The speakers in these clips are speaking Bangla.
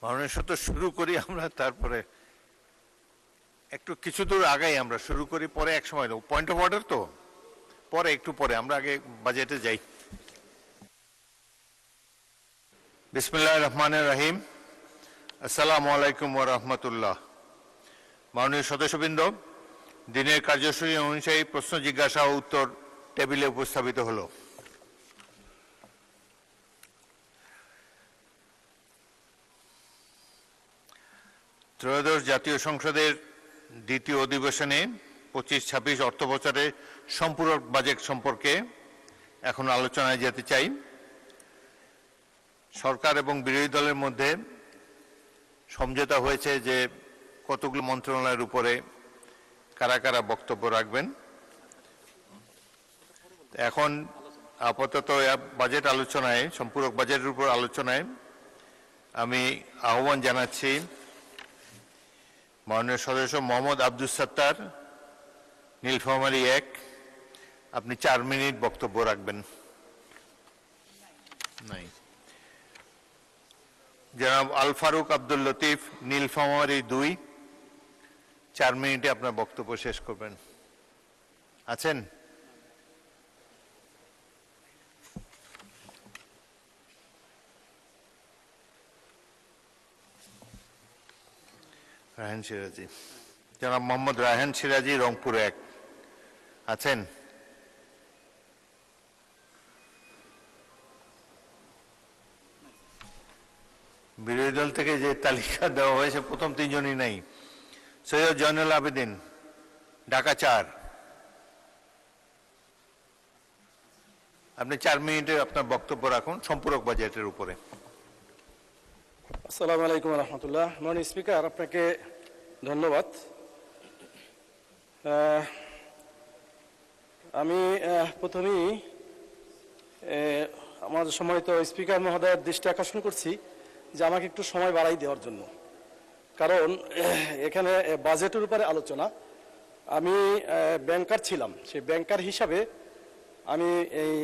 মাননীয় সত্য শুরু করি আমরা, তারপরে একটু কিছু দূর আগেই আমরা শুরু করি, পরে এক সময় নেব। পয়েন্ট অফ অর্ডার তো পরে, একটু পরে, আমরা আগে বাজেটে যাই। বিসমিল্লাহির রহমানির রহিম। আসসালামু আলাইকুম ওয়া রাহমাতুল্লাহ। মাননীয় সদস্যবৃন্দ, দিনের কার্যসূচি অনুযায়ী প্রশ্ন জিজ্ঞাসা ও উত্তর টেবিলে উপস্থাপিত হলো। ত্রয়োদশ জাতীয় সংসদের দ্বিতীয় অধিবেশনে 25-26 অর্থবছরে সম্পূরক বাজেট সম্পর্কে এখন আলোচনায় যেতে চাই। সরকার এবং বিরোধী দলের মধ্যে সমঝোতা হয়েছে যে কতগুলো মন্ত্রণালয়ের উপরে কারা কারা বক্তব্য রাখবেন। এখন আপাতত বাজেট আলোচনায়, সম্পূরক বাজেটের উপর আলোচনায় আমি আহ্বান জানাচ্ছি মাননীয় সদস্য মোহাম্মদ আব্দুস সাত্তার, নীলফামারী 1, আপনি 4 মিনিট বক্তব্য রাখবেন। নাই। জনাব আল ফারুক আব্দুল লতিফ, নীলফামারী 2, 4 মিনিটে আপনার বক্তব্য শেষ করবেন। আছেন? রায়হান সিরাজি। জনাব মোহাম্মদ রায়হান সিরাজি, রংপুর 1, আছেন? বিরোধী দল থেকে যে তালিকা দেওয়া হয়েছে প্রথম 3 জনই নাই। সৈয়দ জয়নুল আবেদিন, ঢাকা 4, আপনি 4 মিনিটে আপনার বক্তব্য রাখুন সম্পূরক বাজেটের উপরে। আসসালামু আলাইকুম রহমতুল্লাহ। মাননীয় স্পিকার, আপনাকে ধন্যবাদ। আমি প্রথমেই আমার সম্মানিত স্পিকার মহোদয়ের দৃষ্টি আকর্ষণ করছি যে আমাকে একটু সময় বাড়াই দেওয়ার জন্য, কারণ এখানে বাজেটের উপরে আলোচনা। আমি ব্যাংকার ছিলাম, সেই ব্যাংকার হিসাবে আমি এই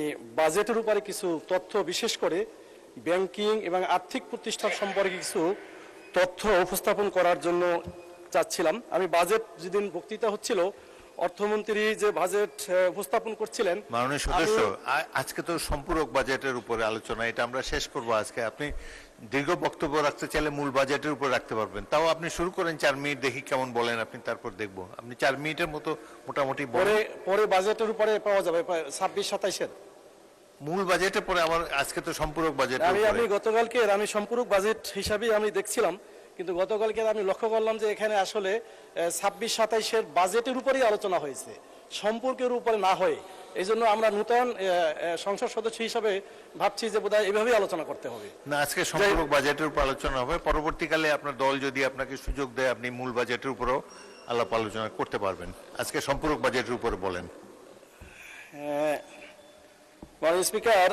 বাজেটের উপরে কিছু তথ্য, বিশেষ করে ব্যাংকিং এবং আর্থিক প্রতিষ্ঠান সম্পর্কে কিছু তথ্য উপস্থাপন করার জন্য চাচ্ছিলাম। আমি বাজেট যেদিন বক্তৃতা হচ্ছিল, অর্থমন্ত্রী যে বাজেট উপস্থাপন করছিলেন। মাননীয় সদস্য, আজকে তো সম্পূরক বাজেটের উপরে আলোচনা, এটা আমরা শেষ করব আজকে। আপনি দীর্ঘ বক্তব্য রাখতে চাইলে মূল বাজেটের উপর রাখতে পারবেন, তাও আপনি শুরু করেন 4 মিনিট, দেখি কেমন বলেন আপনি, তারপর দেখব। আপনি 4 মিনিটের মতো মোটামুটি পরে বাজেটের উপরে পাওয়া যাবে 26-27-এর মূল বাজেটে পরে। আমার আজকে তো সম্পূরক বাজেট। আমি গতকালকে আমি সম্পূরক বাজেট হিসাবেই আমি দেখছিলাম, কিন্তু গতকালকে আমি লক্ষ্য করলাম যে এখানে আসলে 26-27-এর বাজেটের উপরেই আলোচনা হয়েছে, সম্পর্কের উপরে না হয়ে। এই জন্য আমরা নূতন সংসদ সদস্য হিসাবে ভাবছি যে বোধহয় এভাবেই আলোচনা করতে হবে। না, আজকে সম্পূরক বাজেটের উপর আলোচনা হবে। পরবর্তীকালে আপনার দল যদি আপনাকে সুযোগ দেয়, আপনি মূল বাজেটের উপরও আলাপ আলোচনা করতে পারবেন। আজকে সম্পূরক বাজেটের উপরে বলেন। মাননীয় স্পিকার,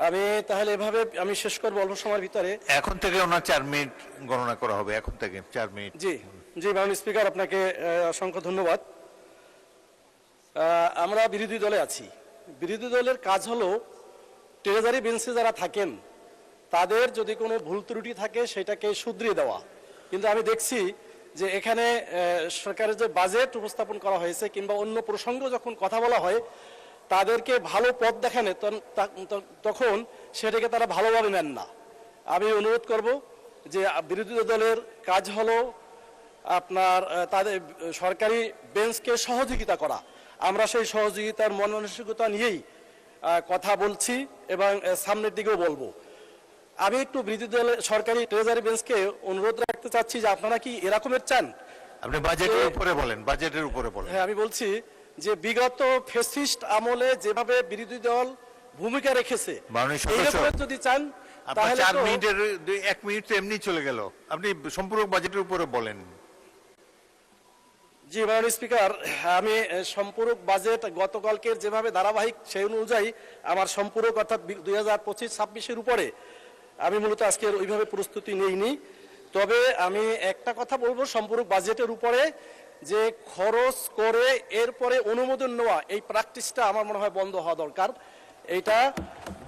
আমি তাহলে এভাবে আমি শেষ করবো অল্প সময়ের ভিতরে। এখন থেকে ওনার 4 মিনিট গণনা করা হবে, এখন থেকে 4 মিনিট। জি জি, মাননীয় স্পিকার, আপনাকে অসংখ্য ধন্যবাদ। আমরা বিরোধী দলে আছি। বিরোধী দলের কাজ হলো ট্রেজারি বেঞ্চে যারা থাকেন তাদের যদি কোনো ভুল ত্রুটি থাকে সেটাকে শুধরিয়ে দেওয়া। কিন্তু আমি দেখছি যে এখানে সরকারের যে বাজেট উপস্থাপন করা হয়েছে কিংবা অন্য প্রসঙ্গ যখন কথা বলা হয়, তাদেরকে ভালো পথ দেখানে তখন সেটাকে তারা ভালোভাবে নেন না। আমি অনুরোধ করব যে বিরোধী দলের কাজ হলো আপনার তাদের সরকারি বেঞ্চকে সহযোগিতা করা। আমরা সেই সহযোগিতার মন মানসিকতা নিয়েই কথা বলছি এবং সামনের দিকেও বলবো। আমি একটু বিরোধী দলের সরকারি ট্রেজারি বেঞ্চকে অনুরোধ রাখতে চাচ্ছি যে আপনারা কি এরকমের চান? আপনি বাজেটের উপরে বলেন, বাজেটের উপরে বলেন। হ্যাঁ, আমি বলছি যে বিগত ফ্যাসিস্ট আমলে যেভাবে বিরোধী দল ভূমিকা রেখেছে, যদি চান তাহলে 4 মিনিটের 1 মিনিট তো এমনি চলে গেল। আপনি সম্পূরক বাজেটের উপরে বলেন। জি মাননীয় স্পিকার, আমি সম্পূরক বাজেট গতকালকের যেভাবে ধারাবাহিক সেই অনুযায়ী আমার সম্পূরক অর্থাৎ 2025-26-এর উপরে আমি মূলত আজকে ওইভাবে প্রস্তুতি নেইনি। তবে আমি একটা কথা বলবো, সম্পূরক বাজেটের উপরে যে খরচ করে এরপরে অনুমোদন নেওয়া, এই প্র্যাকটিসটা আমার মনে হয় বন্ধ হওয়া দরকার। এটা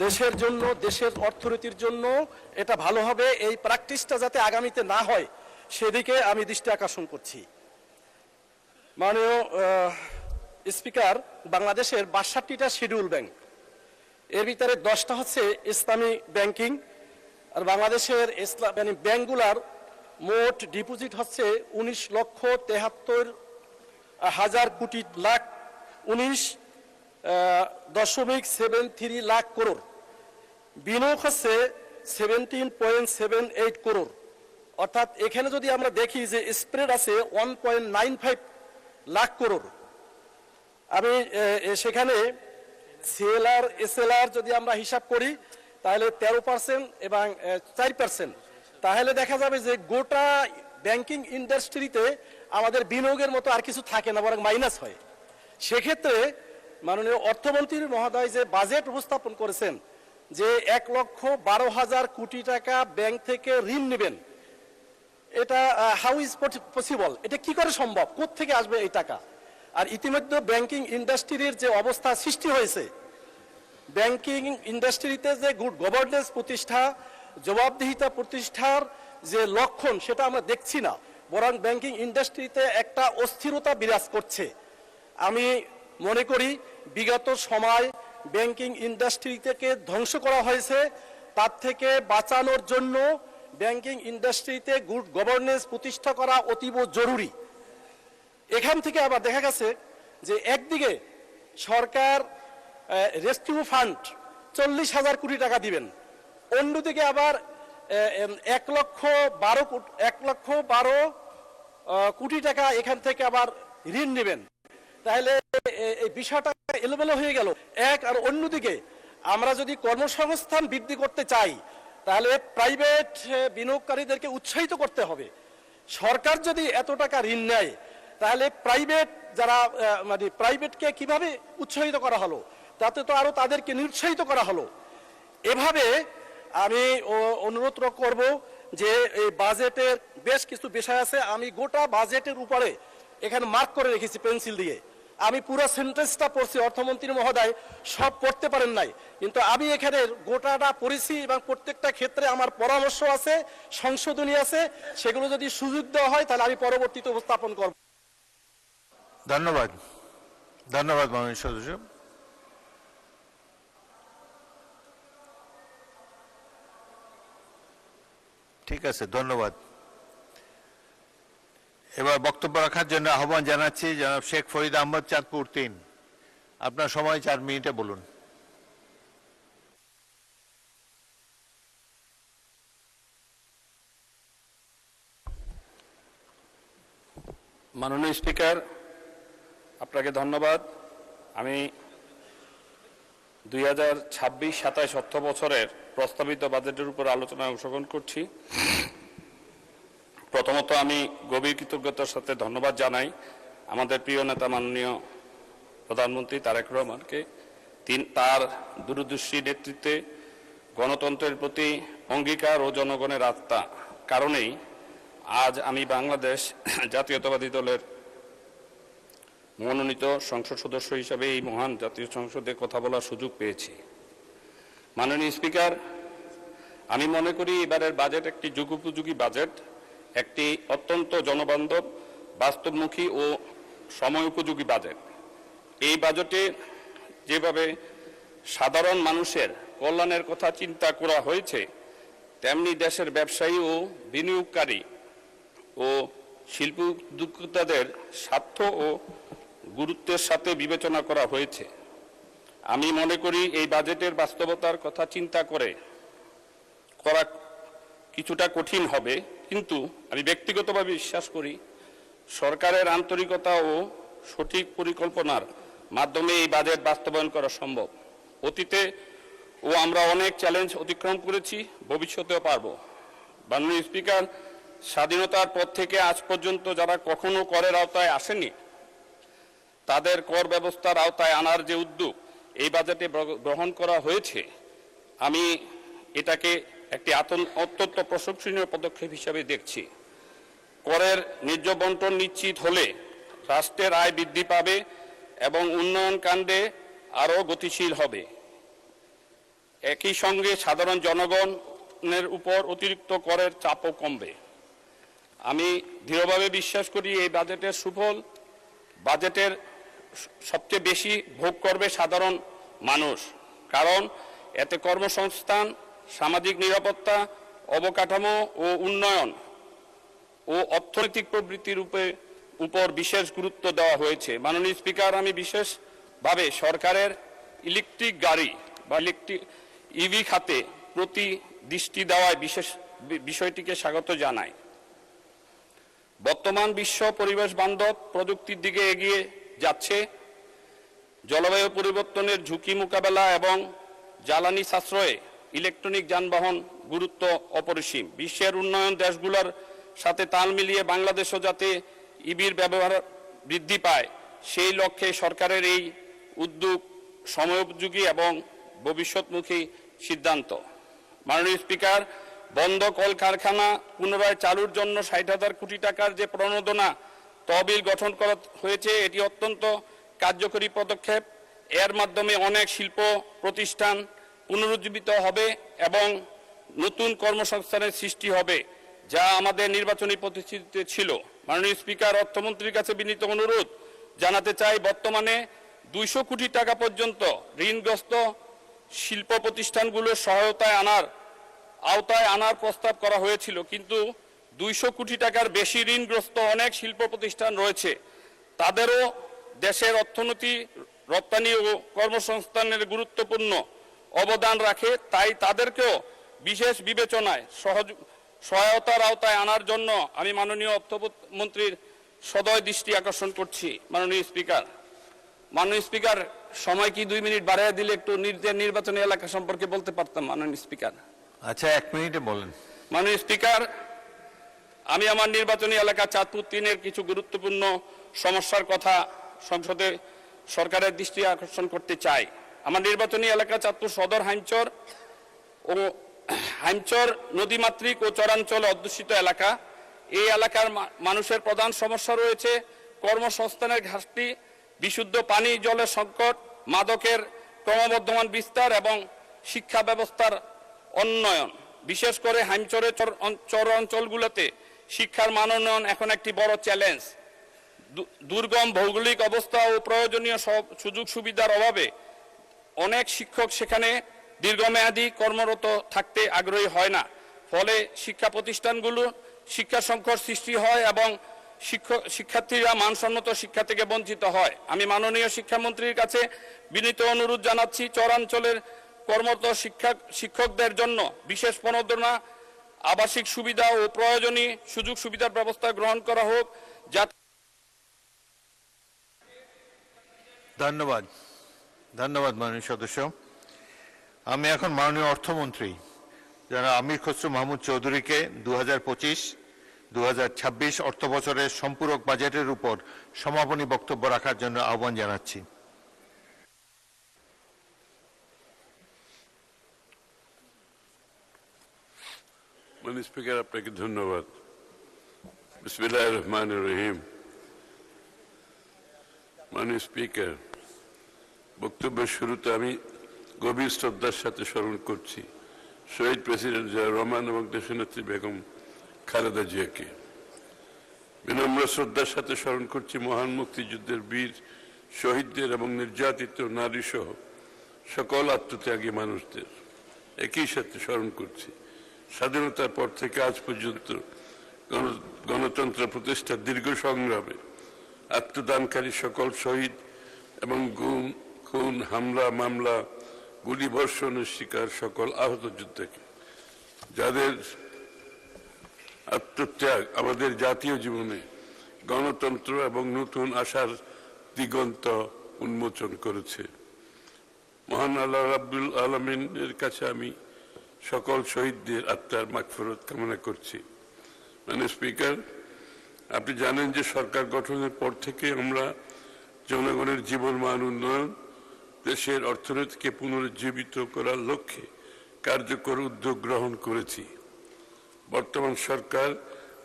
দেশের জন্য, দেশের অর্থনীতির জন্য এটা ভালো হবে। এই প্র্যাকটিসটা যাতে আগামীতে না হয় সেদিকে আমি দৃষ্টি আকর্ষণ করছি। মাননীয় স্পিকার, বাংলাদেশের 62টা শিডিউল ব্যাংক, এর ভিতরে 10টা হচ্ছে ইসলামী ব্যাংকিং। আর বাংলাদেশের মানে ব্যাংকগুলার মোট ডিপোজিট হচ্ছে 19,73,19,73 লাখ করোড়। বিনিয়োগ হচ্ছে 17.78 করোড়। অর্থাৎ এখানে যদি আমরা দেখি যে স্প্রেড আছে 1.95 লাখ করোড়। আমি সেখানে সিএলআর এসএলআর যদি আমরা হিসাব করি তাহলে 13% এবং 4%, তাহলে দেখা যাবে যে গোটা ব্যাংকিং ইন্ডাস্ট্রিতে আমাদের বিনিয়োগের মতো আর কিছু থাকে না, বরং মাইনাস হয়। সেক্ষেত্রে মাননীয় অর্থমন্ত্রী মহোদয় যে বাজেট উপস্থাপন করেছেন যে 1,12,000 কোটি টাকা ব্যাংক থেকে ঋণ নেবেন, এটা হাউ ইজ পসিবল? এটা কি করে সম্ভব? কোত্থেকে আসবে এই টাকা? আর ইতিমধ্যে ব্যাংকিং ইন্ডাস্ট্রির যে অবস্থা সৃষ্টি হয়েছে, ব্যাংকিং ইন্ডাস্ট্রিতে যে গুড গভর্নেন্স প্রতিষ্ঠা, জবাবদিহিতা প্রতিষ্ঠার যে লক্ষণ সেটা আমরা দেখছি না, বরং ব্যাংকিং ইন্ডাস্ট্রিতে একটা অস্থিরতা বিরাজ করছে। আমি মনে করি বিগত সময় ব্যাংকিং ইন্ডাস্ট্রি থেকে ধ্বংস করা হয়েছে, তার থেকে বাঁচানোর জন্য ব্যাংকিং ইন্ডাস্ট্রিতে গুড গভর্নেন্স প্রতিষ্ঠা করা অতীব জরুরি। এখান থেকে আবার দেখা গেছে যে একদিকে সরকার রেস্কিউ ফান্ড 40,000 কোটি টাকা দিবেন, অন্যদিকে আবার 1,12 কোটি টাকা এখান থেকে আবার ঋণ নেবেন। তাহলে এই বিষয়টা এলোমেলো হয়ে গেল এক। আর অন্যদিকে আমরা যদি কর্মসংস্থান বৃদ্ধি করতে চাই তাহলে প্রাইভেট বিনিয়োগকারীদেরকে উৎসাহিত করতে হবে। সরকার যদি এত টাকা ঋণ নেয় তাহলে প্রাইভেট যারা মানে প্রাইভেটকে কিভাবে উৎসাহিত করা হলো? তাতে তো আরো তাদেরকে নিরুৎসাহিত করা হলো। এভাবে আমি অনুরোধ করব যে এই বাজেটের বেশ কিছু বিষয় আছে, আমি গোটা বাজেটের উপরে এখানে মার্ক করে রেখেছি পেন্সিল দিয়ে। আমি পুরো সেন্টেন্সটা পড়ছি, অর্থমন্ত্রী মহোদয় সব পড়তে পারেন নাই, কিন্তু আমি এখানে গোটাটা পড়েছি এবং প্রত্যেকটা ক্ষেত্রে আমার পরামর্শ আছে, সংশোধনী আছে। সেগুলো যদি সুযোগ দেওয়া হয় তাহলে আমি পরবর্তীতে উপস্থাপন করব। ধন্যবাদ, ধন্যবাদ মাননীয় সদস্য। ঠিক আছে, ধন্যবাদ। এবার বক্তব্য রাখার জন্য আহ্বান জানাচ্ছি জনাব শেখ ফরিদ আহমদ, চাঁদপুর 3। আপনার সময় 4 মিনিটে বলুন। মাননীয় স্পিকার, আপনাকে ধন্যবাদ। আমি 2026-27 অর্থ বছরের প্রস্তাবিত বাজেটের উপর আলোচনায় অংশগ্রহণ করছি। প্রথমত আমি গভীর কৃতজ্ঞতার সাথে ধন্যবাদ জানাই আমাদের প্রিয় নেতা মাননীয় প্রধানমন্ত্রী তারেক রহমানকে। তার দূরদর্শী নেতৃত্বে গণতন্ত্রের প্রতি অঙ্গীকার ও জনগণের আস্থা কারণেই আজ আমি বাংলাদেশ জাতীয়তাবাদী দলের মনোনীত সংসদ সদস্য হিসেবে এই মহান জাতীয় সংসদে কথা বলার সুযোগ পেয়েছি। মাননীয় স্পিকার, আমি মনে করি এবারের বাজেট একটি যুগোপযোগী বাজেট, একটি অত্যন্ত জনবান্ধব, বাস্তবমুখী ও সময় উপযোগী বাজেট। এই বাজেটে যেভাবে সাধারণ মানুষের কল্যাণের কথা চিন্তা করা হয়েছে, তেমনি দেশের ব্যবসায়ী ও বিনিয়োগকারী ও শিল্প উদ্যোক্তাদের স্বার্থ ও গুরুত্বের সাথে বিবেচনা করা হয়েছে। আমি মনে করি এই বাজেটের বাস্তবতার কথা চিন্তা করা কিছুটা কঠিন হবে, কিন্তু আমি ব্যক্তিগতভাবে বিশ্বাস করি সরকারের আন্তরিকতা ও সঠিক পরিকল্পনার মাধ্যমে এই বাজেট বাস্তবায়ন করা সম্ভব। অতীতে আমরা অনেক চ্যালেঞ্জ অতিক্রম করেছি, ভবিষ্যতেও পারব। মাননীয় স্পিকার, স্বাধীনতার পর থেকে আজ পর্যন্ত যারা কখনো করের আওতায় আসেনি তাদের কর ব্যবস্থার আওতায় আনার যে উদ্যোগ এই বাজেটে গ্রহণ করা হয়েছে, আমি এটাকে একটি অত্যন্ত প্রশংসনীয় পদক্ষেপ হিসাবে দেখছি। করের ন্যায্য বণ্টন নিশ্চিত হলে রাষ্ট্রের আয় বৃদ্ধি পাবে এবং উন্নয়ন কাণ্ডে আরও গতিশীল হবে। একই সঙ্গে সাধারণ জনগণের উপর অতিরিক্ত করের চাপও কমবে। আমি দৃঢ়ভাবে বিশ্বাস করি এই বাজেটের সুফল বাজেটের সবচেয়ে বেশি ভোগ করবে সাধারণ মানুষ, কারণ এতে কর্মসংস্থান, সামাজিক নিরাপত্তা, অবকাঠামো ও উন্নয়ন ও অর্থনৈতিক প্রবৃত্তির উপর বিশেষ গুরুত্ব দেওয়া হয়েছে। মাননীয় স্পিকার, আমি বিশেষভাবে সরকারের ইলেকট্রিক গাড়ি বা ইভি খাতে প্রতি দৃষ্টি দেওয়ায় বিষয়টিকে স্বাগত জানাই। বর্তমান বিশ্ব পরিবেশ বান্ধব প্রযুক্তির দিকে এগিয়ে যাচ্ছে। জলবায়ু পরিবর্তনের ঝুঁকি মোকাবেলা এবং জ্বালানি সাশ্রয়ে ইলেকট্রনিক যানবাহন গুরুত্ব অপরিসীম। বিশ্বের উন্নয়ন দেশগুলোর সাথে তাল মিলিয়ে বাংলাদেশও যাতে ইভির ব্যবহার বৃদ্ধি পায়, সেই লক্ষ্যে সরকারের এই উদ্যোগ সময়োপযোগী এবং ভবিষ্যৎমুখী সিদ্ধান্ত। মাননীয় স্পিকার, বন্ধ কলকারখানা পুনরায় চালুর জন্য ৬০,০০০ কোটি টাকার যে প্রণোদনা তহবিল গঠন করা হয়েছে, এটি অত্যন্ত কার্যকরী পদক্ষেপ। এর মাধ্যমে অনেক শিল্প প্রতিষ্ঠান পুনরুজ্জীবিত হবে এবং নতুন কর্মসংস্থানের সৃষ্টি হবে, যা আমাদের নির্বাচনী প্রতিশ্রুতিতে ছিল। মাননীয় স্পিকার, অর্থমন্ত্রীর কাছে বিনীত অনুরোধ জানাতে চাই, বর্তমানে ২০০ কোটি টাকা পর্যন্ত ঋণগ্রস্ত শিল্প প্রতিষ্ঠানগুলোর আওতায় আনার প্রস্তাব করা হয়েছিল, কিন্তু ২০০ কোটি টাকার বেশি ঋণগ্রস্ত অনেক শিল্প প্রতিষ্ঠান রয়েছে। তাদেরও দেশের অর্থনীতি, রপ্তানি ও কর্মসংস্থানের গুরুত্বপূর্ণ অবদান রাখে। তাই তাদেরকেও বিশেষ বিবেচনায় সহায়তার আওতায় আনার জন্য আমি মাননীয় অর্থমন্ত্রীর সদয় দৃষ্টি আকর্ষণ করছি। মাননীয় স্পিকার, সময় কি ২ মিনিট বাড়াইয়া দিলে একটু নির্বাচনী এলাকা সম্পর্কে বলতে পারতাম। মাননীয় স্পিকার, আচ্ছা, ১ মিনিটে বলেন। মাননীয় স্পিকার, আমি আমার নির্বাচনী এলাকা চাঁদপুর ৩-এর কিছু গুরুত্বপূর্ণ সমস্যার কথা সংসদে সরকারের দৃষ্টি আকর্ষণ করতে চাই। আমার নির্বাচনী এলাকা চাঁদপুর সদর হাইমচর নদীমাতৃক ও চরাঞ্চলে অধ্যুষিত এলাকা। এই এলাকার মানুষের প্রধান সমস্যা রয়েছে কর্মসংস্থানের ঘাটতি, বিশুদ্ধ পানি জলের সংকট, মাদকের ক্রমবর্ধমান বিস্তার এবং শিক্ষা ব্যবস্থার উন্নয়ন। বিশেষ করে হাইমচরের চর অঞ্চলগুলোতে শিক্ষার মান উন্নয়ন এখন একটি বড় চ্যালেঞ্জ। দুর্গম ভৌগোলিক অবস্থা ও প্রয়োজনীয় সুযোগ সুবিধার অভাবে অনেক শিক্ষক সেখানে দীর্ঘমেয়াদী কর্মরত থাকতে আগ্রহী হয় না। ফলে শিক্ষা প্রতিষ্ঠানগুলো শিক্ষা সংকট সৃষ্টি হয় এবং শিক্ষার্থীরা মানসম্মত শিক্ষা থেকে বঞ্চিত হয়। আমি মাননীয় শিক্ষামন্ত্রীর কাছে বিনীত অনুরোধ জানাচ্ছি, চরাঞ্চলের কর্মরত শিক্ষকদের জন্য বিশেষ প্রণোদনা, আবাসিক সুবিধা ও প্রয়োজনীয় সুযোগ সুবিধার ব্যবস্থা গ্রহণ করা হোক, যাতে। ধন্যবাদ মাননীয় সদস্য। আমি এখন মাননীয় অর্থমন্ত্রী যারা আমির খসরু মাহমুদ চৌধুরীকে 2025-2026 অর্থ বছরের সম্পূরক বাজেটের উপর সমাপনী বক্তব্য রাখার জন্য আহ্বান জানাচ্ছি। মাননীয় স্পিকার, আপনাকে ধন্যবাদ। বিসমিল্লাহির রহমানির রহিম। মাননীয় স্পিকার, বক্তব্যের শুরুতে আমি গভীর শ্রদ্ধার সাথে স্মরণ করছি শহীদ প্রেসিডেন্ট জিয়াউর রহমান এবং দেশনেত্রী বেগম খালেদা জিয়াকে। বিনম্র শ্রদ্ধার সাথে স্মরণ করছি মহান মুক্তিযুদ্ধের বীর শহীদদের এবং নির্যাতিত নারী সহ সকল আত্মত্যাগী মানুষদের। একই সাথে স্মরণ করছি স্বাধীনতার পর থেকে আজ পর্যন্ত গণতন্ত্র প্রতিষ্ঠার দীর্ঘ সংগ্রামে আত্মদানকারী সকল শহীদ এবং গুম, খুন, হামলা, মামলা, গুলিবর্ষণের শিকার সকল আহত যোদ্ধাকে, যাদের আত্মত্যাগ আমাদের জাতীয় জীবনে গণতন্ত্র এবং নতুন আশার দিগন্ত উন্মোচন করেছে। মহান আল্লাহ রাব্বুল আলামিনের কাছে আমি সকল শহীদদের আত্মার মাগফিরাত কামনা করছি। মাননীয় স্পিকার, আপনি জানেন যে সরকার গঠনের পর থেকে আমরা জনগণের জীবন মান উন্নয়ন, দেশের অর্থনীতিকে পুনরুজ্জীবিত করার লক্ষ্যে কার্যকর উদ্যোগ গ্রহণ করেছি। বর্তমান সরকার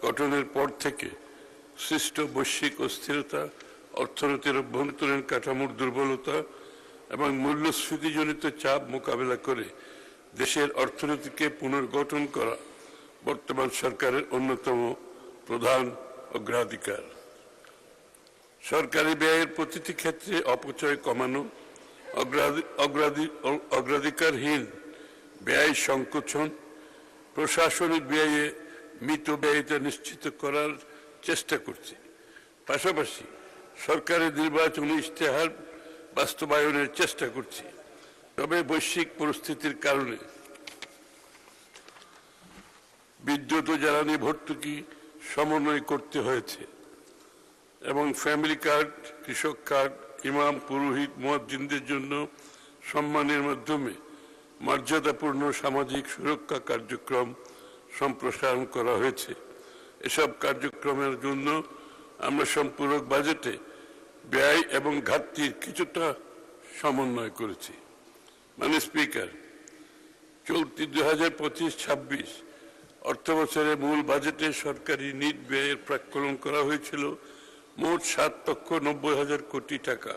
গঠনের পর থেকে সৃষ্ট বৈশ্বিক অস্থিরতা, অর্থনীতির অভ্যন্তরীণ কাঠামোর দুর্বলতা এবং মূল্যস্ফীতিজনিত চাপ মোকাবেলা করে দেশের অর্থনীতিকে পুনর্গঠন করা বর্তমান সরকারের অন্যতম প্রধান অগ্রাধিকার। সরকারি ব্যয়ের প্রতিটি ক্ষেত্রে অপচয় কমানো, অগ্রাধিকারহীন ব্যয় সংকোচন, প্রশাসনিক ব্যয়ে মিতব্যয়িতা নিশ্চিত করার চেষ্টা করছে। পাশাপাশি সরকারের নির্বাচনী ইশতেহার বাস্তবায়নের চেষ্টা করছে। তবে বৈশ্বিক পরিস্থিতির কারণে বিদ্যুৎ ও জ্বালানি ভর্তুকি সমন্বয় করতে হয়েছে এবং ফ্যামিলি কার্ড, কৃষক কার্ড, ইমাম, পুরোহিত, মুয়াজ্জিনদের জন্য সম্মানের মাধ্যমে মর্যাদাপূর্ণ সামাজিক সুরক্ষা কার্যক্রম সম্প্রসারণ করা হয়েছে। এসব কার্যক্রমের জন্য আমরা সম্পূরক বাজেটে ব্যয় এবং ঘাটতির কিছুটা সমন্বয় করেছি। মাননীয় স্পিকার, চলতি 2025-26 অর্থ বছরে মূল বাজেটে সরকারি নিট ব্যয়ের প্রাক্কলন করা হয়েছিল মোট 7,90,000 কোটি টাকা।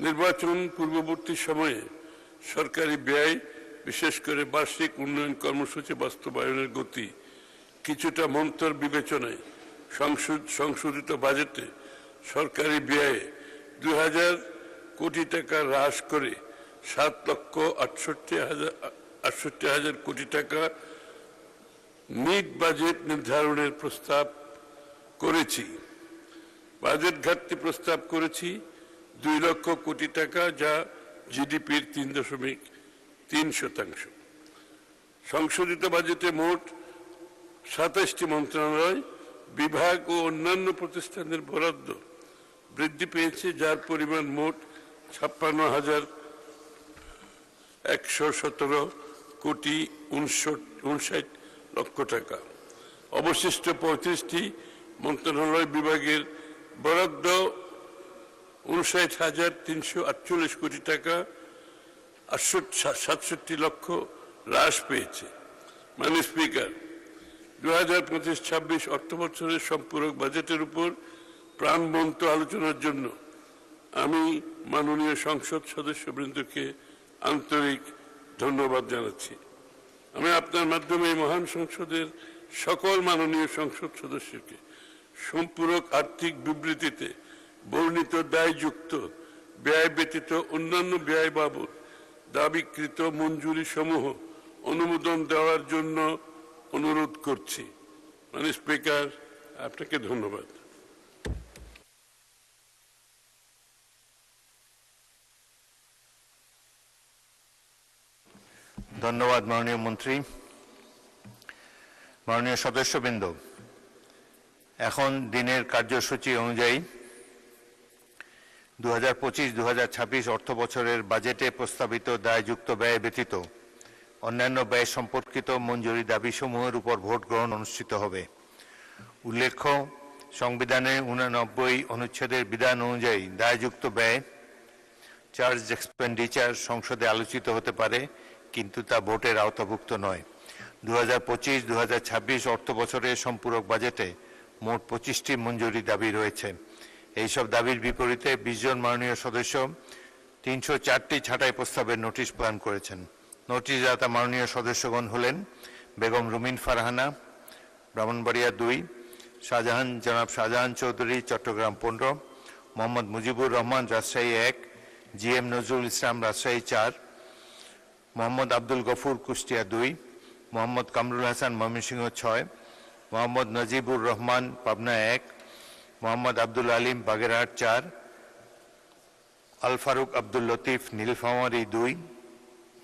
নির্বাচন পূর্ববর্তী সময়ে সরকারি ব্যয়, বিশেষ করে বার্ষিক উন্নয়ন কর্মসূচি বাস্তবায়নের গতি কিছুটা মন্তর বিবেচনায় সংশোধিত বাজেটে সরকারি ব্যয়ে 2,000 কোটি টাকা হ্রাস করে 7,68,000 কোটি টাকা নিট বাজেট নির্ধারণের প্রস্তাব করেছি। বাজেট ঘাটতি প্রস্তাব করেছি 2 লক্ষ কোটি টাকা, যা জিডিপির 3.3%। সংশোধিত বাজেটে মোট 27টি মন্ত্রণালয়, বিভাগ ও অন্যান্য প্রতিষ্ঠানের বরাদ্দ বৃদ্ধি পেয়েছে, যার পরিমাণ মোট 56,117 কোটি 59 লক্ষ টাকা। অবশিষ্ট 35টি মন্ত্রণালয় বিভাগের বরাদ্দ 59,348 কোটি টাকা 67 লক্ষ হ্রাস পেয়েছে। মাননীয় স্পিকার, 2025-26 অর্থ বছরের সম্পূরক বাজেটের উপর প্রাণবন্ত আলোচনার জন্য আমি মাননীয় সংসদ সদস্যবৃন্দকে আন্তরিক ধন্যবাদ জানাচ্ছি। আমি আপনার মাধ্যমে মহান সংসদের সকল মাননীয় সংসদ সদস্যকে সম্পূরক আর্থিক বিবৃতিতে বর্ণিত দায়যুক্ত ব্যয় ব্যতীত অন্যান্য ব্যয় বাবদ দাবিকৃত মঞ্জুরি সমূহ অনুমোদন দেওয়ার জন্য অনুরোধ করছি। মাননীয় স্পিকার, আপনাকে ধন্যবাদ। ধন্যবাদ মাননীয় মন্ত্রী। মাননীয় সদস্যবৃন্দ, এখন দিনের কার্যসূচি অনুযায়ী 2025-2026 অর্থ বছরের বাজেটে প্রস্তাবিত দায়যুক্ত ব্যয় ব্যতীত অন্যান্য ব্যয় সম্পর্কিত মঞ্জুরি দাবিসমূহের উপর ভোট গ্রহণ অনুষ্ঠিত হবে। উল্লেখ্য, সংবিধানের 89 অনুচ্ছেদের বিধান অনুযায়ী দায়যুক্ত ব্যয় চার্জ এক্সপেন্ডিচার সংসদে আলোচিত হতে পারে, কিন্তু তা ভোটের আওতাভুক্ত নয়। 2025-2026 অর্থ বছরের সম্পূরক বাজেটে মোট 25টি মঞ্জুরি দাবি রয়েছে। এইসব দাবির বিপরীতে 20 জন মাননীয় সদস্য 304টি ছাঁটাই প্রস্তাবের নোটিশ প্রদান করেছেন। নোটিশদাতা মাননীয় সদস্যগণ হলেন বেগম রুমিন ফারহানা, ব্রাহ্মণবাড়িয়া 2, জনাব শাহজাহান চৌধুরী, চট্টগ্রাম 15, মোহাম্মদ মুজিবুর রহমান, রাজশাহী 1, GM নজরুল ইসলাম, রাজশাহী 4, মোহাম্মদ আব্দুল গফুর, কুষ্টিয়া 2, মোহাম্মদ কামরুল হাসান, ময়মনসিংহ 6, মোহাম্মদ নজিবুর রহমান, পাবনা 1, মোহাম্মদ আব্দুল আলিম, বাগেরহাট 4, আল ফারুক আব্দুল লতিফ, নীলফামারী 2,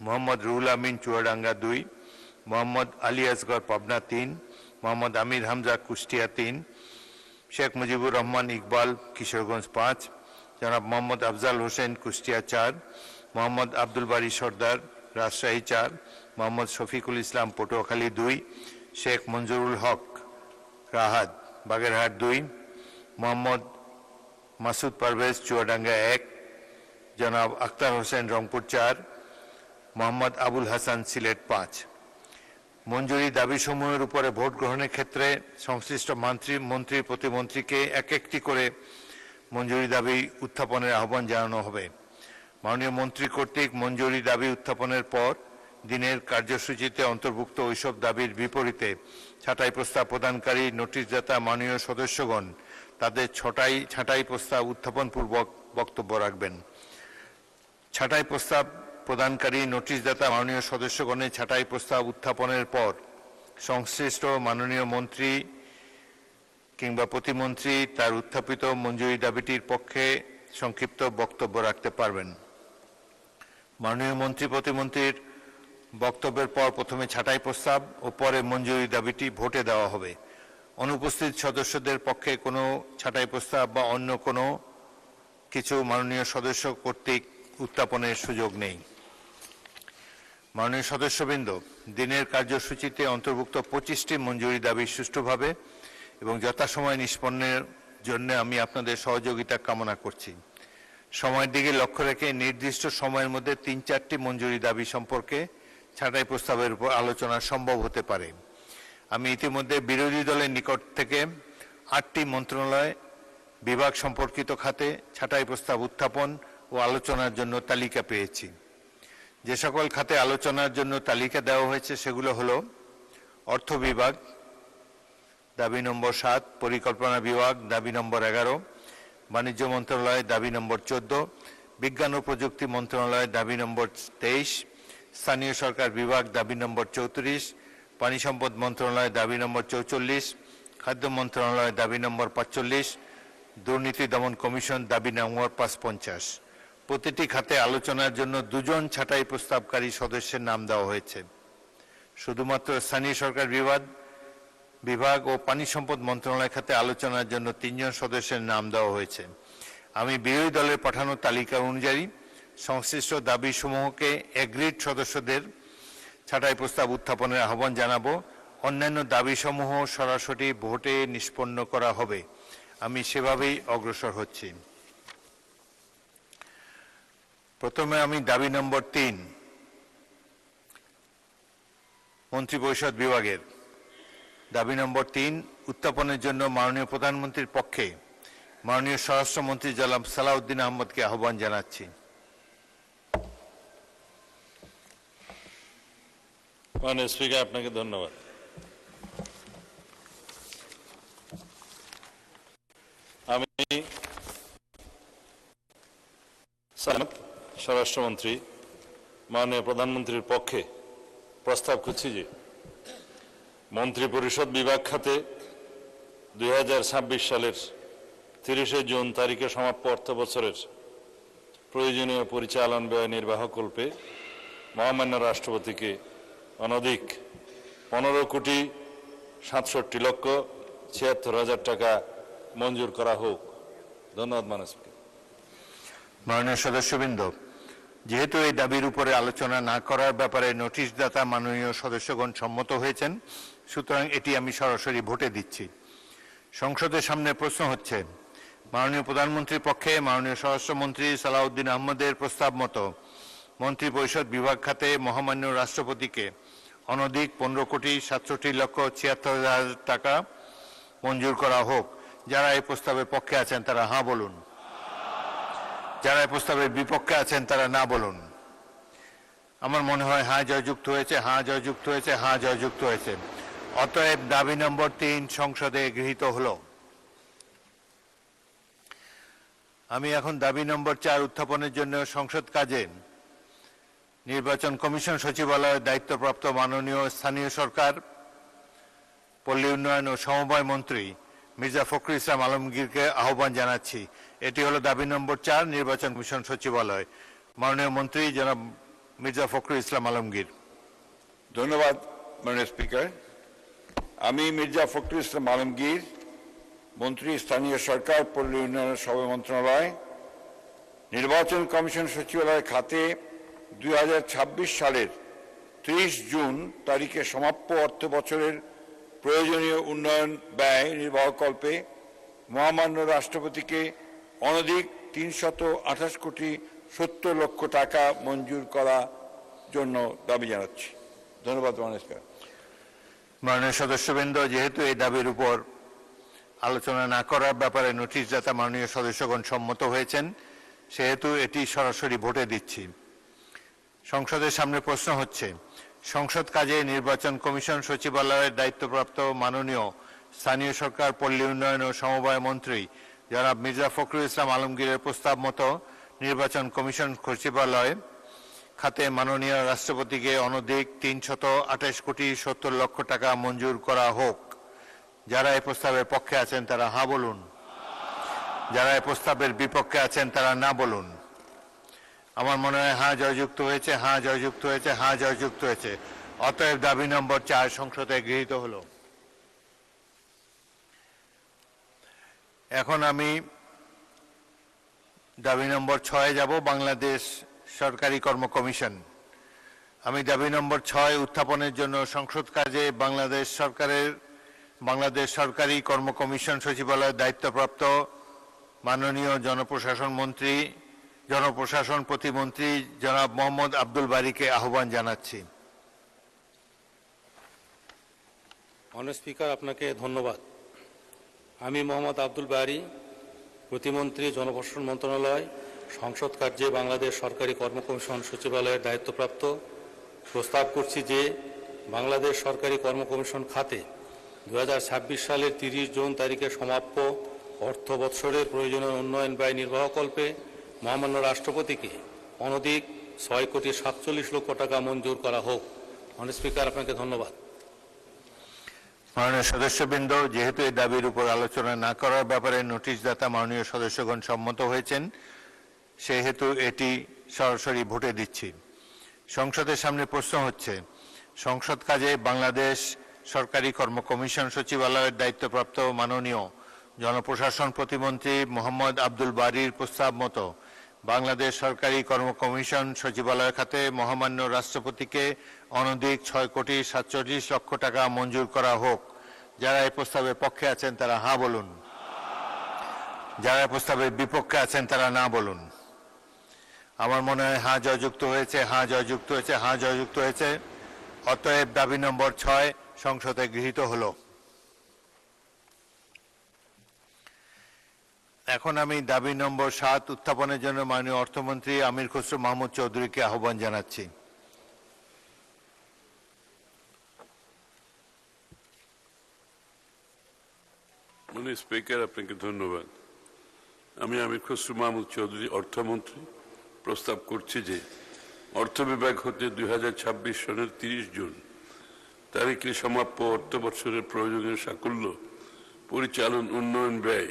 মোহাম্মদ রুহুল আমিন, চুয়াডাঙ্গা 2, মোহাম্মদ আলী আসগর, পাবনা 3, মোহাম্মদ আমির হামজা, কুষ্টিয়া 3, শেখ মুজিবুর রহমান ইকবাল, কিশোরগঞ্জ 5, জনাব মোহাম্মদ আফজাল হোসেন, কুষ্টিয়া 4, মোহাম্মদ আব্দুল বারী সর্দার, রাজশাহী 4, মোহাম্মদ শফিকুল ইসলাম, পটুয়াখালী 2, শেখ মঞ্জুরুল হক, রাহাত, বাগেরহাট 2, মোহাম্মদ মাসুদ পারভেজ, চুয়াডাঙ্গা 1, জনাব আখতার হোসেন, রংপুর 4, মোহাম্মদ আবুল হাসান, সিলেট 5। মঞ্জুরি দাবিসমূহের উপরে ভোট গ্রহণের ক্ষেত্রে সংশ্লিষ্ট মন্ত্রী প্রতিমন্ত্রীকে এক একটি করে মঞ্জুরি দাবি উত্থাপনের আহ্বান জানানো হবে। মাননীয় মন্ত্রী কর্তৃক মঞ্জুরি দাবি উত্থাপনের পর দিনের কার্যসূচিতে অন্তর্ভুক্ত ওইসব দাবির বিপরীতে ছাঁটাই প্রস্তাব প্রদানকারী নোটিশদাতা মাননীয় সদস্যগণ তাদের ছাঁটাই প্রস্তাব উত্থাপনপূর্বক বক্তব্য রাখবেন। ছাঁটাই প্রস্তাব প্রদানকারী নোটিশদাতা মাননীয় সদস্যগণের ছাঁটাই প্রস্তাব উত্থাপনের পর সংশ্লিষ্ট মাননীয় মন্ত্রী কিংবা প্রতিমন্ত্রী তার উত্থাপিত মঞ্জুরি দাবিটির পক্ষে সংক্ষিপ্ত বক্তব্য রাখতে পারবেন। মাননীয় মন্ত্রী প্রতিমন্ত্রীর বক্তব্যের পর প্রথমে ছাঁটাই প্রস্তাব ও পরে মঞ্জুরি দাবিটি ভোটে দেওয়া হবে। অনুপস্থিত সদস্যদের পক্ষে কোনো ছাঁটাই প্রস্তাব বা অন্য কোনো কিছু মাননীয় সদস্য কর্তৃক উত্থাপনের সুযোগ নেই। মাননীয় সদস্যবৃন্দ, দিনের কার্যসূচিতে অন্তর্ভুক্ত 25টি মঞ্জুরি দাবি সুষ্ঠুভাবে এবং যথাসময়ে নিষ্পন্নের জন্য আমি আপনাদের সহযোগিতা কামনা করছি। সময়ের দিকে লক্ষ্য রেখে নির্দিষ্ট সময়ের মধ্যে 3-4টি মঞ্জুরি দাবি সম্পর্কে ছাঁটাই প্রস্তাবের উপর আলোচনা সম্ভব হতে পারে। আমি ইতিমধ্যে বিরোধী দলের নিকট থেকে 8টি মন্ত্রণালয় বিভাগ সম্পর্কিত খাতে ছাঁটাই প্রস্তাব উত্থাপন ও আলোচনার জন্য তালিকা পেয়েছি। যে সকল খাতে আলোচনার জন্য তালিকা দেওয়া হয়েছে সেগুলো হলো অর্থ বিভাগ দাবি নম্বর 7, পরিকল্পনা বিভাগ দাবি নম্বর 11, বাণিজ্য মন্ত্রণালয় দাবি নম্বর 14, বিজ্ঞান ও প্রযুক্তি মন্ত্রণালয় দাবি নম্বর 23, স্থানীয় সরকার বিভাগ দাবি নম্বর 34, পানি সম্পদ মন্ত্রণালয় দাবি নম্বর 44, খাদ্য মন্ত্রণালয় দাবি নম্বর 45, দুর্নীতি দমন কমিশন দাবি নম্বর 55। প্রতিটি খাতে আলোচনার জন্য 2 জন ছাঁটাই প্রস্তাবকারী সদস্যের নাম দেওয়া হয়েছে। শুধুমাত্র স্থানীয় সরকার বিভাগ ও পানি সম্পদ মন্ত্রণালয় খাতে আলোচনার জন্য 3 জন সদস্যের নাম দেওয়া হয়েছে। আমি বিরোধী দলের পাঠানো তালিকা অনুযায়ী সংশ্লিষ্ট দাবিসমূহকে এগ্রিড সদস্যদের ছাঁটাই প্রস্তাব উত্থাপনের আহ্বান জানাবো। অন্যান্য দাবিসমূহ সরাসরি ভোটে নিষ্পন্ন করা হবে। আমি সেভাবেই অগ্রসর হচ্ছি। প্রথমে আমি দাবি নম্বর 3 মন্ত্রিপরিষদ বিভাগের দাবি নম্বর 3 উত্থাপনের জন্য মাননীয় প্রধানমন্ত্রীর পক্ষে মাননীয় স্বরাষ্ট্রমন্ত্রী জনাব সালাউদ্দিন আহমদকে আহ্বান জানাচ্ছি। মাননীয় স্পিকার, আপনাকে ধন্যবাদ। আমি স্বরাষ্ট্রমন্ত্রী মাননীয় প্রধানমন্ত্রীর পক্ষে প্রস্তাব করছি যে মন্ত্রিপরিষদ বিভাগ খাতে 2026 সালের 30 জুন তারিখে সমাপ্ত অর্থ বছরের প্রয়োজনীয় পরিচালন ব্যয় নির্বাহকল্পে মহামান্য রাষ্ট্রপতিকে অনধিক 15,67,76,76,000 টাকা মঞ্জুর করা হোক। ধন্যবাদ মাননীয় স্পিকার। মাননীয় সদস্যবৃন্দ, যেহেতু এই দাবির উপরে আলোচনা না করার ব্যাপারে নোটিশদাতা মাননীয় সদস্যগণ সম্মত হয়েছেন, সুতরাং এটি আমি সরাসরি ভোটে দিচ্ছি। সংসদের সামনে প্রশ্ন হচ্ছে, মাননীয় প্রধানমন্ত্রীর পক্ষে মাননীয় স্বরাষ্ট্রমন্ত্রী সালাউদ্দিন আহমদের প্রস্তাব মতো মন্ত্রিপরিষদ বিভাগ খাতে মহামান্য রাষ্ট্রপতিকে অনধিক 15,67,76,000 টাকা মঞ্জুর করা হোক। যারা এই প্রস্তাবের পক্ষে আছেন তারা হাঁ বলুন, যারা এই প্রস্তাবের বিপক্ষে আছেন তারা না বলুন। আমার মনে হয় হাঁ জয়যুক্ত হয়েছে, হাঁ জয়যুক্ত হয়েছে, হাঁ জয়যুক্ত হয়েছে। অতএব দাবি নম্বর 3 সংসদে গৃহীত হলো। আমি এখন দাবি নম্বর 4 উত্থাপনের জন্য সংসদ কাজে নির্বাচন কমিশন সচিবালয়ের দায়িত্বপ্রাপ্ত মাননীয় স্থানীয় সরকার, পল্লী উন্নয়ন ও সমবায় মন্ত্রী মির্জা ফখরুল ইসলাম আলমগীরকে আহ্বান জানাচ্ছি। এটি হলো দাবি নম্বর 4, নির্বাচন কমিশন সচিবালয়। মাননীয় মন্ত্রী জনাব মির্জা ফখরুল ইসলাম আলমগীর। ধন্যবাদ মাননীয় স্পিকার। আমি মির্জা ফখরুল ইসলাম আলমগীর, মন্ত্রী স্থানীয় সরকার, পল্লী উন্নয়ন ও সমবায় মন্ত্রণালয়, নির্বাচন কমিশন সচিবালয় খাতে 2026 সালের 30 জুন তারিখে সমাপ্ত অর্থ বছরের প্রয়োজনীয় উন্নয়ন ব্যয় নির্বাহকল্পে মহামান্য রাষ্ট্রপতিকে অনধিক 328,70,00,000 টাকা মঞ্জুর করার জন্য দাবি জানাচ্ছি। ধন্যবাদ মাননীয় স্পিকার। মাননীয় সদস্যবৃন্দ, যেহেতু এই দাবির উপর আলোচনা না করার ব্যাপারে নোটিশদাতা মাননীয় সদস্যগণ সম্মত হয়েছেন, সেহেতু এটি সরাসরি ভোটে দিচ্ছি। সংসদের সামনে প্রশ্ন হচ্ছে, সংসদ কাজে নির্বাচন কমিশন সচিবালয়ের দায়িত্বপ্রাপ্ত মাননীয় স্থানীয় সরকার, পল্লী উন্নয়ন ও সমবায় মন্ত্রী জনাব মির্জা ফখরুল ইসলাম আলমগীরের প্রস্তাব মতো নির্বাচন কমিশন সচিবালয় খাতে মাননীয় রাষ্ট্রপতিকে অনধিক ৩২৮ কোটি ৭০ লক্ষ টাকা মঞ্জুর করা হোক। যারা এই প্রস্তাবের পক্ষে আছেন তারা হ্যাঁ বলুন, যারা এই প্রস্তাবের বিপক্ষে আছেন তারা না বলুন। আমার মনে হয় হ্যাঁ জয়যুক্ত হয়েছে, হ্যাঁ জয়যুক্ত হয়েছে, হ্যাঁ জয়যুক্ত হয়েছে। অতএব দাবি নম্বর 4 সংসদে গৃহীত হলো। এখন আমি দাবি নম্বর 6 যাব, বাংলাদেশ সরকারি কর্ম কমিশন। আমি দাবি নম্বর 6 উত্থাপনের জন্য সংসদ কাজে বাংলাদেশ সরকারি কর্ম কমিশন সচিবালয়ের দায়িত্বপ্রাপ্ত মাননীয় জনপ্রশাসন প্রতিমন্ত্রী জনাব মোহাম্মদ আব্দুল বারীকে আহ্বান জানাচ্ছি। মাননীয় স্পিকার, আপনাকে ধন্যবাদ। আমি মোহাম্মদ আব্দুল বারী, প্রতিমন্ত্রী, জনপ্রশাসন মন্ত্রণালয়, সংসদ কার্যে বাংলাদেশ সরকারি কর্ম কমিশন সচিবালয়ের দায়িত্বপ্রাপ্ত, প্রস্তাব করছি যে বাংলাদেশ সরকারি কর্ম কমিশন খাতে 2026 সালের 30 জুন তারিখে সমাপ্য অর্থ বৎসরের প্রয়োজনীয় উন্নয়ন ব্যয় নির্বাহকল্পে মহামান্য রাষ্ট্রপতিকে অনধিক 6 কোটি 47 লক্ষ টাকা মঞ্জুর করা হোক। মাননীয় স্পিকার, আপনাকে ধন্যবাদ। মাননীয় সদস্যবৃন্দ, যেহেতু এই দাবির উপর আলোচনা না করার ব্যাপারে নোটিশদাতা মাননীয় সদস্যগণ সম্মত হয়েছেন, সেহেতু এটি সরাসরি ভোটে দিচ্ছি। সংসদের সামনে প্রশ্ন হচ্ছে, সংসদ কাজে বাংলাদেশ সরকারি কর্ম কমিশন সচিবালয়ের দায়িত্বপ্রাপ্ত মাননীয় জনপ্রশাসন প্রতিমন্ত্রী মোহাম্মদ আব্দুল বারীর প্রস্তাব মতো বাংলাদেশ সরকারি কর্ম কমিশন সচিবালয় খাতে মহামান্য রাষ্ট্রপতিকে অনধিক 6 কোটি 47 লক্ষ টাকা মঞ্জুর করা হোক। যারা এই প্রস্তাবের পক্ষে আছেন তারা হ্যাঁ বলুন, যারা এই প্রস্তাবের বিপক্ষে আছেন তারা না বলুন। আমার মনে হয় হ্যাঁ জয়যুক্ত হয়েছে, হ্যাঁ জয়যুক্ত হয়েছে, হ্যাঁ জয়যুক্ত হয়েছে। অতএব দাবি নম্বর 6 সংসদে গৃহীত হলো। এখন আমি দাবি নম্বর 7 উত্থাপনের জন্য মাননীয় অর্থমন্ত্রী আমির খসরু মাহমুদ চৌধুরীকে আহ্বান জানাচ্ছি। মাননীয় স্পিকার, আপনাকে ধন্যবাদ। আমি আমির খসরু মাহমুদ চৌধুরী, অর্থমন্ত্রী, প্রস্তাব করছি যে অর্থ বিভাগ হতে 2026 সনের 30 জুন তারিখে সমাপ্য অর্থ বৎসরের প্রয়োজনীয় সাকুল্য পরিচালন উন্নয়ন ব্যয়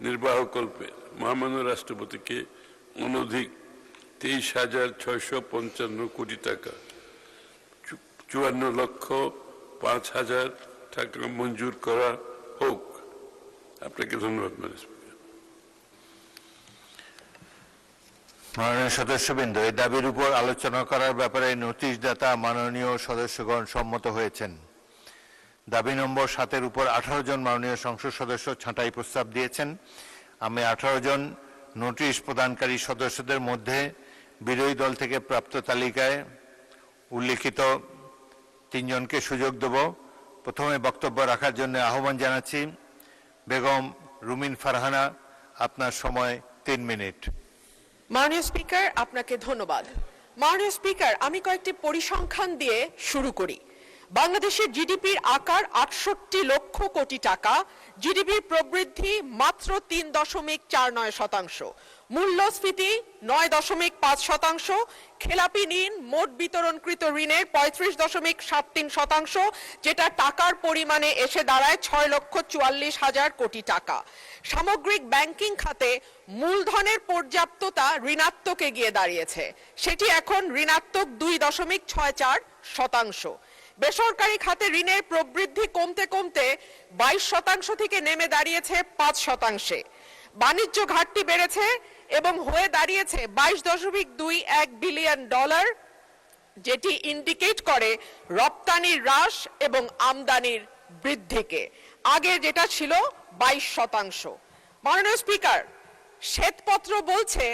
নির্বাহকল্পে মহামান্য রাষ্ট্রপতিকে অনধিক 23,655 কোটি টাকা 54,05,000 টাকা মঞ্জুর করা হোক। আপনাকে ধন্যবাদ মাননীয় স্পিকার। মাননীয় সদস্যবৃন্দ, এই দাবির উপর আলোচনা করার ব্যাপারে নোটিশদাতা মাননীয় সদস্যগণ সম্মত হয়েছেন। দাবি নম্বর 7 উপর 18 জন মাননীয় সংসদ সদস্য ছাঁটাই প্রস্তাব দিয়েছেন। আমি 18 জন নোটিশ প্রদানকারী সদস্যদের মধ্যে বিরোধী দল থেকে প্রাপ্ত তালিকায় উল্লিখিত 3 জনকে সুযোগ দেব। প্রথমে বক্তব্য রাখার জন্য আহ্বান জানাচ্ছি বেগম রুমিন ফারহানা, আপনার সময় 3 মিনিট। মাননীয় স্পিকার, আপনাকে ধন্যবাদ। মাননীয় স্পিকার, আমি কয়েকটি পরিসংখ্যান দিয়ে শুরু করি। বাংলাদেশের জিডিপির আকার 68 লক্ষ কোটি টাকা, জিডিপির প্রবৃদ্ধি মাত্র 3.49%, মূল্যস্ফীতি 9.5%, খেলাপি ঋণ মোট বিতরণকৃত ঋণের 35.73%, যেটা টাকার পরিমাণে এসে দাঁড়ায় 6,44,000 কোটি টাকা। সামগ্রিক ব্যাংকিং খাতে মূলধনের পর্যাপ্ততা ঋণাত্মকে গিয়ে দাঁড়িয়েছে, সেটি এখন ঋণাত্মক 2.64%। বেসরকারি খাতে ঋণের প্রবৃদ্ধি কমতে কমতে 22% থেকে নেমে দাঁড়িয়েছে 5%। বাণিজ্য ঘাটতি বেড়েছে এবং হয়ে দাঁড়িয়েছে $22.21 বিলিয়ন, যেটি ইন্ডিকেট করে রপ্তানির হ্রাস এবং আমদানির বৃদ্ধিকে। আগে যেটা ছিল 22%। মাননীয় স্পিকার, শ্বেতপত্র বলছে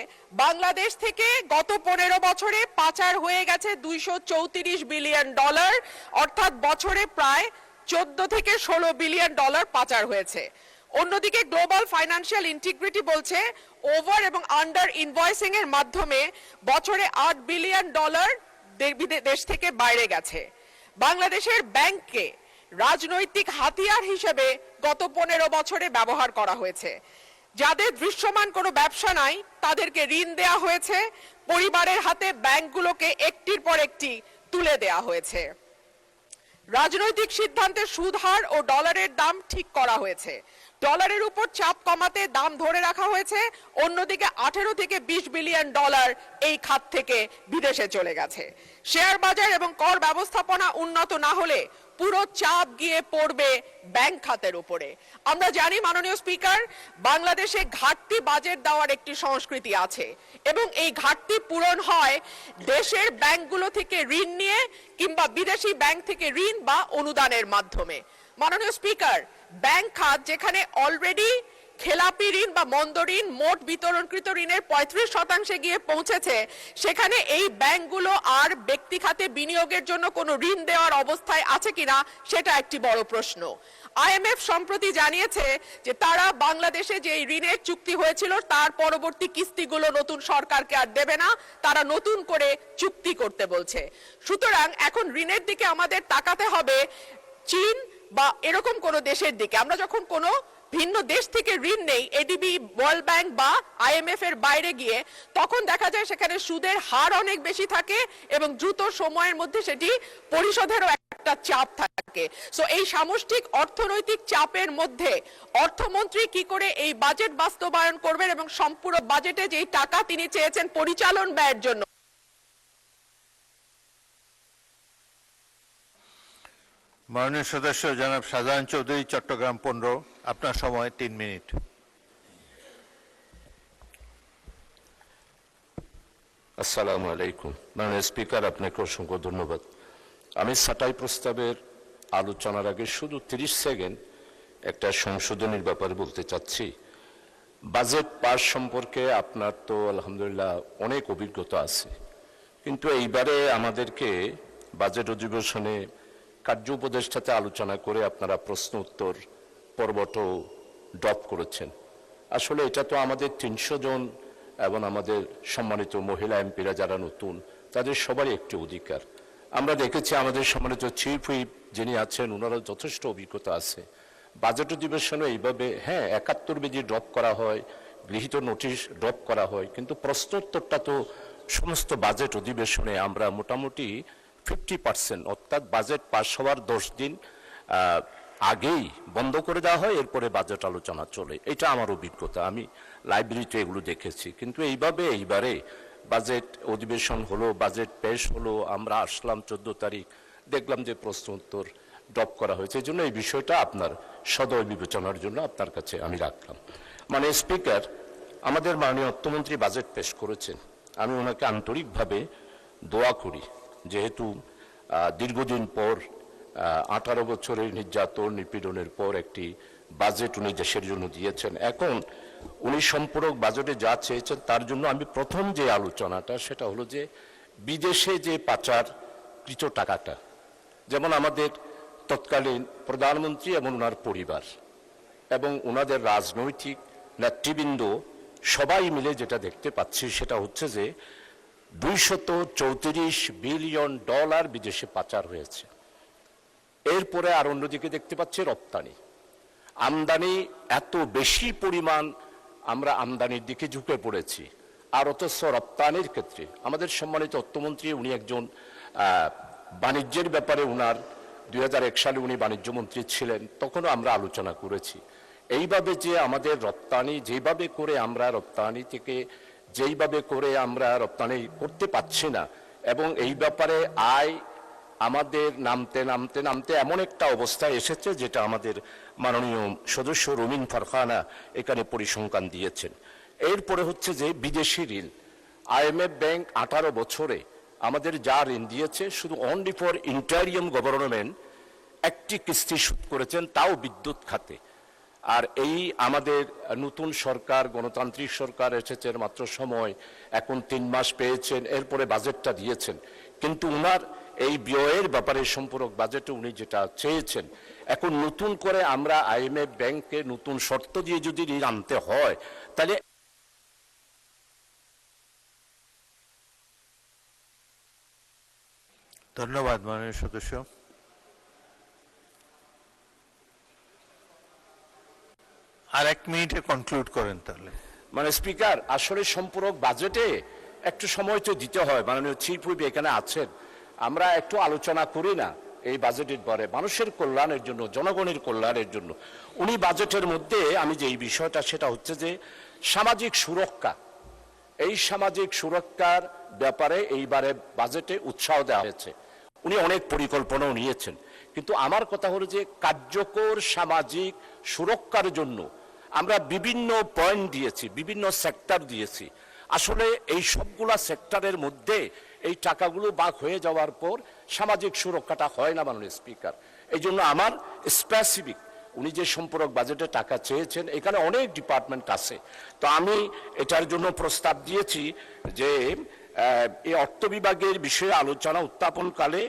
বাংলাদেশ থেকে গত 15 বছরে পাচার হয়ে গেছে $234 বিলিয়ন, অর্থাৎ বছরে প্রায় 14 থেকে 16 বিলিয়ন পাচার হয়েছে। অন্যদিকে গ্লোবাল ফাইন্যান্সিয়াল ইন্টিগ্রিটি বলছে ওভার এবং আন্ডার ইনভয়েসিং এর মাধ্যমে বছরে $8 বিলিয়ন দেশ থেকে বাইরে গেছে। বাংলাদেশের ব্যাংককে রাজনৈতিক হাতিয়ার হিসেবে গত 15 বছরে ব্যবহার করা হয়েছে। যাদের দৃশ্যমান কোনো ব্যবসা নাই তাদেরকে ঋণ দেয়া হয়েছে, পরিবারের হাতে ব্যাংকগুলোকে একটির পর একটি তুলে দেয়া হয়েছে। রাজনৈতিক সিদ্ধান্তে সুদ হার ও ডলারের দাম ঠিক করা হয়েছে। ডলারের উপর চাপ কমাতে দাম ধরে রাখা হয়েছে, অন্যদিকে 18 থেকে 20 বিলিয়ন ডলার এই খাত থেকে বিদেশে চলে গেছে। শেয়ার বাজার এবং কর ব্যবস্থাপনা উন্নত না হলে পুরো চাপ গিয়ে পড়বে ব্যাংক খাতের উপরে। আমরা জানি মাননীয় স্পিকার, বাংলাদেশে ঘাটতি বাজেট দেওয়ার একটি সংস্কৃতি আছে এবং এই ঘাটতি পূরণ হয় দেশের ব্যাংকগুলো থেকে ঋণ নিয়ে কিংবা বিদেশি ব্যাংক থেকে ঋণ বা অনুদানের মাধ্যমে। মাননীয় স্পিকার, ব্যাংক খাত যেখানে অলরেডি খেলাপি ঋণ বা মন্দ ঋণ মোট বিতরণকৃত ঋণের 35% গিয়ে পৌঁছেছে, সেখানে এই ব্যাংকগুলো আর ব্যক্তি খাতে বিনিয়োগের জন্য কোনো ঋণ দেওয়ার অবস্থায় আছে কিনা সেটা একটি বড় প্রশ্ন। আইএমএফ সম্প্রতি জানিয়েছে যে তারা বাংলাদেশে যে ঋণের চুক্তি হয়েছিল তার পরবর্তী কিস্তিগুলো নতুন সরকারকে আর দেবে না, তারা নতুন করে চুক্তি করতে বলছে। সুতরাং এখন ঋণের দিকে আমাদের তাকাতে হবে চীন বা এরকম কোন দেশের দিকে। আমরা যখন কোনো ভিন্ন দেশ থেকে ঋণ নেই এডিবি, ওয়ার্ল্ড ব্যাংক বা আইএমএফ এর বাইরে গিয়ে, তখন দেখা যায় সেখানে সুদের হার অনেক বেশি থাকে এবং দ্রুত সময়ের মধ্যে সেটি পরিশোধেরও একটা চাপ থাকে। সো এই সামষ্টিক অর্থনৈতিক চাপের মধ্যে অর্থমন্ত্রী কি করে এই বাজেট বাস্তবায়ন করবেন এবং সম্পূর্ণ বাজেটে যেই টাকা তিনি চেয়েছেন পরিচালন ব্যয়ের জন্য। মাননীয় সদস্য জনাব শাহজাহান চৌধুরী, চট্টগ্রাম 15, আপনার সময় 3 মিনিট। আসসালামু আলাইকুম। মাননীয় স্পিকার, আপনাকে অসংখ্য ধন্যবাদ। আমি ছাঁটাই প্রস্তাবের আলোচনার আগে শুধু 30 সেকেন্ড একটা সংশোধনীর ব্যাপারে বলতে চাচ্ছি। বাজেট পাস সম্পর্কে আপনার তো আলহামদুলিল্লাহ অনেক অভিজ্ঞতা আছে, কিন্তু এইবারে আমাদেরকে বাজেট অধিবেশনে কার্য উপদেষ্টাতে আলোচনা করে আপনারা প্রশ্ন উত্তর পর্বটাও ড্রপ করেছেন। আসলে এটা তো আমাদের 300 জন এবং আমাদের সম্মানিত মহিলা এমপিরা যারা নতুন, তাদের সবারই একটি অধিকার। আমরা দেখেছি আমাদের সম্মানিত চিফ হুইপ যিনি আছেন, ওনারও যথেষ্ট অভিজ্ঞতা আছে। বাজেট অধিবেশনে এইভাবে 71 পেজি ড্রপ করা হয়, গৃহীত নোটিশ ড্রপ করা হয়, কিন্তু প্রশ্নোত্তরটা তো সমস্ত বাজেট অধিবেশনে আমরা মোটামুটি 50%, অর্থাৎ বাজেট পাস হওয়ার 10 দিন আগেই বন্ধ করে দেওয়া হয়, এরপরে বাজেট আলোচনা চলে। এটা আমার অভিজ্ঞতা, আমি লাইব্রেরিতে এগুলো দেখেছি। কিন্তু এইবারে বাজেট অধিবেশন হলো, বাজেট পেশ হলো, আমরা আসলাম 14 তারিখ, দেখলাম যে প্রশ্ন উত্তর ড্রপ করা হয়েছে। এই জন্য এই বিষয়টা আপনার সদয় বিবেচনার জন্য আপনার কাছে আমি রাখলাম। মানে স্পিকার, আমাদের মাননীয় অর্থমন্ত্রী বাজেট পেশ করেছেন, আমি ওনাকে আন্তরিকভাবে দোয়া করি, যেহেতু দীর্ঘদিন পর 18 বছরের নির্যাতন নিপীড়নের পর একটি বাজেট উনি দেশের জন্য দিয়েছেন। এখন উনি সম্পূরক বাজেটে যা চেয়েছেন তার জন্য আমি প্রথম যে আলোচনাটা সেটা হলো যে বিদেশে যে পাচারকৃত টাকাটা, যেমন আমাদের তৎকালীন প্রধানমন্ত্রী এবং ওনার পরিবার এবং ওনাদের রাজনৈতিক নেতৃবৃন্দ সবাই মিলে যেটা দেখতে পাচ্ছি সেটা হচ্ছে যে $234 বিলিয়ন বিদেশে পাচার হয়েছে। এরপরে আর অন্যদিকে দেখতে পাচ্ছি রপ্তানি, আমদানি এত বেশি পরিমাণ আমরা আমদানির দিকে ঝুঁকে পড়েছি, আর অথচ রপ্তানির ক্ষেত্রে আমাদের সম্মানিত অর্থমন্ত্রী উনি একজন বাণিজ্যের ব্যাপারে উনার 2001 সালে উনি বাণিজ্য মন্ত্রী ছিলেন, তখনও আমরা আলোচনা করেছি এইভাবে যে আমাদের রপ্তানি যেভাবে করে আমরা রপ্তানি থেকে যেইভাবে করে আমরা রপ্তানি করতে পারছি না, এবং এই ব্যাপারে আয় আমাদের নামতে নামতে নামতে এমন একটা অবস্থায় এসেছে যেটা আমাদের মাননীয় সদস্য রুমিন ফারখানা এখানে পরিসংখ্যান দিয়েছেন। এরপরে হচ্ছে যে বিদেশি ঋণ, আইএমএফ ব্যাংক 18 বছরে আমাদের যা ঋণ দিয়েছে শুধু অনলি ফর ইন্টারিয়াম গভর্নমেন্ট একটি কিস্তি শোধ করেছেন, তাও বিদ্যুৎ খাতে। আর এই আমাদের নতুন সরকার, গণতান্ত্রিক সরকার এসেছে মাত্র সময়, এখন 3 মাস পেয়েছেন, এরপরে বাজেটটা দিয়েছেন, কিন্তু উনার এই ব্যয়ের ব্যাপারে সম্পূরক বাজেটে উনি যেটা চেয়েছেন এখন নতুন করে আমরা IMF ব্যাংকে নতুন শর্ত দিয়ে যদি ঋণ আনতে হয় তাহলে ধন্যবাদ মাননীয় সদস্য। আর 1 মিনিটে কনক্লুড করেন তাহলে। মানে স্পিকার, আসলে সম্পূরক বাজেটে একটু সময় তো দিতে হয়। মাননীয় চিফ হুইপ এখানে আছেন, আমরা একটু আলোচনা করি না এই বাজেটের পরে মানুষের কল্যাণের জন্য, জনগণের কল্যাণের জন্য। উনি বাজেটের মধ্যে আমি যে এই বিষয়টা সেটা হচ্ছে যে সামাজিক সুরক্ষা, এই সামাজিক সুরক্ষার ব্যাপারে এইবারে বাজেটে উৎসাহ দেওয়া হয়েছে। উনি অনেক পরিকল্পনাও নিয়েছেন, কিন্তু আমার কথা হলো যে কার্যকর সামাজিক সুরক্ষার জন্য আমরা বিভিন্ন পয়েন্ট দিয়েছি, বিভিন্ন সেক্টর দিয়েছি। আসলে এই সবগুলা সেক্টরের মধ্যে এই টাকাগুলো ভাগ হয়ে যাওয়ার পর সামাজিক সুরক্ষাটা হয় না মাননীয় স্পিকার। এই জন্য আমার স্পেসিফিক উনি যে সম্পূরক বাজেটে টাকা চেয়েছেন, এখানে অনেক ডিপার্টমেন্ট আছে, তো আমি এটার জন্য প্রস্তাব দিয়েছি যে এই অর্থ বিভাগের বিষয়ে আলোচনা উত্থাপনকালে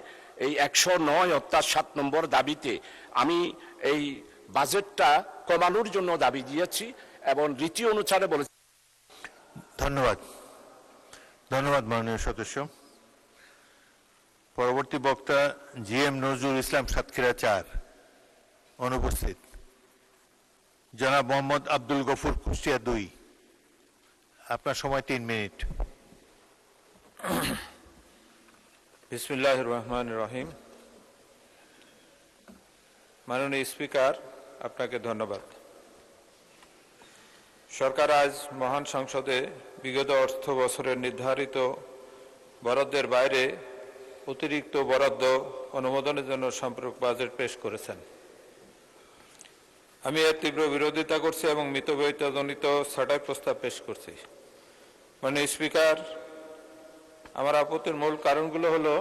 এই 109 অর্থাৎ 7 নম্বর দাবিতে আমি এই বাজেটটা কমানোর জন্য দাবি দিয়েছি এবং রীতি অনুসারে বলেছি। ধন্যবাদ, ধন্যবাদ মাননীয় সদস্য। পরবর্তী বক্তা GM নজরুল ইসলাম, সাতক্ষীরা 4, অনুপস্থিত। জনাব মোহাম্মদ আব্দুল গফুর, কুষ্টিয়া 2, আপনার সময় 3 মিনিট। বিসমিল্লাহির রহমানির রহিম। মাননীয় স্পিকার, আপনাকে ধন্যবাদ। সরকার আজ মহান সংসদে বিগত অর্থ বছরের নির্ধারিত বরাদ্দের বাইরে অতিরিক্ত বরাদ্দ অনুমোদনের জন্য সম্পূরক বাজেট পেশ করেছেন। আমি এর তীব্র বিরোধিতা করছি এবং মিতব্যয়িতাজনিত ছাঁটাই প্রস্তাব পেশ করছি। মাননীয় স্পিকার, আমার আপত্তির মূল কারণগুলো হলো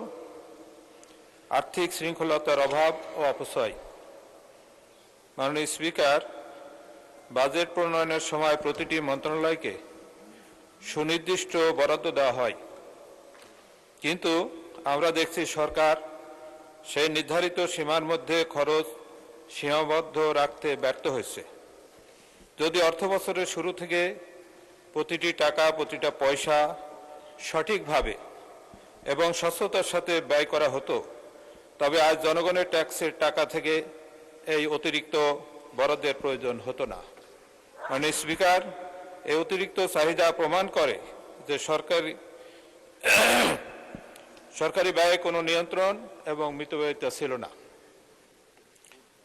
আর্থিক শৃঙ্খলতার অভাব ও অপচয়। মাননীয় স্পিকার, বাজেট প্রণয়নের সময় প্রতিটি মন্ত্রণালয়কে সুনির্দিষ্ট বরাদ্দ দেওয়া হয়, কিন্তু আমরা দেখছি সরকার সেই নির্ধারিত সীমার মধ্যে খরচ সীমাবদ্ধ রাখতে ব্যর্থ হয়েছে। যদি অর্থবছরের শুরু থেকে প্রতিটি টাকা, প্রতিটা পয়সা সঠিকভাবে এবং স্বচ্ছতার সাথে ব্যয় করা হতো, তবে আজ জনগণের ট্যাক্সের টাকা থেকে এই অতিরিক্ত বরাদ্দের প্রয়োজন হতো না। মাননীয় স্পিকার, এই অতিরিক্ত চাহিদা প্রমাণ করে যে সরকারি ব্যয়ে কোনো নিয়ন্ত্রণ এবং মিতব্যয়িতা ছিল না।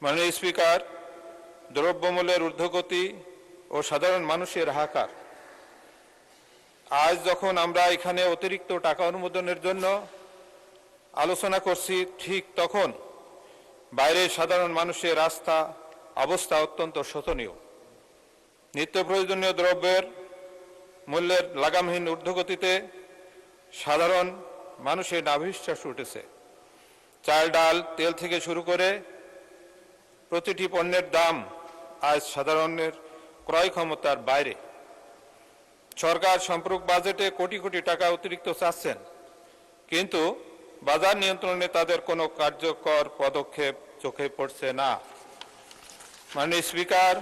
মাননীয় স্পিকার, দ্রব্যমূল্যের ঊর্ধ্বগতি ও সাধারণ মানুষের হাহাকার। আজ যখন আমরা এখানে অতিরিক্ত টাকা অনুমোদনের জন্য আলোচনা করছি, ঠিক তখন বাইরে সাধারণ মানুষের অবস্থা অত্যন্ত শোচনীয়। নিত্য প্রয়োজনীয় দ্রব্যের মূল্যের লাগামহীন ঊর্ধ্বগতিতে সাধারণ মানুষের নাভিশ্বাস উঠেছে। চাল, ডাল, তেল থেকে শুরু করে প্রতিটি পণ্যের দাম আজ সাধারণের ক্রয় ক্ষমতার বাইরে। সরকার সম্পূরক বাজেটে কোটি কোটি টাকা অতিরিক্ত চাচ্ছেন, কিন্তু বাজার নিয়ন্ত্রণে তাদের কোনো কার্যকর পদক্ষেপ চোখে পড়ছে না। মাননীয় স্পিকার,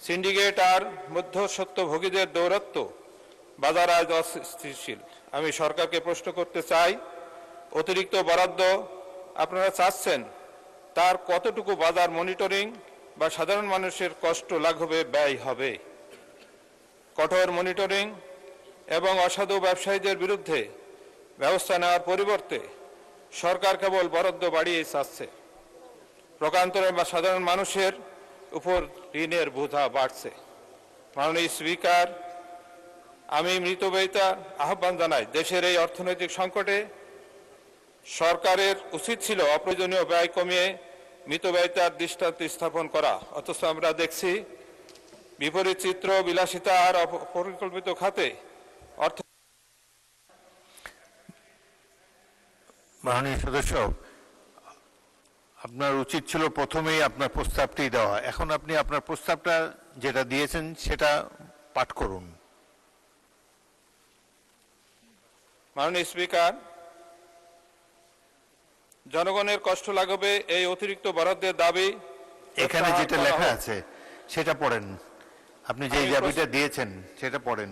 সিন্ডিকেট আর মধ্যস্বত্বভোগীদের দৌরাত্ম্য বাজার আজ অস্থিতিশীল। আমি সরকারকে প্রশ্ন করতে চাই, অতিরিক্ত বরাদ্দ আপনারা চাচ্ছেন, তার কতটুকু বাজার মনিটরিং বা সাধারণ মানুষের কষ্ট লাঘবে ব্যয় হবে? কঠোর মনিটরিং এবং অসাধু ব্যবসায়ীদের বিরুদ্ধে ব্যবস্থা নেওয়ার পরিবর্তে সরকার কেবল বরাদ্দ বাড়িয়ে চাচ্ছে। প্রকান্তরে বা সাধারণ মানুষের উপর ঋণের বোঝা বাড়ছে। মাননীয় স্পিকার, আমি মিতব্যয়িতার আহ্বান জানাই। দেশের এই অর্থনৈতিক সংকটে সরকারের উচিত ছিল অপ্রয়োজনীয় ব্যয় কমিয়ে মিতব্যয়িতার দৃষ্টান্ত স্থাপন করা, অথচ আমরা দেখছি বিপরীত চিত্র। বিলাসিতা আর অপরিকল্পিত খাতে অর্থ। মাননীয় সদস্য, আপনার উচিত ছিল প্রথমেই আপনার প্রস্তাবটি দেওয়া। এখন আপনি আপনার প্রস্তাবটা যেটা দিয়েছেন সেটা পাঠ করুন। মাননীয় স্পিকার, জনগণের কষ্ট লাগবে এই অতিরিক্ত বরাদ্দের দাবি এখানে প্রত্যাহার যেটা করা লেখা হোক। আছে সেটা পড়েন, আপনি যে আমি দাবিটা দিয়েছেন সেটা পড়েন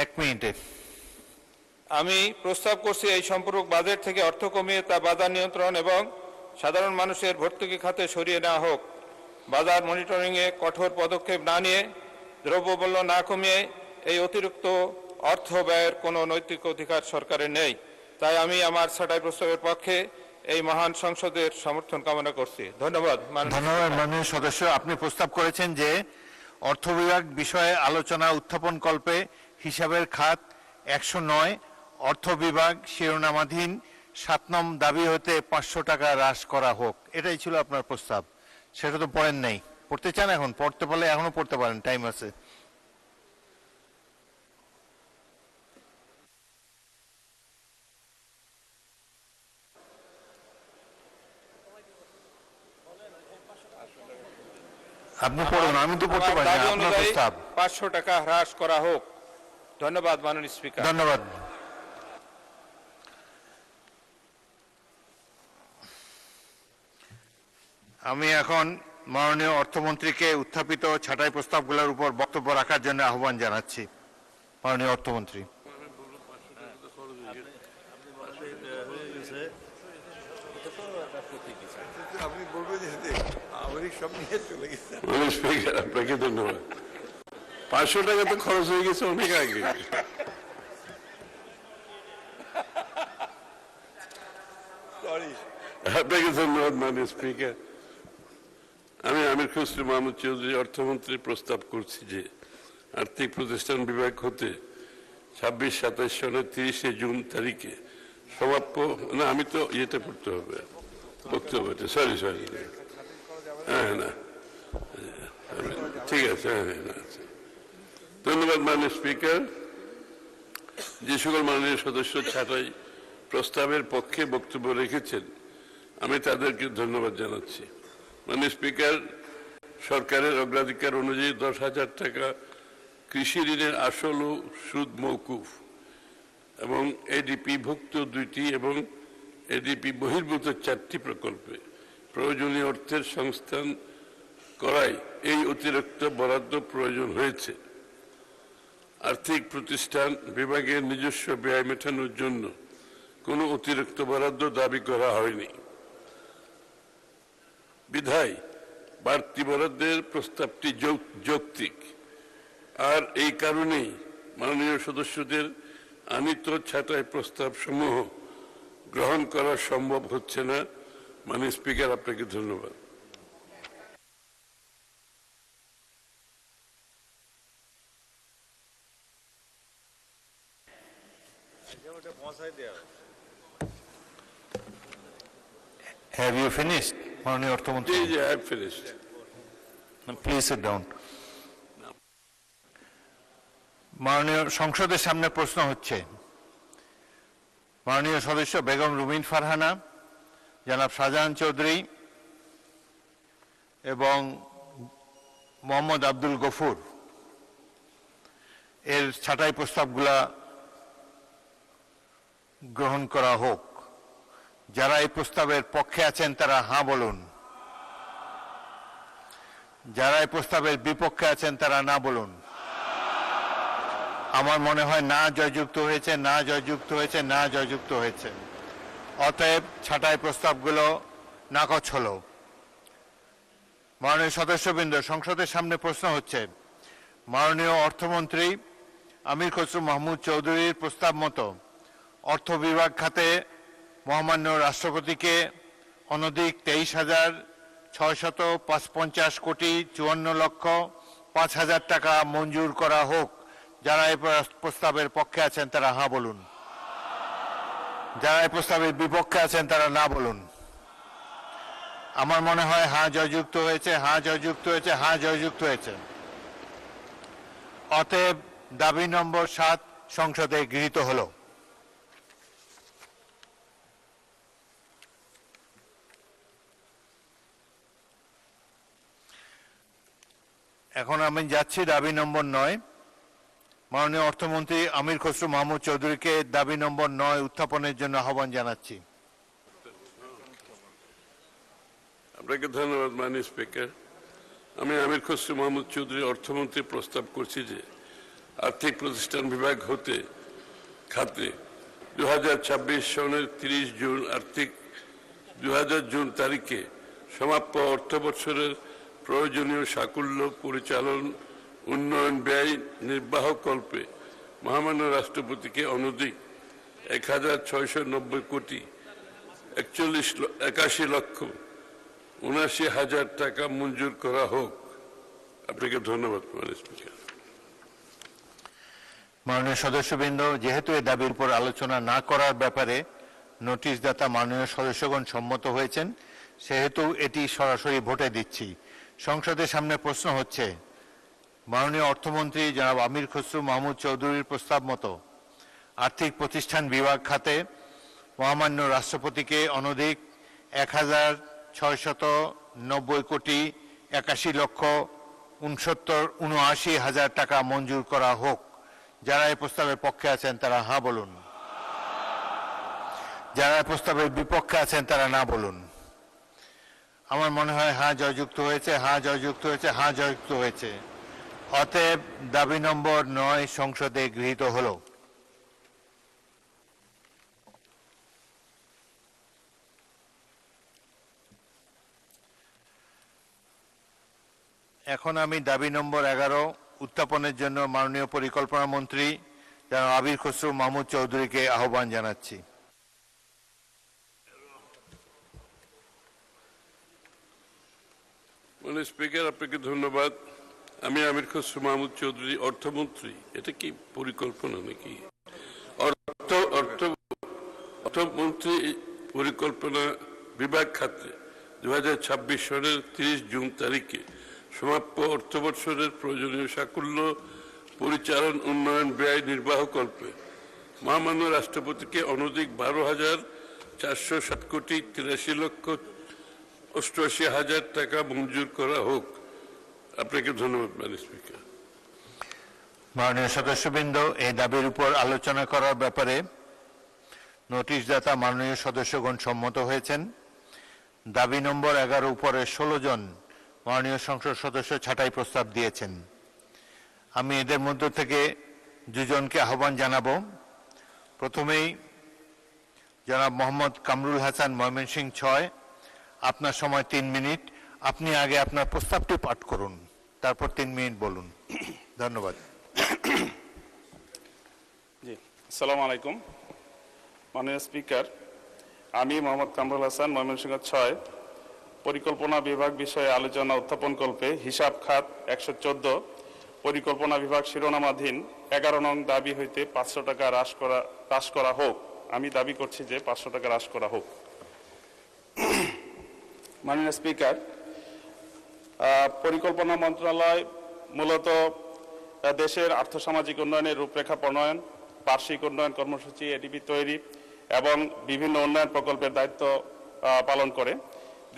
1 মিনিটে। আমি প্রস্তাব করছি এই সম্পূরক বাজেট থেকে অর্থ কমিয়ে তা বাজার নিয়ন্ত্রণ এবং সাধারণ মানুষের ভর্তুকি খাতে সরিয়ে নেওয়া হোক। বাজার মনিটরিংয়ে কঠোর পদক্ষেপ না নিয়ে, দ্রব্যমূল্য না কমিয়ে এই অতিরিক্ত অর্থ ব্যয়ের কোনো নৈতিক অধিকার সরকারের নেই। তাই আমি আমার ছাঁটাই প্রস্তাবের পক্ষে এই মহান সংসদের সমর্থন কামনা করছি। ধন্যবাদ। ধন্যবাদ মাননীয় সদস্য। আপনি প্রস্তাব করেছেন যে অর্থ বিভাগ বিষয়ে আলোচনা উত্থাপন কল্পে হিসাবের খাত 109 অর্থ বিভাগ শিরোনামাধীন 7 নং দাবি হতে 500 টাকা হ্রাস করা হোক, এটাই ছিল আপনার প্রস্তাব। সেটা তো পড়েন নাই, পড়তে চান? এখন পড়তে পারলে এখনো পড়তে পারেন, টাইম আছে। আপনি পড়ুন, আমি তো পড়তে আমার পারি না, দাবি আপনার অনুযায়ী প্রস্তাব। 500 টাকা হ্রাস করা হোক। ধন্যবাদ মাননীয় স্পিকার। ধন্যবাদ। আমি এখন মাননীয় অর্থমন্ত্রীকে উত্থাপিত ছাঁটাই প্রস্তাবগুলোর উপর বক্তব্য রাখার জন্য আহ্বান জানাচ্ছি। মাননীয় অর্থমন্ত্রী। আপনি বলবেন যে আমাদের সব নিয়ে চলে গেছে। মাননীয় স্পিকার, আপনাকে ধন্যবাদ। 500 টাকা তো খরচ হয়ে গেছে অনেক আগে। সরি। আপনাকে ধন্যবাদ মাননীয় স্পিকার। আমি আমির খসরু মাহমুদ চৌধুরী অর্থমন্ত্রী প্রস্তাব করছি যে আর্থিক প্রতিষ্ঠান বিভাগ হতে 26-27 সনের 30 জুন তারিখে সমাপ্য, না আমি তো ইয়েতে পড়তে হবে বক্তব্যটা, সরি হ্যাঁ না ঠিক আছে, ধন্যবাদ মাননীয় স্পিকার। যে সকল মাননীয় সদস্য ছাঁটাই প্রস্তাবের পক্ষে বক্তব্য রেখেছেন আমি তাদেরকে ধন্যবাদ জানাচ্ছি। মাননীয় স্পিকার, সরকারের অগ্রাধিকার অনুযায়ী 10,000 টাকা কৃষি ঋণের আসল ও সুদ মওকুফ এবং এডিপি ভুক্ত 2টি এবং এডিপি বহির্ভূত 4টি প্রকল্পে প্রয়োজনীয় অর্থের সংস্থান করায় এই অতিরিক্ত বরাদ্দ প্রয়োজন হয়েছে। আর্থিক প্রতিষ্ঠান বিভাগের নিজস্ব ব্যয় মেটানোর জন্য কোনো অতিরিক্ত বরাদ্দ দাবি করা হয়নি বিধায় বাড়তি বরাদ্দের প্রস্তাবটি যৌক্তিক। আর এই কারণেই মাননীয় সদস্যদের আনিত ছাঁটাই প্রস্তাব সমূহ গ্রহণ করা সম্ভব হচ্ছে না। মাননীয় স্পিকার, আপনাকে ধন্যবাদ। Have you finished, মাননীয় অর্থমন্ত্রী? জি, I have finished. Please sit down. মাননীয় সংসদের সামনে প্রশ্ন হচ্ছে মাননীয় সদস্য বেগম রুমিন ফারহানা, জনাব শাহজাহান চৌধুরী এবং মোহাম্মদ আব্দুল গফুর এর ছাঁটাই প্রস্তাবগুলা গ্রহণ করা হোক। যারা এই প্রস্তাবের পক্ষে আছেন তারা হাঁ বলুন, যারা এই প্রস্তাবের বিপক্ষে আছেন তারা না বলুন। আমার মনে হয় না জয়যুক্ত হয়েছে, না জয়যুক্ত হয়েছে, না জয়যুক্ত হয়েছে। অতএব ছাঁটাই প্রস্তাবগুলো নাকচ হলো। মাননীয় সদস্যবৃন্দ, সংসদের সামনে প্রশ্ন হচ্ছে মাননীয় অর্থমন্ত্রী আমির খসরু মাহমুদ চৌধুরীর প্রস্তাব মতো অর্থ বিভাগ খাতে মহামান্য রাষ্ট্রপতিকে অনধিক 23,655 কোটি 54,05,000 টাকা মঞ্জুর করা হোক। যারা এই প্রস্তাবের পক্ষে আছেন তারা হাঁ বলুন, যারা এই প্রস্তাবের বিপক্ষে আছেন তারা না বলুন। আমার মনে হয় হাঁ জয়যুক্ত হয়েছে, হাঁ জয়যুক্ত হয়েছে, হাঁ জয়যুক্ত হয়েছে। অতএব দাবি নম্বর 7 সংসদে গৃহীত হলো। এখন আমি যাচ্ছি দাবি নম্বর 9। মাননীয় অর্থমন্ত্রী আমির খসরু মাহমুদ চৌধুরীকে দাবি নম্বর 9 উত্থাপনের জন্য আহ্বান জানাচ্ছি। আপনাকে ধন্যবাদ মাননীয় স্পিকার। আমি আমির খসরু মাহমুদ চৌধুরী অর্থমন্ত্রী প্রস্তাব করছি যে আর্থিক প্রতিষ্ঠান বিভাগ হতে খাতে 2026 সনের 30 জুন আর্থিক 2000 জুন তারিখে সমাপ্য অর্থ বছরের প্রয়োজনীয় সাকুল্য পরিচালন উন্নয়ন ব্যয় নির্বাহকল্পে মহামান্য রাষ্ট্রপতিকে অনধিক 1690 কোটি 81 লক্ষ 79,000 টাকা মঞ্জুর করা হোক। আপনাকে ধন্যবাদ মাননীয় স্পিকার। মাননীয় সদস্যবৃন্দ, যেহেতু এই দাবির উপর আলোচনা না করার ব্যাপারে নোটিশদাতা মাননীয় সদস্যগণ সম্মত হয়েছেন, সেহেতু এটি সরাসরি ভোটে দিচ্ছি। সংসদের সামনে প্রশ্ন হচ্ছে, মাননীয় অর্থমন্ত্রী জনাব আমির খসরু মাহমুদ চৌধুরীর প্রস্তাব মতো আর্থিক প্রতিষ্ঠান বিভাগ খাতে মহামান্য রাষ্ট্রপতিকে অনধিক 1690 কোটি 81 লক্ষ 79,000 টাকা মঞ্জুর করা হোক। যারা এই প্রস্তাবের পক্ষে আছেন তারা হ্যাঁ বলুন, যারা এই প্রস্তাবের বিপক্ষে আছেন তারা না বলুন। আমার মনে হয় হ্যাঁ জয়যুক্ত হয়েছে, হ্যাঁ জয়যুক্ত হয়েছে, হ্যাঁ জয়যুক্ত হয়েছে। অতএব দাবি নম্বর 9 সংসদে গৃহীত হলো। এখন আমি দাবি নম্বর 11 উত্থাপনের জন্য মাননীয় পরিকল্পনা মন্ত্রী জনাব আমির খসরু মাহমুদ চৌধুরীকে আহ্বান জানাচ্ছি। মাননীয় স্পিকার, আপনাকে ধন্যবাদ। আমি আমির খসরু মাহমুদ চৌধুরী অর্থমন্ত্রী। এটা কি পরিকল্পনা নাকি? অর্থমন্ত্রী পরিকল্পনা বিভাগ খাতে 2026 সনের 30 জুন তারিখে সমাপ্য অর্থ বছরের প্রয়োজনীয় সাকুল্য পরিচালন উন্নয়ন ব্যয় নির্বাহকল্পে মহামান্য রাষ্ট্রপতিকে অনধিক 12,407 কোটি 83 লক্ষ 88,000 টাকা মঞ্জুর করা হোক। আপনাকে ধন্যবাদ মাননীয় স্পিকার। মাননীয় সদস্যবৃন্দ, এই দাবির উপর আলোচনা করার ব্যাপারে নোটিশদাতা মাননীয় সদস্যগণ সম্মত হয়েছেন। দাবি নম্বর 11 উপরে 16 জন মাননীয় সংসদ সদস্য ছাঁটাই প্রস্তাব দিয়েছেন। আমি এদের মধ্য থেকে দুজনকে আহ্বান জানাবো। প্রথমেই জনাব মোহাম্মদ কামরুল হাসান, ময়মনসিংহ 6। আপনার সময় 3 মিনিট। আপনি আগে আপনার প্রস্তাবটি পাঠ করুন, তারপর 3 মিনিট বলুন। ধন্যবাদ। জি, আসসালামু আলাইকুম। মাননীয় স্পিকার, আমি মোহাম্মদ কামরুল হাসান, ময়মনসিংহ 6 পরিকল্পনা বিভাগ বিষয়ে আলোচনা উত্থাপন কল্পে হিসাব খাত 114 পরিকল্পনা বিভাগ শিরোনামাধীন 11 নং দাবি হইতে 500 টাকা হ্রাস করা হোক। আমি দাবি করছি যে 500 টাকা হ্রাস করা হোক। মাননীয় স্পিকার, পরিকল্পনা মন্ত্রণালয় মূলত দেশের আর্থসামাজিক উন্নয়নের রূপরেখা প্রণয়ন, বার্ষিক উন্নয়ন কর্মসূচি এডিপি তৈরি এবং বিভিন্ন উন্নয়ন প্রকল্পের দায়িত্ব পালন করে।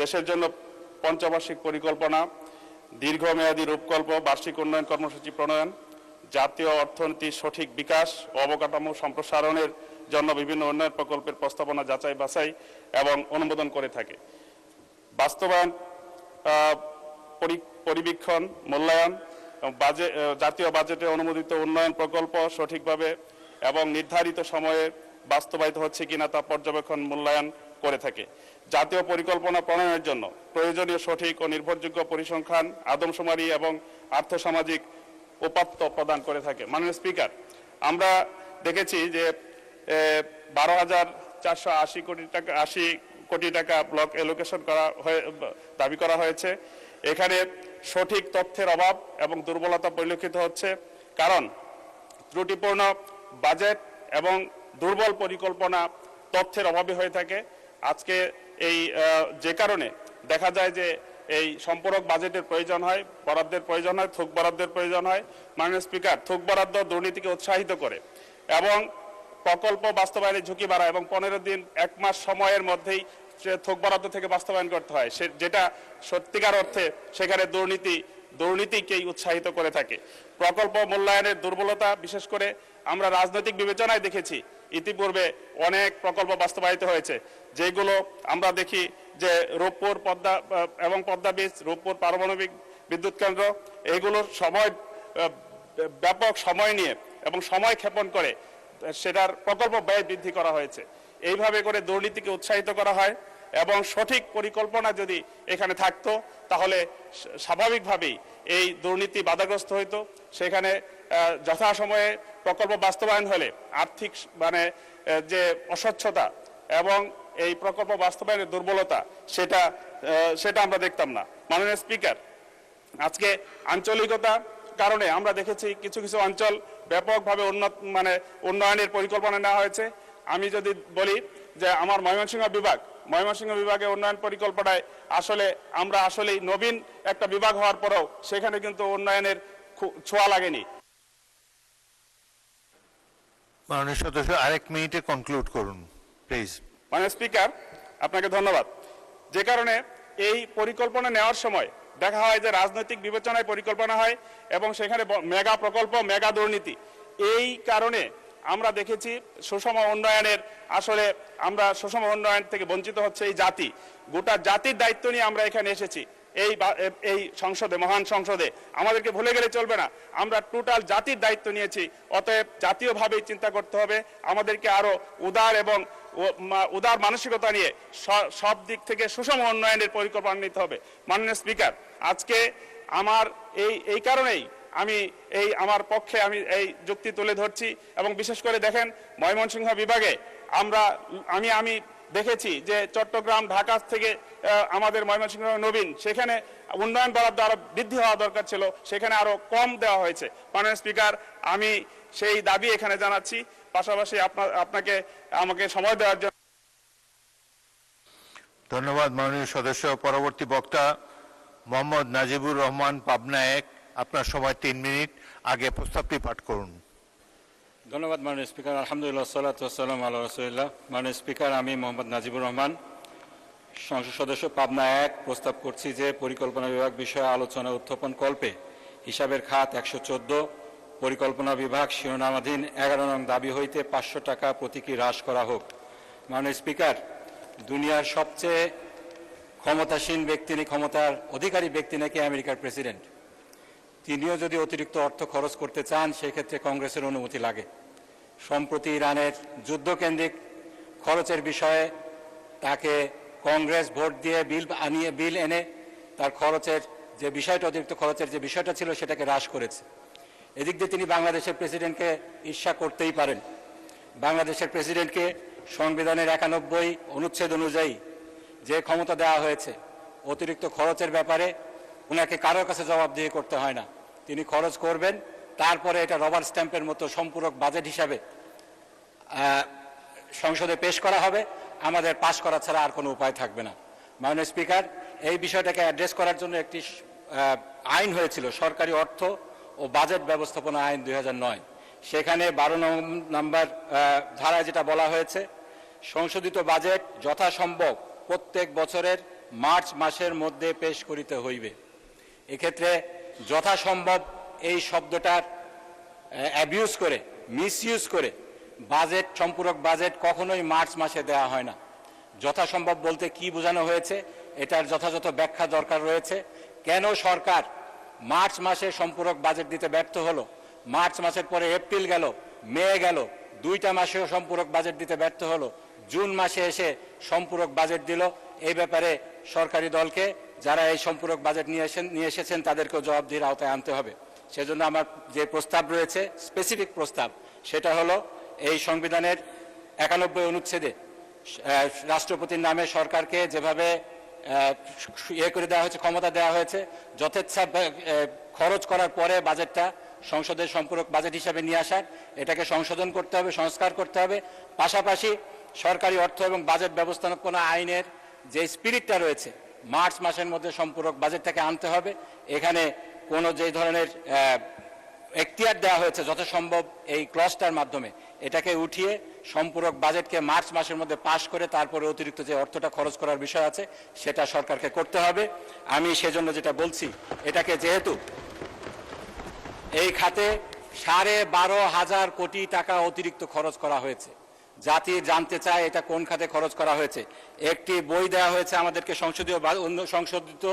দেশের জন্য পঞ্চবার্ষিক পরিকল্পনা, দীর্ঘমেয়াদী রূপকল্প, বার্ষিক উন্নয়ন কর্মসূচি প্রণয়ন, জাতীয় অর্থনীতির সঠিক বিকাশ ও অবকাঠামো সম্প্রসারণের জন্য বিভিন্ন উন্নয়ন প্রকল্পের প্রস্তাবনা যাচাই বাছাই এবং অনুমোদন করে থাকে। বাস্তবায়ন, পরিবীক্ষণ, মূল্যায়ন, জাতীয় বাজেটে অনুমোদিত উন্নয়ন প্রকল্প সঠিকভাবে এবং নির্ধারিত সময়ে বাস্তবায়িত হচ্ছে কিনা তা পর্যবেক্ষণ মূল্যায়ন করে থাকে। জাতীয় পরিকল্পনা প্রণয়নের জন্য প্রয়োজনীয় সঠিক ও নির্ভরযোগ্য পরিসংখ্যান, আদমশুমারি এবং আর্থসামাজিক উপাত্ত প্রদান করে থাকে। মাননীয় স্পিকার, আমরা দেখেছি যে 12,480 কোটি টাকা ব্লক এলোকেশন দাবি করা হয়েছে। এখানে সঠিক তথ্যের অভাব এবং দুর্বলতা পরিলক্ষিত হচ্ছে, কারণ ত্রুটিপূর্ণ বাজেট এবং দুর্বল পরিকল্পনা তথ্যের অভাবে হয়ে থাকে। আজকে যে কারণে দেখা যায় যে এই সম্পূরক বাজেটের প্রয়োজন হয়, বরাদ্দের প্রয়োজন হয়, থোক বরাদ্দের প্রয়োজন হয়। মাননীয় স্পিকার, থোক বরাদ্দ দুর্নীতিকে উৎসাহিত করে এবং প্রকল্প বাস্তবায়নের ঝুঁকি বাড়ায় এবং 15 দিন 1 মাস সময়ের মধ্যেই থোক বরাদ্দ থেকে বাস্তবায়ন করতে হয়, যেটা সত্যিকার অর্থে সেখানে দুর্নীতিকেই উৎসাহিত করে থাকে। প্রকল্প মূল্যায়নের দুর্বলতা, বিশেষ করে আমরা রাজনৈতিক বিবেচনায় দেখেছি ইতিপূর্বে অনেক প্রকল্প বাস্তবায়িত হয়েছে, যেগুলো আমরা দেখি যে রূপপুর পদ্মা এবং পদ্মা বীজ, রূপপুর পারমাণবিক বিদ্যুৎ কেন্দ্র, এইগুলোর সময় ব্যাপক সময় নিয়ে এবং সময় ক্ষেপণ করে সেটার প্রকল্প ব্যয় বৃদ্ধি করা হয়েছে। এইভাবে করে দুর্নীতিকে উৎসাহিত করা হয় এবং সঠিক পরিকল্পনা যদি এখানে থাকতো তাহলে স্বাভাবিকভাবেই এই দুর্নীতি বাধাগ্রস্ত হইতো। সেখানে যথাসময়ে প্রকল্প বাস্তবায়ন হলে আর্থিক যে অস্বচ্ছতা এবং এই প্রকল্প বাস্তবায়নের দুর্বলতা সেটা আমরা দেখতাম না। মাননীয় স্পিকার, আজকে আঞ্চলিকতা কারণে আমরা দেখেছি কিছু কিছু অঞ্চল ব্যাপকভাবে উন্নয়নের পরিকল্পনা নেওয়া হয়েছে। আমি যদি বলি যে আমার ময়মনসিংহ বিভাগে উন্নয়ন পরিকল্পনায় আমরা আসলেই নবীন একটা বিভাগ হওয়ার পরেও সেখানে কিন্তু উন্নয়নের ছোঁয়া লাগেনি। মাননীয় সদস্য আরেক মিনিটে কনক্লুড করুন প্লিজ। মাননীয় স্পিকার, আপনাকে ধন্যবাদ। যে কারণে এই পরিকল্পনা নেওয়ার সময় দেখা হয় যে রাজনৈতিক বিবেচনায় পরিকল্পনা হয় এবং সেখানে মেগা প্রকল্প, মেগা দুর্নীতি। এই কারণে আমরা দেখেছি সুষম উন্নয়নের আমরা সুষম উন্নয়ন থেকে বঞ্চিত হচ্ছে এই জাতি। গোটা জাতির দায়িত্ব নিয়ে আমরা এখানে এসেছি এই সংসদে, মহান সংসদে। আমাদেরকে ভুলে গেলে চলবে না, আমরা টোটাল জাতির দায়িত্ব নিয়েছি। অতএব জাতীয়ভাবেই চিন্তা করতে হবে। আমাদেরকে আরো উদার মানসিকতা নিয়ে সব দিক থেকে সুষম উন্নয়নের পরিকল্পনা নিতে হবে। মাননীয় স্পিকার, আজকে আমার এই কারণেই আমার পক্ষে আমি এই যুক্তি তুলে ধরছি। এবং বিশেষ করে দেখেন ময়মনসিংহ বিভাগে আমি দেখেছি যে চট্টগ্রাম, ঢাকা থেকে আমাদের ময়মনসিংহ নবীন, সেখানে উন্নয়ন বরাদ্দ আরো বৃদ্ধি হওয়া দরকার ছিল, সেখানে আরো কম দেওয়া হয়েছে। মাননীয় স্পিকার, আমি সেই দাবি এখানে জানাচ্ছি। পাশাপাশি আমাকে সময় দেওয়ার জন্য ধন্যবাদ মাননীয় সদস্য। পরবর্তী বক্তা মোহাম্মদ নাজিবুর রহমান, পাবনা 1। আপনার সময় 3 মিনিট। আগে প্রস্তাবটি পাঠ করুন। ধন্যবাদ মাননীয় স্পিকার। আলহামদুলিল্লাহ, সাল্লাতু ওয়াসসালাম আলা রাসূলিল্লাহ। মাননীয় স্পিকার, আমি মোহাম্মদ নাজিবুর রহমান, সংসদ সদস্য পাবনা 1, প্রস্তাব করছি যে পরিকল্পনা বিভাগ বিষয়ে আলোচনা উত্থাপন কল্পে হিসাবের খাত 114 পরিকল্পনা বিভাগ শিরোনামাধীন 11 নং দাবি হইতে 500 টাকা প্রতীকী হ্রাস করা হোক। মাননীয় স্পিকার, দুনিয়ার সবচেয়ে ক্ষমতাসীন ব্যক্তি, ক্ষমতার অধিকারী ব্যক্তি নাকি আমেরিকার প্রেসিডেন্ট। তিনিও যদি অতিরিক্ত অর্থ খরচ করতে চান সেক্ষেত্রে কংগ্রেসের অনুমতি লাগে। সম্প্রতি ইরানের যুদ্ধকেন্দ্রিক খরচের বিষয়ে তাকে কংগ্রেস ভোট দিয়ে বিল এনে তার খরচের যে বিষয়টা, অতিরিক্ত খরচের যে বিষয়টা ছিল সেটাকে হ্রাস করেছে। এদিক দিয়ে তিনি বাংলাদেশের প্রেসিডেন্টকে ঈর্ষা করতেই পারেন। বাংলাদেশের প্রেসিডেন্টকে সংবিধানের 91 অনুচ্ছেদ অনুযায়ী যে ক্ষমতা দেওয়া হয়েছে, অতিরিক্ত খরচের ব্যাপারে ওনাকে কারোর কাছে জবাবদিহি করতে হয় না। তিনি খরচ করবেন, তারপরে এটা রবার স্ট্যাম্পের মতো সম্পূরক বাজেট হিসাবে সংসদে পেশ করা হবে। আমাদের পাশ করা ছাড়া আর কোনো উপায় থাকবে না। মাননীয় স্পিকার, এই বিষয়টাকে অ্যাড্রেস করার জন্য একটি আইন হয়েছিল, সরকারি অর্থ ও বাজেট ব্যবস্থাপনা আইন 2009। সেখানে 12 নম্বর ধারায় যেটা বলা হয়েছে, সংশোধিত বাজেট যথাসম্ভব প্রত্যেক বছরের মার্চ মাসের মধ্যে পেশ করিতে হইবে। এক্ষেত্রে যথাসম্ভব এই শব্দটার অ্যাবিউজ করে, মিসইউজ করে বাজেট, সম্পূরক বাজেট কখনোই মার্চ মাসে দেওয়া হয় না। যথাসম্ভব বলতে কি বোঝানো হয়েছে, এটার যথাযথ ব্যাখ্যা দরকার রয়েছে। কেন সরকার মার্চ মাসে সম্পূরক বাজেট দিতে ব্যর্থ হলো? মার্চ মাসের পরে এপ্রিল গেল, মে গেল, 2টা মাসেও সম্পূরক বাজেট দিতে ব্যর্থ হলো। জুন মাসে এসে সম্পূরক বাজেট দিল। এই ব্যাপারে সরকারি দলকে, যারা এই সম্পূরক বাজেট নিয়ে এসেছেন তাদেরকেও জবাবদিহির আওতায় আনতে হবে। সেজন্য আমার যে প্রস্তাব রয়েছে, স্পেসিফিক প্রস্তাব, সেটা হলো এই সংবিধানের 91 অনুচ্ছেদে রাষ্ট্রপতির নামে সরকারকে যেভাবে করে দেওয়া হয়েছে, ক্ষমতা দেওয়া হয়েছে, যথেচ্ছা খরচ করার পরে বাজেটটা সংসদের সম্পূরক বাজেট হিসাবে নিয়ে আসার, এটাকে সংশোধন করতে হবে, সংস্কার করতে হবে। পাশাপাশি সরকারি অর্থ এবং বাজেট ব্যবস্থাপনা আইনের যে স্পিরিটটা রয়েছে, মার্চ মাসের মধ্যে সম্পূরক বাজেটটাকে আনতে হবে। এখানে কোনো যে ধরনের এখতিয়ার দেওয়া হয়েছে যথাসম্ভব এই ক্লজটার মাধ্যমে এটাকে উঠিয়ে সম্পূরক বাজেটকে মার্চ মাসের মধ্যে পাশ করে তারপরে অতিরিক্ত যে অর্থটা খরচ করার বিষয় আছে সেটা সরকারকে করতে হবে। আমি সেজন্য যেটা বলছি, এটাকে যেহেতু এই খাতে 12,500 কোটি টাকা অতিরিক্ত খরচ করা হয়েছে, জাতি জানতে চায় এটা কোন খাতে খরচ করা হয়েছে। একটি বই দেওয়া হয়েছে আমাদেরকে সংশোধিত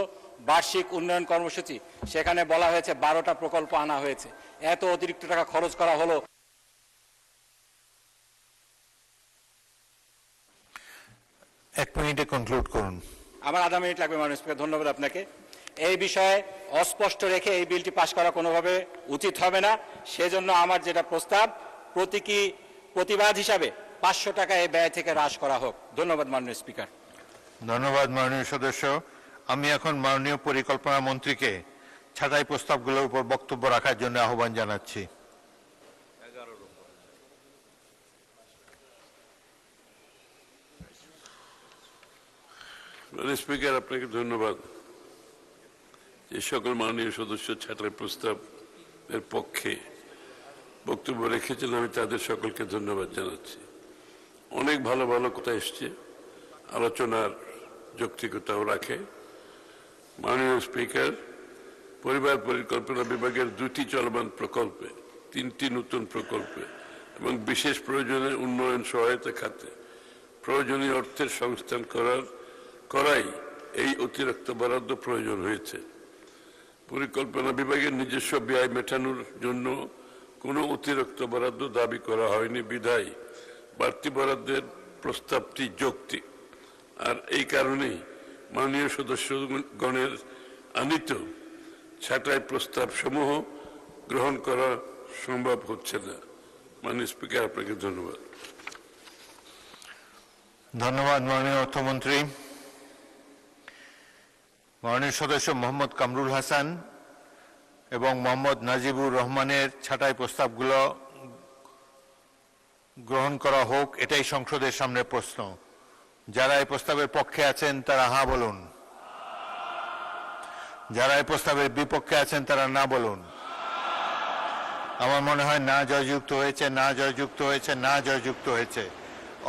বার্ষিক উন্নয়ন কর্মসূচি, সেখানে বলা হয়েছে 12টা প্রকল্প আনা হয়েছে। এত অতিরিক্ত টাকা খরচ করা হলো। এক মিনিটে কনক্লুড করুন। আমার আধা মিনিট লাগবে মাননীয় স্পিকার, ধন্যবাদ আপনাকে। এই বিষয়ে অস্পষ্ট রেখে এই বিলটি পাশ করা কোনোভাবে উচিত হবে না। সেজন্য আমার যেটা প্রস্তাব, প্রতীকী প্রতিবাদ হিসাবে 500 টাকা এই ব্যয় থেকে হ্রাস করা হোক। ধন্যবাদ মাননীয় স্পিকার। ধন্যবাদ মাননীয় সদস্য। আমি এখন মাননীয় পরিকল্পনা মন্ত্রীকে ছাঁটাই প্রস্তাবগুলোর উপর বক্তব্য রাখার জন্য আহ্বান জানাচ্ছি। মাননীয় স্পিকার, আপনাকে ধন্যবাদ। যে সকল মাননীয় সদস্য ছাঁটাই প্রস্তাবের পক্ষে বক্তব্য রেখেছেন, আমি তাদের সকলকে ধন্যবাদ জানাচ্ছি। অনেক ভালো ভালো কথা এসছে, আলোচনার যৌক্তিকতাও রাখে। মাননীয় স্পিকার, পরিবার পরিকল্পনা বিভাগের 2টি চলমান প্রকল্পে, 3টি নতুন প্রকল্পে এবং বিশেষ প্রয়োজনে উন্নয়ন সহায়তা খাতে প্রয়োজনীয় অর্থের সংস্থান করাই এই অতিরিক্ত বরাদ্দ প্রয়োজন হয়েছে। পরিকল্পনা বিভাগের নিজস্ব ব্যয় মেটানোর জন্য কোনো অতিরিক্ত বরাদ্দ দাবি করা হয়নি বিধায় বাড়তি বরাদ্দের প্রস্তাবটি যৌক্তিক। আর এই কারণেই মাননীয় সদস্যগণের আনিত ছাঁটাই প্রস্তাব সমূহ গ্রহণ করা সম্ভব হচ্ছে না। মাননীয় স্পিকার, আপনাকে ধন্যবাদ। ধন্যবাদ মাননীয় অর্থমন্ত্রী। মাননীয় সদস্য মোহাম্মদ কামরুল হাসান এবং মোহাম্মদ নাজিবুর রহমানের ছাঁটাই প্রস্তাবগুলো গ্রহণ করা হোক, এটাই সংসদের সামনে প্রশ্ন। যারা এই প্রস্তাবের পক্ষে আছেন তারা হ্যাঁ বলুন, যারা এই প্রস্তাবের বিপক্ষে আছেন তারা না বলুন। আমার মনে হয় না জয়যুক্ত হয়েছে, না জয়যুক্ত হয়েছে, না জয়যুক্ত হয়েছে।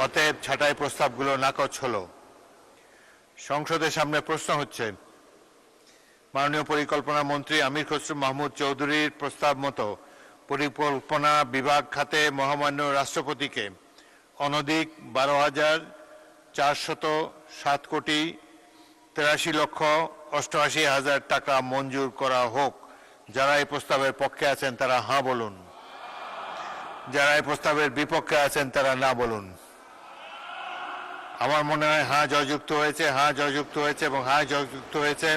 অতএব ছাঁটাই প্রস্তাবগুলো নাকচ হলো। সংসদের সামনে প্রশ্ন হচ্ছে, মাননীয় পরিকল্পনা মন্ত্রী আমির খসরু মাহমুদ চৌধুরীর প্রস্তাব মতো পরিকল্পনা বিভাগ খাতে মহামান্য রাষ্ট্রপতিকে অনধিক 12,407 কোটি 83,88,000 টাকা মঞ্জুর করা হোক। যারা এই প্রস্তাবের পক্ষে আছেন তারা হ্যাঁ বলুন, যারা এই প্রস্তাবের বিপক্ষে আছেন তারা না বলুন। আমার মনে হয় হ্যাঁ জয়যুক্ত হয়েছে, হ্যাঁ জয়যুক্ত হয়েছে এবং হ্যাঁ জয়যুক্ত হয়েছে।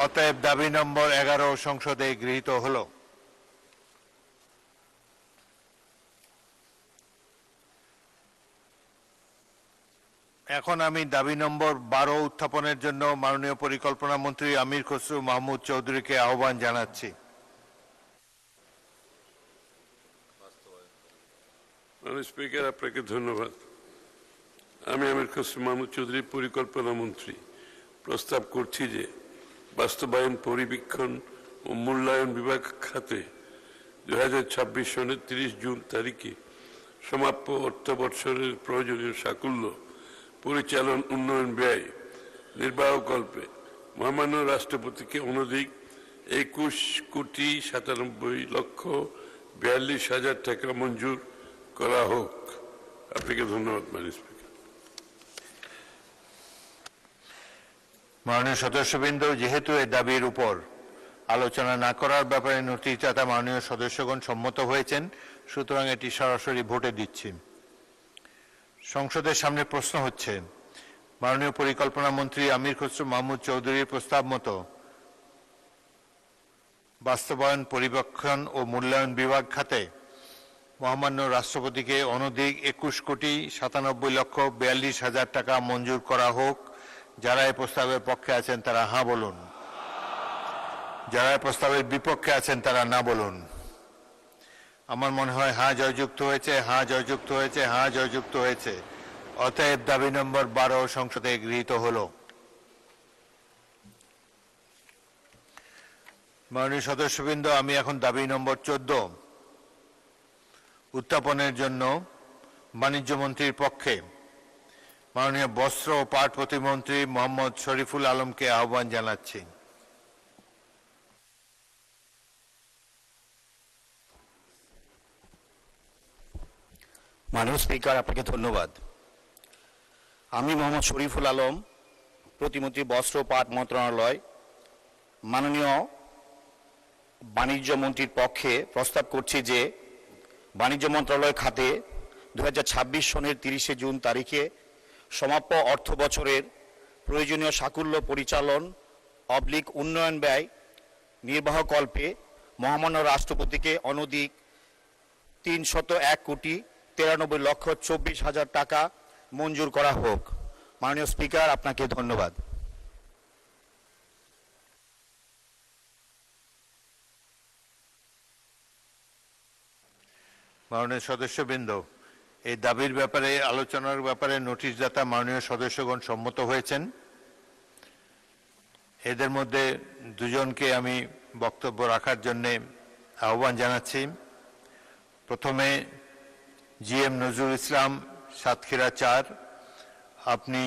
অতএব দাবি নম্বর 11 সংসদে গৃহীত হলো। এখন আমি দাবি নম্বর 12 উত্থাপনের জন্য মাননীয় পরিকল্পনা মন্ত্রী আমির খসরু মাহমুদ চৌধুরীকে আহ্বান জানাচ্ছি। মাননীয় স্পিকার, আপনাকে ধন্যবাদ। আমি আমির খসরু মাহমুদ চৌধুরী, পরিকল্পনা মন্ত্রী, প্রস্তাব করছি যে বাস্তবায়ন, পরিবীক্ষণ ও মূল্যায়ন বিভাগ খাতে 2026 সনের 30 জুন তারিখে সমাপ্য অর্থ বৎসরের প্রয়োজনীয় সাকুল্য পরিচালন উন্নয়ন ব্যয় নির্বাহকল্পে মহামান্য রাষ্ট্রপতিকে অনধিক 21,97,42,000 টাকা মঞ্জুর করা হোক। আপনাকে ধন্যবাদ মাননীয় স্পিকার। মাননীয় সদস্যবৃন্দ, যেহেতু এই দাবির উপর আলোচনা না করার ব্যাপারে নোটিশদাতা মাননীয় সদস্যগণ সম্মত হয়েছেন, সুতরাং এটি সরাসরি ভোটে দিচ্ছি। সংসদের সামনে প্রশ্ন হচ্ছে, মাননীয় পরিকল্পনা মন্ত্রী আমির খসরু মাহমুদ চৌধুরীর প্রস্তাব মতো বাস্তবায়ন, পরিবীক্ষণ ও মূল্যায়ন বিভাগ খাতে মহামান্য রাষ্ট্রপতিকে অনধিক 21,97,42,000 টাকা মঞ্জুর করা হোক। যারা এই প্রস্তাবের পক্ষে আছেন তারা হ্যাঁ বলুন, যারা এই প্রস্তাবের বিপক্ষে আছেন তারা না বলুন। আমার মনে হয় হ্যাঁ জয়যুক্ত হয়েছে, হ্যাঁ জয়যুক্ত হয়েছে, হ্যাঁ জয়যুক্ত হয়েছে। অতএব দাবি নম্বর 12 সংসদে গৃহীত হলো। মাননীয় সদস্যবৃন্দ, আমি এখন দাবি নম্বর 14 উত্থাপনের জন্য বাণিজ্য মন্ত্রীর পক্ষে মাননীয় বস্ত্র ও পাট প্রতিমন্ত্রী মোহাম্মদ শরীফুল আলমকে আহ্বান জানাচ্ছি। মাননীয় স্পিকার, আপনাকে ধন্যবাদ। আমি মোহাম্মদ শরীফুল আলম, প্রতিমন্ত্রী বস্ত্র ও পাট মন্ত্রণালয়, মাননীয় বাণিজ্য মন্ত্রীর পক্ষে প্রস্তাব করছি যে বাণিজ্য মন্ত্রণালয় খাতে 2026 সনের 30 জুন তারিখে সমাপ্য অর্থ বছরের প্রয়োজনীয় সাকুল্য পরিচালন উন্নয়ন ব্যয় নির্বাহকল্পে মহামান্য রাষ্ট্রপতিকে অনধিক 301,93,24,000 টাকা মঞ্জুর করা হোক। মাননীয় স্পিকার, আপনাকে ধন্যবাদ। মাননীয় সদস্যবৃন্দ, এই দাবির ব্যাপারে আলোচনার ব্যাপারে নোটিশদাতা মাননীয় সদস্যগণ সম্মত হয়েছেন। এদের মধ্যে দুজনকে আমি বক্তব্য রাখার জন্য আহ্বান জানাচ্ছি। প্রথমে GM নজরুল ইসলাম, সাতক্ষীরা 4। আপনি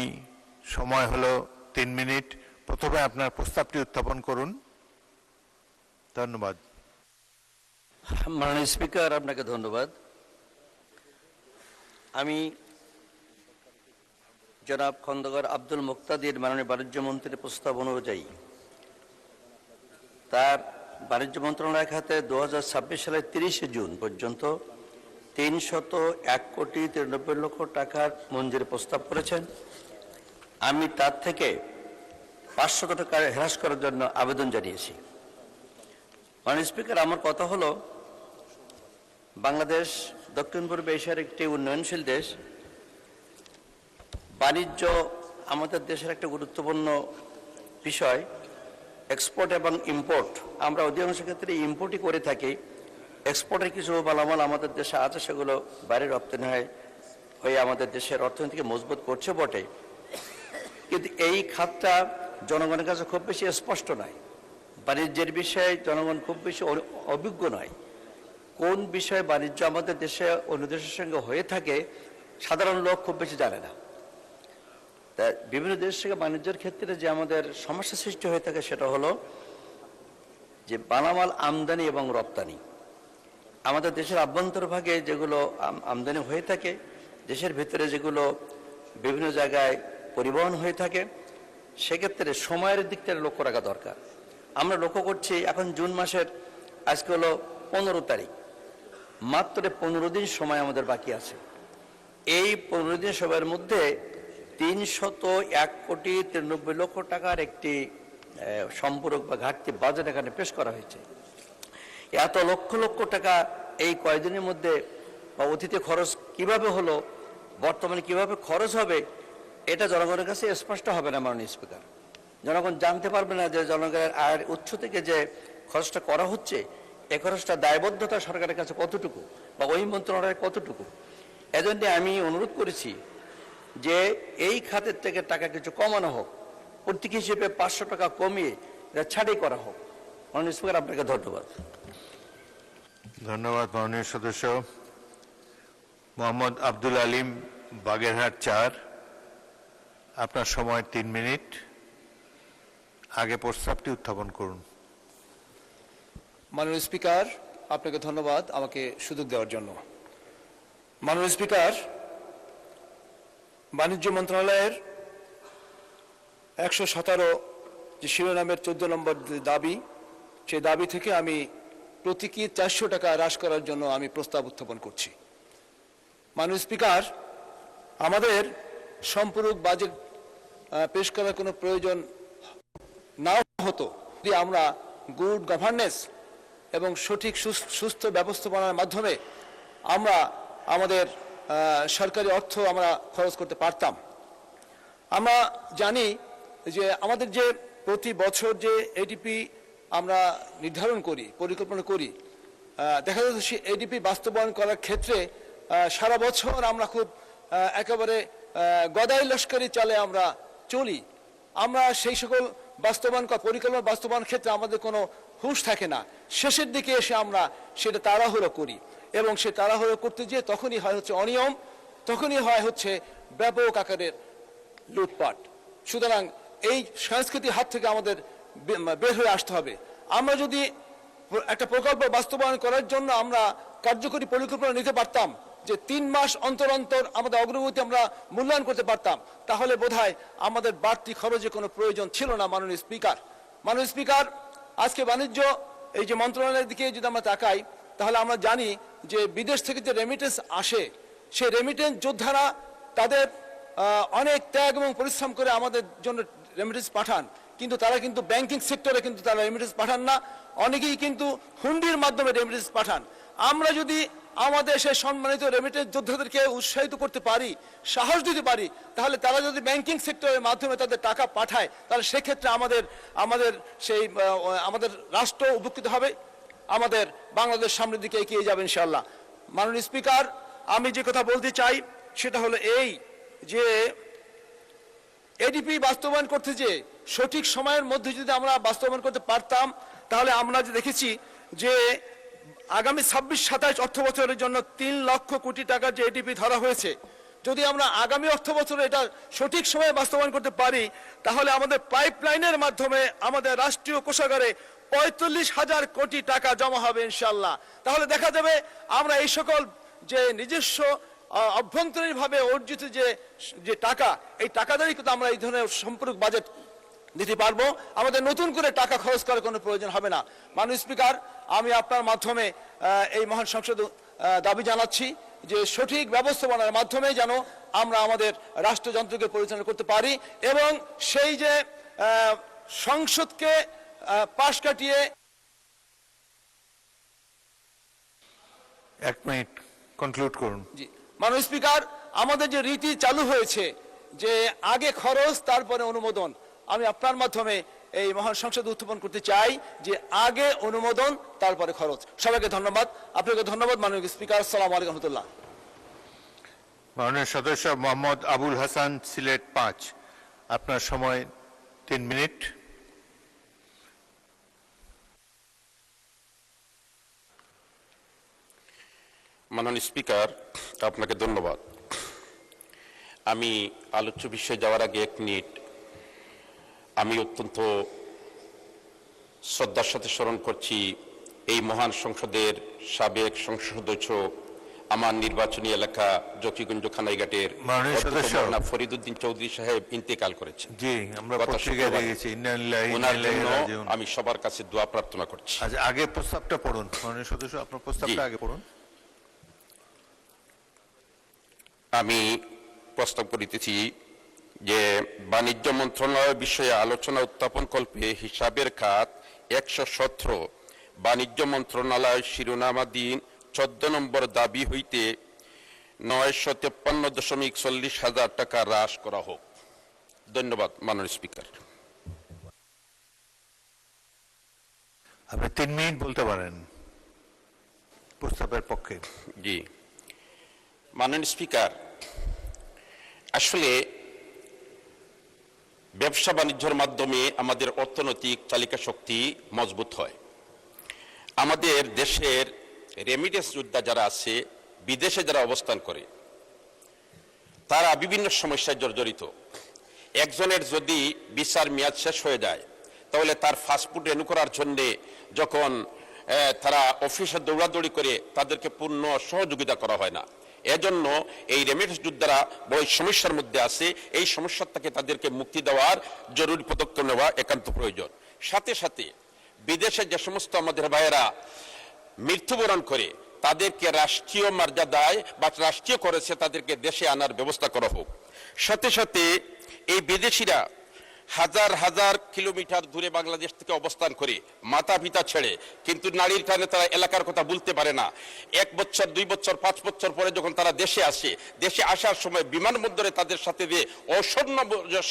সময় হলো 3 মিনিট। প্রথমে আপনার প্রস্তাবটি উত্থাপন করুন। ধন্যবাদ। মাননীয় স্পিকার, আপনাকে ধন্যবাদ। আমি জনাব খন্দকার আব্দুল মুক্তাদির মাননীয় বাণিজ্য মন্ত্রীর প্রস্তাব অনুযায়ী তার বাণিজ্য মন্ত্রণালয় খাতে 2026 সালের 30 জুন পর্যন্ত 301,93,00,000 টাকার মঞ্জুরি প্রস্তাব করেছেন। আমি তার থেকে 500 টাকা হ্রাস করার জন্য আবেদন জানিয়েছি। মাননীয় স্পিকার, আমার কথা হলো, বাংলাদেশ দক্ষিণ পূর্ব এশিয়ার একটি উন্নয়নশীল দেশ। বাণিজ্য আমাদের দেশের একটা গুরুত্বপূর্ণ বিষয়। এক্সপোর্ট এবং ইম্পোর্ট, আমরা অধিকাংশ ক্ষেত্রে ইম্পোর্টই করে থাকি। এক্সপোর্টের কিছু মালামাল আমাদের দেশে আছে, সেগুলো বাইরে রপ্তানি হয়ে আমাদের দেশের অর্থনীতিকে মজবুত করছে বটে, কিন্তু এই খাতটা জনগণের কাছে খুব বেশি স্পষ্ট নয়। বাণিজ্যের বিষয়ে জনগণ খুব বেশি অভিজ্ঞ নয়। কোন বিষয়ে বাণিজ্য আমাদের দেশে অন্য দেশের সঙ্গে হয়ে থাকে সাধারণ লোক খুব বেশি জানে না। তা বিভিন্ন দেশ থেকে বাণিজ্যের ক্ষেত্রে যে আমাদের সমস্যা সৃষ্টি হয়ে থাকে সেটা হলো যে মালামাল আমদানি এবং রপ্তানি। আমাদের দেশের আভ্যন্তরভাগে যেগুলো আমদানি হয়ে থাকে, দেশের ভিতরে যেগুলো বিভিন্ন জায়গায় পরিবহন হয়ে থাকে, সেক্ষেত্রে সময়ের দিক থেকে লক্ষ্য রাখা দরকার। আমরা লক্ষ্য করছি এখন জুন মাসের আজকে হলো 15 তারিখ, মাত্র 15 দিন সময় আমাদের বাকি আছে। এই 15 দিন সময়ের মধ্যে 301,93,00,000 টাকার একটি সম্পূরক বা ঘাটতি বাজেট এখানে পেশ করা হয়েছে। এত লক্ষ লক্ষ টাকা এই কয়েকদিনের মধ্যে বা অতীতে খরচ কিভাবে হলো, বর্তমানে কিভাবে খরচ হবে, এটা জনগণের কাছে স্পষ্ট হবে না। মাননীয় স্পিকার, জনগণ জানতে পারবে না যে জনগণের আয়ের উৎস থেকে যে খরচটা করা হচ্ছে, এই খরচটা দায়বদ্ধতা সরকারের কাছে কতটুকু বা ওই মন্ত্রণালয়ের কতটুকু। এজন্য আমি অনুরোধ করেছি যে এই খাতের থেকে টাকা কিছু কমানো হোক, প্রতীক হিসেবে 500 টাকা কমিয়ে ছাড়াই করা হোক। মাননীয় স্পিকার, আপনাকে ধন্যবাদ। ধন্যবাদ মাননীয় সদস্য। মোহাম্মদ আব্দুল আলিম, বাগেরহাট 4। আপনার সময় 3 মিনিট। আগে প্রস্তাবটি উত্থাপন করুন। মাননীয় স্পিকার, আপনাকে ধন্যবাদ আমাকে সুযোগ দেওয়ার জন্য। মাননীয় স্পিকার, বাণিজ্য মন্ত্রণালয়ের 117 যে শিরোনামের 14 নম্বর দাবি, সেই দাবি থেকে আমি প্রতীকী 400 টাকা হ্রাস করার জন্য আমি প্রস্তাব উত্থাপন করছি। মাননীয় স্পিকার, আমাদের সম্পূরক বাজেট পেশ করার কোনো প্রয়োজন নাও হতো যদি আমরা গুড গভর্নেন্স এবং সঠিক সুস্থ ব্যবস্থাপনার মাধ্যমে আমরা আমাদের সরকারি অর্থ আমরা খরচ করতে পারতাম। আমরা জানি যে আমাদের যে প্রতি বছর যে এডিপি আমরা নির্ধারণ করি, পরিকল্পনা করি, দেখা যাচ্ছে সেই এডিপি বাস্তবায়ন করার ক্ষেত্রে সারা বছর আমরা খুব একেবারে গদাই লস্করি চালে আমরা চলি। আমরা সেই সকল পরিকল্পনা বাস্তবায়ন ক্ষেত্রে আমাদের কোনো হুঁশ থাকে না। শেষের দিকে এসে আমরা সেটা তাড়াহুড়ো করি এবং সে তাড়াহুড়ো করতে গিয়ে তখনই হয় হচ্ছে অনিয়ম, তখনই হয় হচ্ছে ব্যাপক আকারের লুটপাট। সুতরাং এই সংস্কৃতির হাত থেকে আমাদের বের হয়ে আসতে হবে। আমরা যদি একটা প্রকল্প বাস্তবায়ন করার জন্য আমরা কার্যকরী পরিকল্পনা নিতে পারতাম, যে 3 মাস অন্তর অন্তর আমাদের অগ্রগতি আমরা মূল্যায়ন করতে পারতাম, তাহলে বোধহয় আমাদের বাড়তি খরচে কোনো প্রয়োজন ছিল না। মাননীয় স্পিকার, আজকে বাণিজ্য এই যে মন্ত্রণালয়ের দিকে যদি আমরা তাকাই, তাহলে আমরা জানি যে বিদেশ থেকে যে রেমিটেন্স আসে, সেই রেমিটেন্স যোদ্ধারা তাদের অনেক ত্যাগ এবং পরিশ্রম করে আমাদের জন্য রেমিটেন্স পাঠান, কিন্তু তারা কিন্তু ব্যাংকিং সেক্টরে কিন্তু তারা রেমিটেন্স পাঠান না, অনেকেই কিন্তু হুন্ডির মাধ্যমে রেমিটেন্স পাঠান। আমরা যদি আমাদের সেই সম্মানিত রেমিটেন্স যোদ্ধাদেরকে উৎসাহিত করতে পারি, সাহস দিতে পারি, তাহলে তারা যদি ব্যাংকিং সেক্টরের মাধ্যমে তাদের টাকা পাঠায়, তাহলে সেক্ষেত্রে আমাদের রাষ্ট্র উপকৃত হবে, আমাদের বাংলাদেশ সামনের দিকে এগিয়ে যাবে ইনশাআল্লাহ। মাননীয় স্পিকার, আমি যে কথা বলতে চাই সেটা হলো এই যে এডিপি বাস্তবায়ন করতে যে সঠিক সময়ের মধ্যে যদি আমরা বাস্তবায়ন করতে পারতাম, তাহলে আমরা যে দেখেছি যে আগামী 26-27 অর্থ বছরের জন্য 3 লক্ষ কোটি টাকার যে এডিপি ধরা হয়েছে, যদি আমরা আগামী অর্থ বছরে এটা সঠিক সময়ে বাস্তবায়ন করতে পারি, তাহলে আমাদের পাইপলাইনের মাধ্যমে আমাদের রাষ্ট্রীয় কোষাগারে 45,000 কোটি টাকা জমা হবে ইনশাআল্লাহ। তাহলে দেখা যাবে আমরা এই সকল যে নিজস্ব অভ্যন্তরীণভাবে অর্জিত যে টাকা, এই টাকা দ্বারাই কিন্তু আমরা এই ধরনের সম্পূরক বাজেট দিতে পারবো, আমাদের নতুন করে টাকা খরচ করার কোনো প্রয়োজন হবে না। মাননীয় স্পিকার, আমি আপনার মাধ্যমে এই মহান সংসদ দাবি জানাচ্ছি যে সঠিক ব্যবস্থাপনার মাধ্যমে যেন আমরা আমাদের রাষ্ট্রযন্ত্রকে পরিচালনা করতে পারি এবং সেই যে সংসদকে পাশ কাটিয়ে। 1 মিনিট কনক্লুড করুন। জি মাননীয় স্পিকার, আমাদের যে রীতি চালু হয়েছে যে আগে খরচ তারপরে অনুমোদন, আমি আপনার মাধ্যমে এই মহান সংসদ উত্থাপন করতে চাই যে আগে অনুমোদন তারপরে খরচ। সবাইকে ধন্যবাদ। আপনাকে ধন্যবাদ মাননীয় স্পিকার। আসসালামু আলাইকুম রহমতুল্লাহ। মাননীয় সদস্য মোহাম্মদ আবুল হাসান, সিলেট 5, আপনার সময় 3 মিনিট। মাননীয় স্পিকার, আপনাকে ধন্যবাদ। আমি আলোচ্য বিষয়ে যাওয়ার আগে 1 মিনিট আমি অত্যন্ত শ্রদ্ধার সাথে স্মরণ করছি এই মহান সংসদের সাবেক সংসদ সদস্য, আমার নির্বাচনী এলাকা জকিগঞ্জ খানাইঘাটের ফরিদউদ্দিন চৌধুরী সাহেব ইন্তেকাল করেছেন। জি, আমরা পত্রিকায় দেখেছি। ওনার জন্য আমি সবার কাছে দোয়া প্রার্থনা করছি। আচ্ছা, আগে প্রস্তাবটা পড়ুন মাননীয় সদস্য, আপনার প্রস্তাবটা আগে পড়ুন। আমি প্রস্তাব করিতেছি যে বাণিজ্য মন্ত্রণালয় বিষয়ে আলোচনা উত্থাপন কল্পে হিসাবের খাত 117 বাণিজ্য মন্ত্রণালয় শিরোনামাধীন 14 নম্বর দাবি হইতে 953.40 হাজার টাকা হ্রাস করা হোক। ধন্যবাদ মাননীয় স্পিকার। আপনি 3 মিনিট বলতে পারেন প্রস্তাবের পক্ষে। জি মাননীয় স্পিকার, আসলে ব্যবসা বাণিজ্যের মাধ্যমে আমাদের অর্থনৈতিক চালিকা শক্তি মজবুত হয়। আমাদের দেশের রেমিটেন্স যোদ্ধা যারা আছে, বিদেশে যারা অবস্থান করে, তারা বিভিন্ন সমস্যায় জর্জরিত। একজনের যদি ভিসার মেয়াদ শেষ হয়ে যায়, তাহলে তার পাসপোর্ট রিনিউ করার জন্য যখন তারা অফিসে দৌড়াদৌড়ি করে, তাদেরকে পূর্ণ সহযোগিতা করা হয় না। এজন্য এই রেমিটেন্স যোদ্ধারা বড় সমস্যার মধ্যে আছে। এই সমস্যার থেকে তাদেরকে মুক্তি দেওয়ার জরুরি পদক্ষেপ নেওয়া একান্ত প্রয়োজন। সাথে সাথে বিদেশে যে সমস্ত আমাদের ভাইয়েরা মৃত্যুবরণ করে, তাদেরকে রাষ্ট্রীয় মর্যাদায় বা রাষ্ট্রীয় করেছে, তাদেরকে দেশে আনার ব্যবস্থা করা হোক। সাথে সাথে এই বিদেশিরা হাজার হাজার কিলোমিটার দূরে বাংলাদেশ থেকে অবস্থান করে, মাতা পিতা ছেড়ে, কিন্তু নারীর টানে তারা এলাকার কথা বলতে পারে না। 1 বছর 2 বছর 5 বছর পরে যখন তারা দেশে আসে, দেশে আসার সময় বিমানবন্দরে তাদের সাথে যে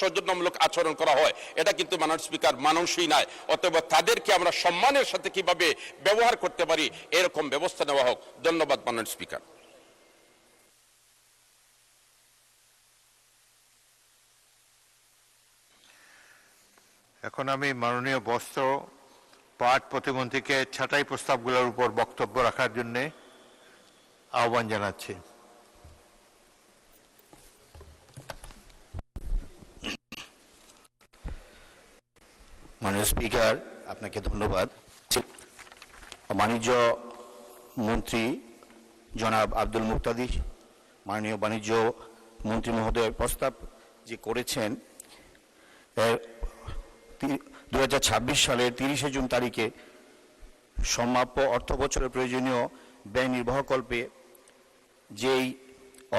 সৌজন্যমূলক আচরণ করা হয়, এটা কিন্তু মাননীয় স্পিকার মানানসই নয়। অতএব তাদেরকে আমরা সম্মানের সাথে কিভাবে ব্যবহার করতে পারি, এরকম ব্যবস্থা নেওয়া হোক। ধন্যবাদ মাননীয় স্পিকার। এখন আমি মাননীয় বস্ত্র পাট প্রতিমন্ত্রীকে ছাঁটাই প্রস্তাবগুলোর উপর বক্তব্য রাখার জন্য আহ্বান জানাচ্ছি। মাননীয় স্পিকার, আপনাকে ধন্যবাদ। বাণিজ্য মন্ত্রী জনাব আব্দুল মুক্তাদির মাননীয় বাণিজ্য মন্ত্রী মহোদয় প্রস্তাব যে করেছেন 2026 সালের 30 জুন তারিখে সমাপ্য অর্থ বছরের প্রয়োজনীয় ব্যয় নির্বাহকল্পে যেই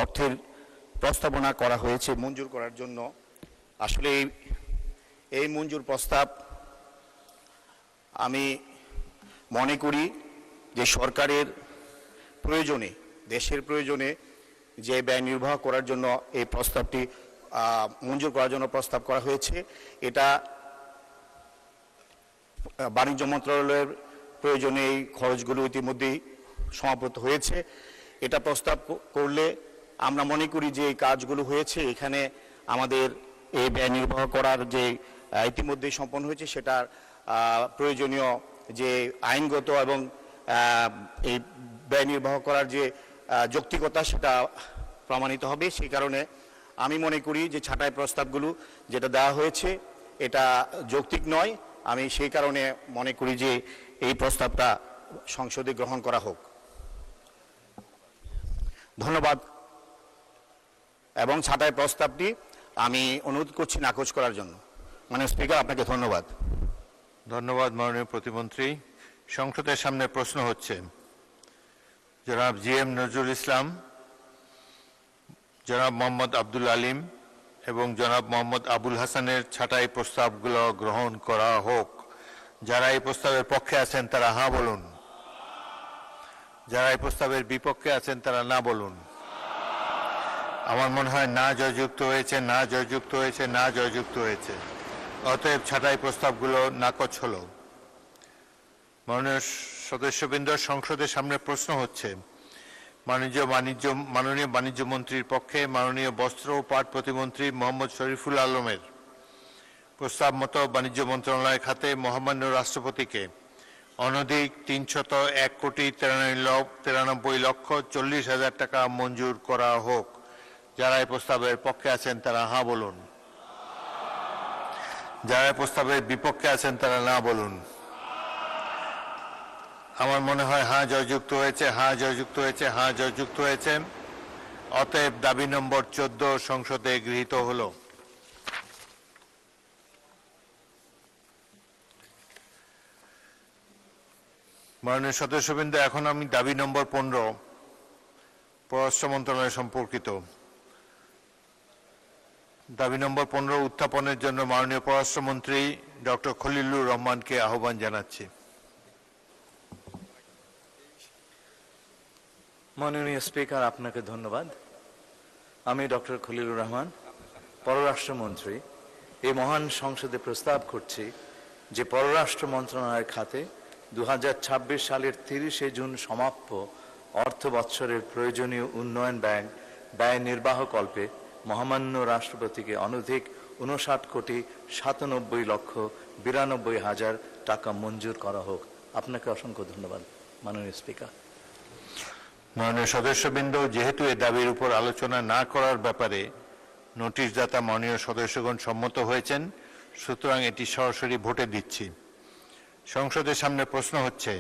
অর্থের প্রস্তাবনা করা হয়েছে মঞ্জুর করার জন্য, আসলে এই মঞ্জুর প্রস্তাব আমি মনে করি যে সরকারের প্রয়োজনে, দেশের প্রয়োজনে যে ব্যয় নির্বাহ করার জন্য এই প্রস্তাবটি মঞ্জুর করার জন্য প্রস্তাব করা হয়েছে, এটা বাণিজ্য মন্ত্রণালয়ের প্রয়োজনে এই খরচগুলো ইতিমধ্যেই সমাপ্ত হয়েছে। এটা প্রস্তাব করলে আমরা মনে করি যে এই কাজগুলো হয়েছে, এখানে আমাদের এই ব্যয় নির্বাহ করার যে ইতিমধ্যেই সম্পন্ন হয়েছে সেটার প্রয়োজনীয় যে আইনগত এবং এই ব্যয় নির্বাহ করার যে যৌক্তিকতা সেটা প্রমাণিত হবে। সেই কারণে আমি মনে করি যে ছাঁটাই প্রস্তাবগুলো যেটা দেওয়া হয়েছে এটা যৌক্তিক নয়। আমি সেই কারণে মনে করি যে এই প্রস্তাবটা সংসদে গ্রহণ করা হোক। ধন্যবাদ। এবং ছাঁটাই প্রস্তাবটি আমি অনুরোধ করছি নাকচ করার জন্য। মাননীয় স্পিকার, আপনাকে ধন্যবাদ। ধন্যবাদ মাননীয় প্রতিমন্ত্রী। সংসদের সামনে প্রশ্ন হচ্ছে জনাব জিএম নজরুল ইসলাম, জনাব মোহাম্মদ আব্দুল আলিম এবং জনাব মোহাম্মদ আবুল হাসানের ছাঁটাই প্রস্তাবগুলো গ্রহণ করা হোক। যারা এই প্রস্তাবের পক্ষে আছেন তারা হ্যাঁ বলুন, যারা এই প্রস্তাবের বিপক্ষে আছেন তারা না বলুন। আমার মনে হয় না জয়যুক্ত হয়েছে, না জয়যুক্ত হয়েছে, না জয়যুক্ত হয়েছে। অতএব ছাঁটাই প্রস্তাবগুলো নাকচ হলো। মাননীয় সদস্যবৃন্দ, সংসদের সামনে প্রশ্ন হচ্ছে মাননীয় বাণিজ্য মন্ত্রীর পক্ষে মাননীয় বস্ত্র ও পাট প্রতিমন্ত্রী মোহাম্মদ শরীফুল আলমের প্রস্তাব মতো বাণিজ্য মন্ত্রণালয় খাতে মহামান্য রাষ্ট্রপতিকে অনধিক 301,93,40,00,000 টাকা মঞ্জুর করা হোক। যারা এই প্রস্তাবের পক্ষে আছেন তারা হ্যাঁ বলুন, যারা এই প্রস্তাবের বিপক্ষে আছেন তারা না বলুন। আমার মনে হয় হ্যাঁ জয়যুক্ত হয়েছে, হ্যাঁ জয়যুক্ত হয়েছে, হ্যাঁ জয়যুক্ত হয়েছে। অতএব দাবি নম্বর 14 সংসদে গৃহীত হলো। মাননীয় সদস্যবৃন্দ, এখন আমি দাবি নম্বর 15 পররাষ্ট্র মন্ত্রণালয় সম্পর্কিত দাবি নম্বর 15 উত্থাপনের জন্য মাননীয় পররাষ্ট্রমন্ত্রী ডক্টর খলিলুর রহমানকে আহ্বান জানাচ্ছি। মাননীয় স্পিকার, আপনাকে ধন্যবাদ। আমি ডক্টর খলিলুর রহমান, পররাষ্ট্রমন্ত্রী, এই মহান সংসদে প্রস্তাব করছি যে পররাষ্ট্র মন্ত্রণালয়ের খাতে 2026 সালের 30 জুন সমাপ্য অর্থ বৎসরের প্রয়োজনীয় উন্নয়ন ব্যয় নির্বাহকল্পে মহামান্য রাষ্ট্রপতিকে অনধিক 59,97,92,000 টাকা মঞ্জুর করা হোক। আপনাকে অসংখ্য ধন্যবাদ মাননীয় স্পিকার। মাননীয় সদস্যবৃন্দ, যেহেতু এ দাবির উপর আলোচনা না করার ব্যাপারে নোটিশদাতা মাননীয় সদস্যগণ সম্মত হয়েছেন, সুতরাং এটি সরাসরি ভোটে দিচ্ছি। সংসদের সামনে প্রশ্ন হচ্ছে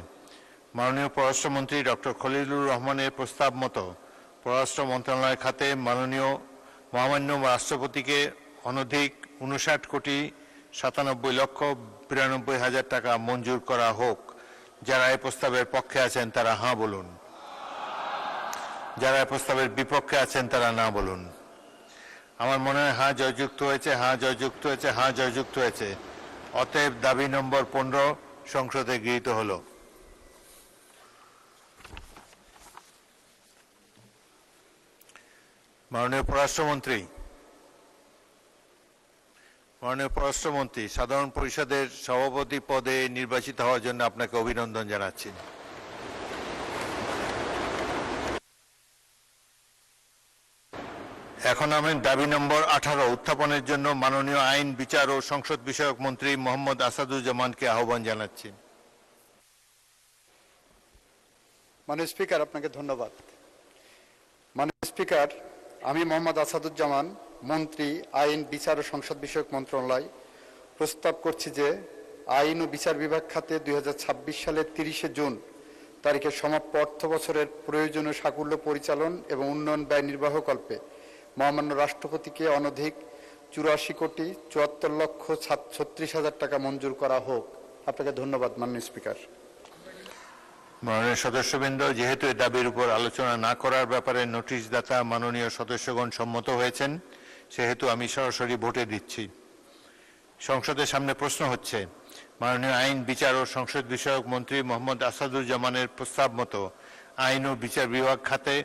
মাননীয় পররাষ্ট্রমন্ত্রী ডক্টর খলিলুর রহমানের প্রস্তাব মতো পররাষ্ট্র মন্ত্রণালয় খাতে মহামান্য রাষ্ট্রপতিকে অনধিক 59,97,92,000 টাকা মঞ্জুর করা হোক। যারা এই প্রস্তাবের পক্ষে আছেন তারা হ্যাঁ বলুন, যারা এই প্রস্তাবের বিপক্ষে আছেন তারা না বলুন। আমার মনে হয় হ্যাঁ জয়যুক্ত হয়েছে, হ্যাঁ জয়যুক্ত হয়েছে, হ্যাঁ জয়যুক্ত হয়েছে। অতএব দাবি নম্বর 15 সংসদে গৃহীত হলো। মাননীয় পররাষ্ট্রমন্ত্রী, সাধারণ পরিষদের সভাপতি পদে নির্বাচিত হওয়ার জন্য আপনাকে অভিনন্দন জানাচ্ছি। এখন আমি দাবি নম্বর 18 উত্থাপনের জন্য মাননীয় আইন, বিচার ও সংসদ বিষয়ক মন্ত্রী মোহাম্মদ আসাদুজ্জামানকে আহ্বান জানাচ্ছি। মাননীয় স্পিকার, আপনাকে ধন্যবাদ। মাননীয় স্পিকার, আমি মোহাম্মদ আসাদুজ্জামান, মন্ত্রী আইন, বিচার ও সংসদ বিষয়ক মন্ত্রণালয়, প্রস্তাব করছি যে আইন ও বিচার বিভাগ খাতে 2026 সালের 30 জুন তারিখে সমাপ্য অর্থ বছরের প্রয়োজনীয় সাকুল্য পরিচালন এবং উন্নয়ন ব্যয় নির্বাহকল্পে মহামান্য রাষ্ট্রপতিকে অনধিক 84,74,36,000 টাকা মঞ্জুর করা হোক। আপনাকে ধন্যবাদ মাননীয় স্পিকার। মাননীয় সদস্যবৃন্দ, যেহেতু এই দাবির উপর আলোচনা না করার ব্যাপারে নোটিশদাতা মাননীয় সদস্যগণ সম্মত হয়েছেন, সেহেতু আমি সরাসরি ভোটে দিচ্ছি। সংসদের সামনে প্রশ্ন হচ্ছে, মাননীয় আইন, বিচার ও সংসদ বিষয়ক মন্ত্রী মোহাম্মদ আসাদুজ্জামানের প্রস্তাব মতো আইন ও বিচার বিভাগ খাতে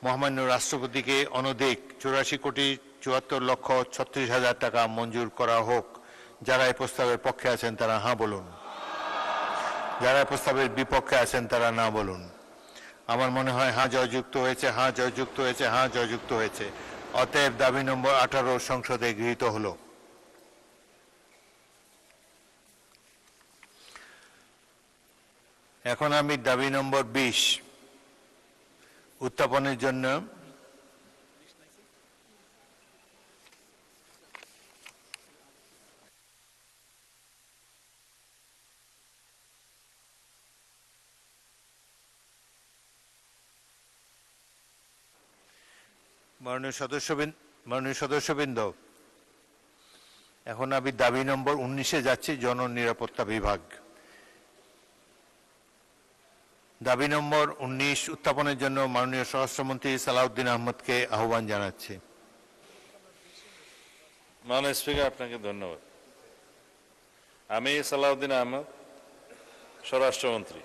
মহামান্য রাষ্ট্রপতিকে অনধিক 84,74,36,000 টাকা মঞ্জুর করা হোক। যারা এই প্রস্তাবের পক্ষে আছেন তারা হাঁ বলুন। যারা প্রস্তাবের বিপক্ষে আছেন তারা না বলুন। আমার মনে হয় হাঁ জয়যুক্ত হয়েছে, হাঁ জয়যুক্ত হয়েছে, হাঁ জয়যুক্ত হয়েছে। অতএব দাবি নম্বর 18 সংসদে গৃহীত হলো। এখন আমি দাবি নম্বর 20 উত্থাপনের জন্য মাননীয় সদস্যবৃন্দ, এখন আমি দাবি নম্বর 19-এ যাচ্ছি, জননিরাপত্তা বিভাগ। দাবি নম্বর 19 উত্থাপনের জন্য মাননীয় স্বরাষ্ট্রমন্ত্রী সালাউদ্দিন আহমদকে আহ্বান জানাচ্ছি। মাননীয় স্পিকার, আপনাকে ধন্যবাদ। আমি সালাউদ্দিন আহমদ, স্বরাষ্ট্রমন্ত্রী,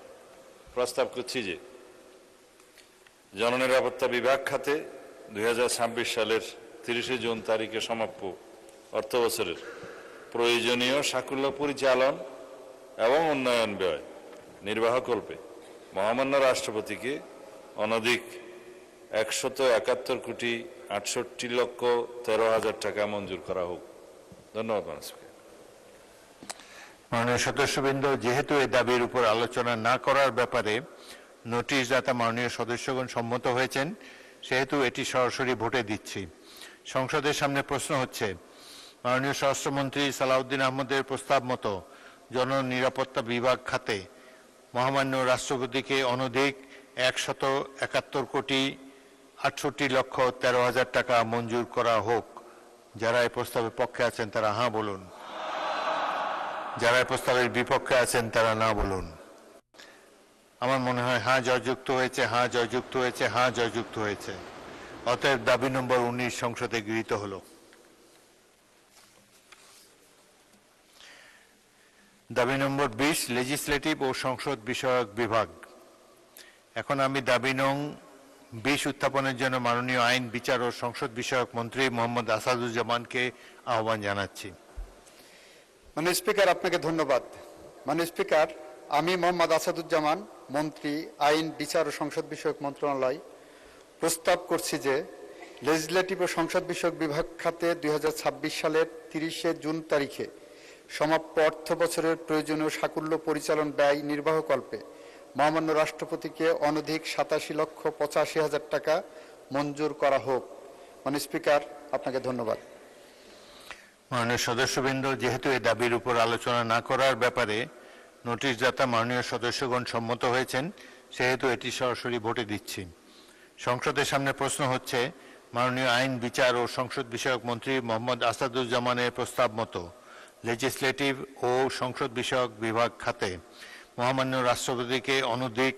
প্রস্তাব করছি যে জননিরাপত্তা বিভাগ খাতে 2026 সালের 30 জুন তারিখে সমাপ্য অর্থ বছরের প্রয়োজনীয় সাকুল্য পরিচালন এবং উন্নয়ন ব্যয় নির্বাহকল্পে মহামান্য রাষ্ট্রপতিকে অনধিক 171,68,13,000 টাকা মঞ্জুর করা হোক। ধন্যবাদ মাননীয় স্পিকার। মাননীয় সদস্যবৃন্দ, যেহেতু এই দাবির উপর আলোচনা না করার ব্যাপারে নোটিশদাতা মাননীয় সদস্যগণ সম্মত হয়েছেন, সেহেতু এটি সরাসরি ভোটে দিচ্ছি। সংসদের সামনে প্রশ্ন হচ্ছে, মাননীয় স্বরাষ্ট্রমন্ত্রী সালাউদ্দিন আহমদের প্রস্তাব মতো জননিরাপত্তা বিভাগ খাতে মহামান্য রাষ্ট্রপতিকে অনধিক 171,68,13,000 টাকা মঞ্জুর করা হোক। যারা এই প্রস্তাবের পক্ষে আছেন তারা হাঁ বলুন। যারা এই প্রস্তাবের বিপক্ষে আছেন তারা না বলুন। আমার মনে হয় হাঁ জয়যুক্ত হয়েছে, হাঁ জয়যুক্ত হয়েছে, হাঁ জয়যুক্ত হয়েছে। অতএব দাবি নম্বর 19 সংসদে গৃহীত হলো। দাবি নম্বর 20 লেজিসলেটিভ ও সংসদ বিষয়ক বিভাগ। এখন আমি দাবি নং 20 উত্থাপনের জন্য মাননীয় আইন, বিচার ও সংসদ বিষয়ক মন্ত্রী মোহাম্মদ আসাদুজ্জামানকে আহ্বান জানাচ্ছি। মাননীয় স্পিকার, আপনাকে ধন্যবাদ। মাননীয় স্পিকার, আমি মোহাম্মদ আসাদুজ্জামান, মন্ত্রী আইন, বিচার ও সংসদ বিষয়ক মন্ত্রণালয়, প্রস্তাব করছি যে লেজিসলেটিভ ও সংসদ বিষয়ক বিভাগ খাতে 2026 সালের 30 জুন তারিখে সমাপ্য অর্থ বছরের প্রয়োজনীয় সাকুল্য পরিচালন ব্যয় নির্বাহকল্পে মহামান্য রাষ্ট্রপতিকে অনধিক 87,85,000 টাকা মঞ্জুর করা হোক। মাননীয় স্পিকার, আপনাকে ধন্যবাদ। মাননীয় সদস্যবৃন্দ, যেহেতু এই দাবির উপর আলোচনা না করার ব্যাপারে নোটিশদাতা মাননীয় সদস্যগণ সম্মত হয়েছেন, সেহেতু এটি সরাসরি ভোটে দিচ্ছি। সংসদের সামনে প্রশ্ন হচ্ছে, মাননীয় আইন, বিচার ও সংসদ বিষয়ক মন্ত্রী মোহাম্মদ আসাদুজ্জামানের প্রস্তাব মতো লেজিসলেটিভ ও সংসদ বিষয়ক বিভাগ খাতে মহামান্য রাষ্ট্রপতিকে অনধিক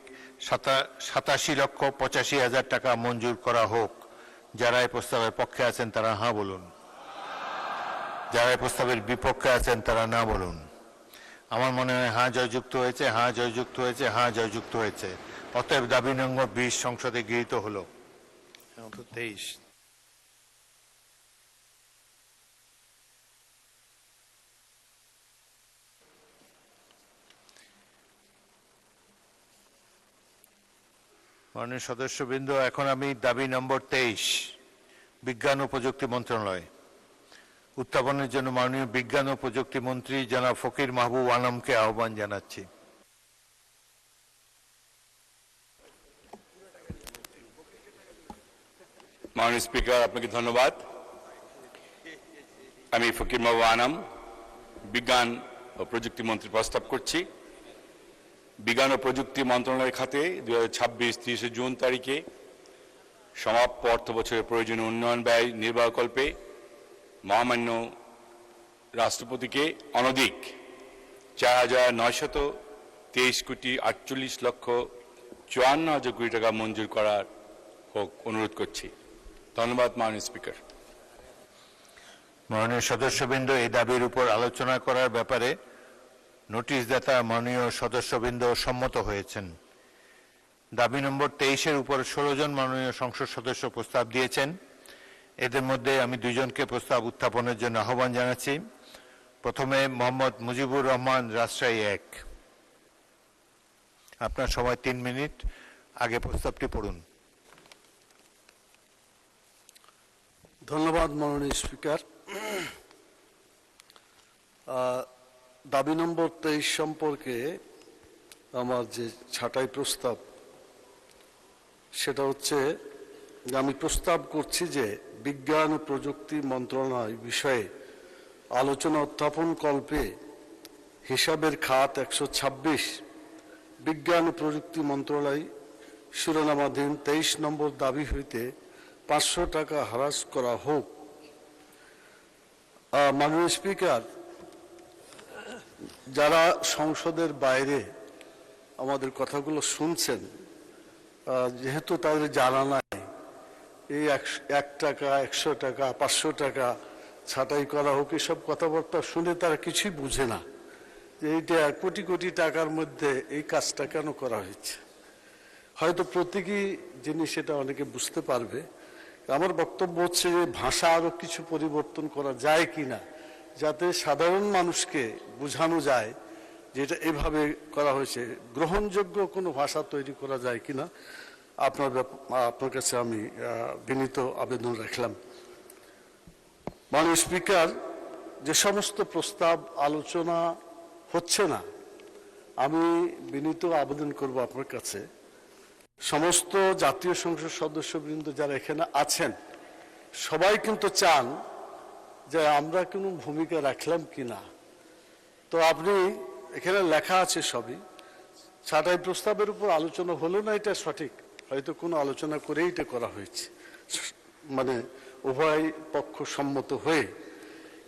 87,85,000 টাকা মঞ্জুর করা হোক। যারা এই প্রস্তাবের পক্ষে আছেন তারা হাঁ বলুন। যারা এই প্রস্তাবের বিপক্ষে আছেন তারা না বলুন। আমার মনে হয় হাঁ জয়যুক্ত হয়েছে, হাঁ জয়যুক্ত হয়েছে, হাঁ জয়যুক্ত হয়েছে। অতএব দাবি নম্বর 20 সংসদে গৃহীত হলো। 23 মাননীয় সদস্যবৃন্দ, এখন আমি দাবি নম্বর 23 বিজ্ঞান ও প্রযুক্তি মন্ত্রণালয় উত্থাপনের জন্য মাননীয় বিজ্ঞান ও প্রযুক্তি মন্ত্রী জনাব ফকির মাহবুব আনামকে আহ্বান জানাচ্ছি। মাননীয় স্পিকার, আপনাকে ধন্যবাদ। আমি ফকির মাহবুব আনাম, বিজ্ঞান ও প্রযুক্তি মন্ত্রী, প্রস্তাব করছি বিজ্ঞান ও প্রযুক্তি মন্ত্রণালয় খাতে 2026-30 জুন তারিখে সমাপ্ত অর্থ বছরের প্রয়োজনীয় উন্নয়ন ব্যয় নির্বাহকল্পে মহামান্য রাষ্ট্রপতিকে অনধিক 4,923 কোটি 48 লক্ষ 54 হাজার কোটি টাকা মঞ্জুর করার হোক অনুরোধ করছি। ধন্যবাদ মাননীয় স্পিকার। মাননীয় সদস্যবৃন্দ, এই দাবির উপর আলোচনা করার ব্যাপারে নোটিশদাতা মাননীয় সদস্যবৃন্দ সম্মত হয়েছেন। দাবি নম্বর 23-এর উপর 16 জন মাননীয় সংসদ সদস্য প্রস্তাব দিয়েছেন। এদের মধ্যে আমি 2 জনকে প্রস্তাব উত্থাপনের জন্য আহ্বান জানাচ্ছি। প্রথমে মোহাম্মদ মুজিবুর রহমান, রাজশাহী 1। আপনার সময় 3 মিনিট। আগে প্রস্তাবটি পড়ুন। ধন্যবাদ মাননীয় স্পিকার। দাবি নম্বর 23 সম্পর্কে আমার যে ছাঁটাই প্রস্তাব, সেটা হচ্ছে যে আমি প্রস্তাব করছি যে বিজ্ঞান ও প্রযুক্তি মন্ত্রণালয় বিষয়ে আলোচনা উত্থাপন কল্পে হিসাবের খাত 126 বিজ্ঞান ও প্রযুক্তি মন্ত্রণালয় শিরোনামাধীন 23 নম্বর দাবি হইতে 500 টাকা হ্রাস করা হোক। মাননীয় স্পিকার, যারা সংসদের বাইরে আমাদের কথাগুলো শুনছেন, যেহেতু তাদের জানা নাই এই 1 টাকা, 100 টাকা, 500 টাকা ছাঁটাই করা হোক, এসব কথাবার্তা শুনে তারা কিছুই বুঝে না যে এইটা কোটি কোটি টাকার মধ্যে এই কাজটা কেন করা হয়েছে। হয়তো প্রতীকী জিনিস এটা অনেকে বুঝতে পারবে। আমার বক্তব্য হচ্ছে যে ভাষা আরো কিছু পরিবর্তন করা যায় কিনা, যাতে সাধারণ মানুষকে বোঝানো যায় যে এটা এভাবে করা হয়েছে, গ্রহণযোগ্য কোনো ভাষা তৈরি করা যায় কিনা আপনার কাছে আমি বিনীত আবেদন রাখলাম। মাননীয় স্পিকার, যে সমস্ত প্রস্তাব আলোচনা হচ্ছে না, আমি বিনীত আবেদন করব আপনার কাছে, সমস্ত জাতীয় সংসদ সদস্যবৃন্দ যারা এখানে আছেন সবাই কিন্তু চান যে আমরা কোনো ভূমিকা রাখলাম কিনা। তো আপনি এখানে লেখা আছে সবই, ছাঁটাই প্রস্তাবের উপর আলোচনা হলো না, এটা সঠিক, হয়তো কোনো আলোচনা করেই এটা করা হয়েছে, মানে উভয় পক্ষ সম্মত হয়ে।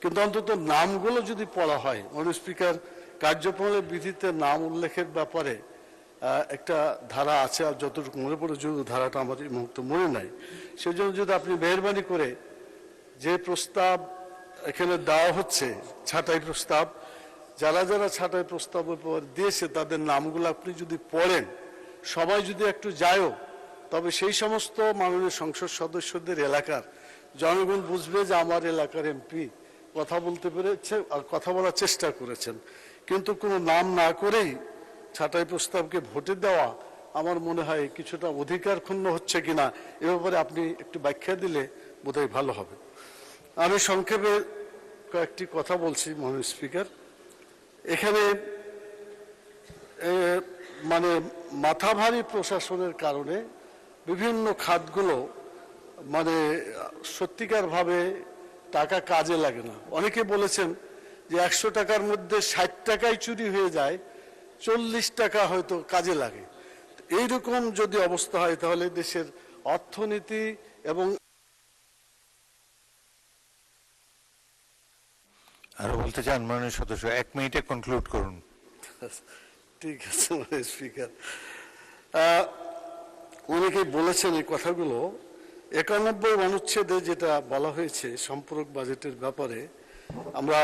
কিন্তু অন্তত নামগুলো যদি পড়া হয়, মাননীয় স্পিকার, কার্যপ্রণালী বিধিতে নাম উল্লেখের ব্যাপারে একটা ধারা আছে, আর যতটুকু মনে পড়ে, যদি ধারাটা আমার এই মুহূর্তে মনে নাই, সেজন্য যদি আপনি মেহরবানি করে যে প্রস্তাব এখানে দেওয়া হচ্ছে ছাঁটাই প্রস্তাব, যারা যারা ছাঁটাই প্রস্তাব দিয়েছে তাদের নামগুলো আপনি যদি পড়েন, সবাই যদি একটু যায়ও, তবে সেই সমস্ত মাননীয় সংসদ সদস্যদের এলাকার জনগণ বুঝবে যে আমার এলাকার এমপি কথা বলতে পেরেছে আর কথা বলার চেষ্টা করেছেন। কিন্তু কোনো নাম না করেই ছাঁটাই প্রস্তাবকে ভোটে দেওয়া আমার মনে হয় কিছুটা অধিকার ক্ষুণ্ণ হচ্ছে কিনা, এ ব্যাপারে আপনি একটু ব্যাখ্যা দিলে বোধহয় ভালো হবে। আমি সংক্ষেপে কয়েকটি কথা বলছি মাননীয় স্পিকার। এখানে মানে মাথাভারী প্রশাসনের কারণে বিভিন্ন খাতগুলো মানে সত্যিকার ভাবে টাকা কাজে লাগে না। অনেকে বলেছেন যে 100 টাকার মধ্যে 60 টাকাই চুরি হয়ে যায়, 40 টাকা হয়তো কাজে লাগে। এইরকম যদি অবস্থা হয় তাহলে দেশের অর্থনীতি এবং আরো বলতে চান মাননীয় সদস্য? 1 মিনিটে কনক্লুড করুন। ঠিক আছে মাননীয় স্পিকার, অনেকে বলেছেন এই কথাগুলো। 91 অনুচ্ছেদে যেটা বলা হয়েছে সম্পূরক বাজেটের ব্যাপারে, আমরা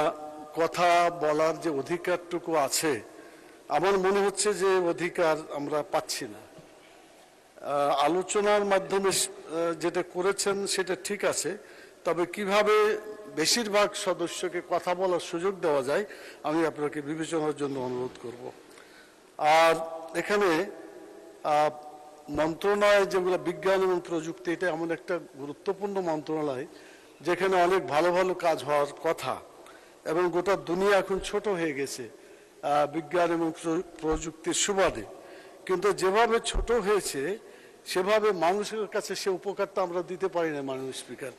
কথা বলার যে অধিকারটুকু আছে, আমার মনে হচ্ছে যে অধিকার আমরা পাচ্ছি না। আলোচনার মাধ্যমে যেটা করেছেন সেটা ঠিক আছে, তবে কিভাবে বেশিরভাগ সদস্যকে কথা বলার সুযোগ দেওয়া যায় আমি আপনাকে বিবেচনার জন্য অনুরোধ করব। আর এখানে মন্ত্রণালয় যেগুলো বিজ্ঞান এবং প্রযুক্তি, এটা এমন একটা গুরুত্বপূর্ণ মন্ত্রণালয় যেখানে অনেক ভালো ভালো কাজ হওয়ার কথা, এবং গোটা দুনিয়া এখন ছোট হয়ে গেছে বিজ্ঞান এবং প্রযুক্তির সুবাদে। কিন্তু যেভাবে ছোট হয়েছে সেভাবে মানুষের কাছে সে উপকারটা আমরা দিতে পারি না মাননীয় স্পিকার।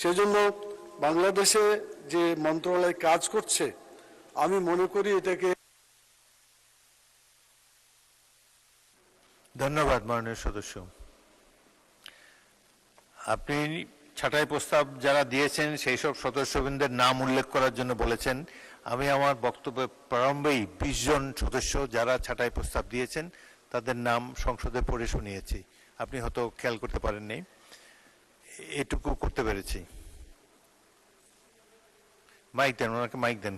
সেজন্য বাংলাদেশে যে মন্ত্রণালয় কাজ করছে, আমি মনে করি এটাকে ধন্যবাদ মাননীয় সদস্য। আপনি ছাঁটাই প্রস্তাব যারা দিয়েছেন সেই সব সদস্যবৃন্দের নাম উল্লেখ করার জন্য বলেছেন। আমি আমার বক্তব্যের প্রারম্ভেই 20 জন সদস্য যারা ছাঁটাই প্রস্তাব দিয়েছেন তাদের নাম সংসদে পড়ে শুনিয়েছি। আপনি হয়তো খেয়াল করতে পারেননি, এটুকু করতে পেরেছি। মাইক দেন, ওনাকে মাইক দেন।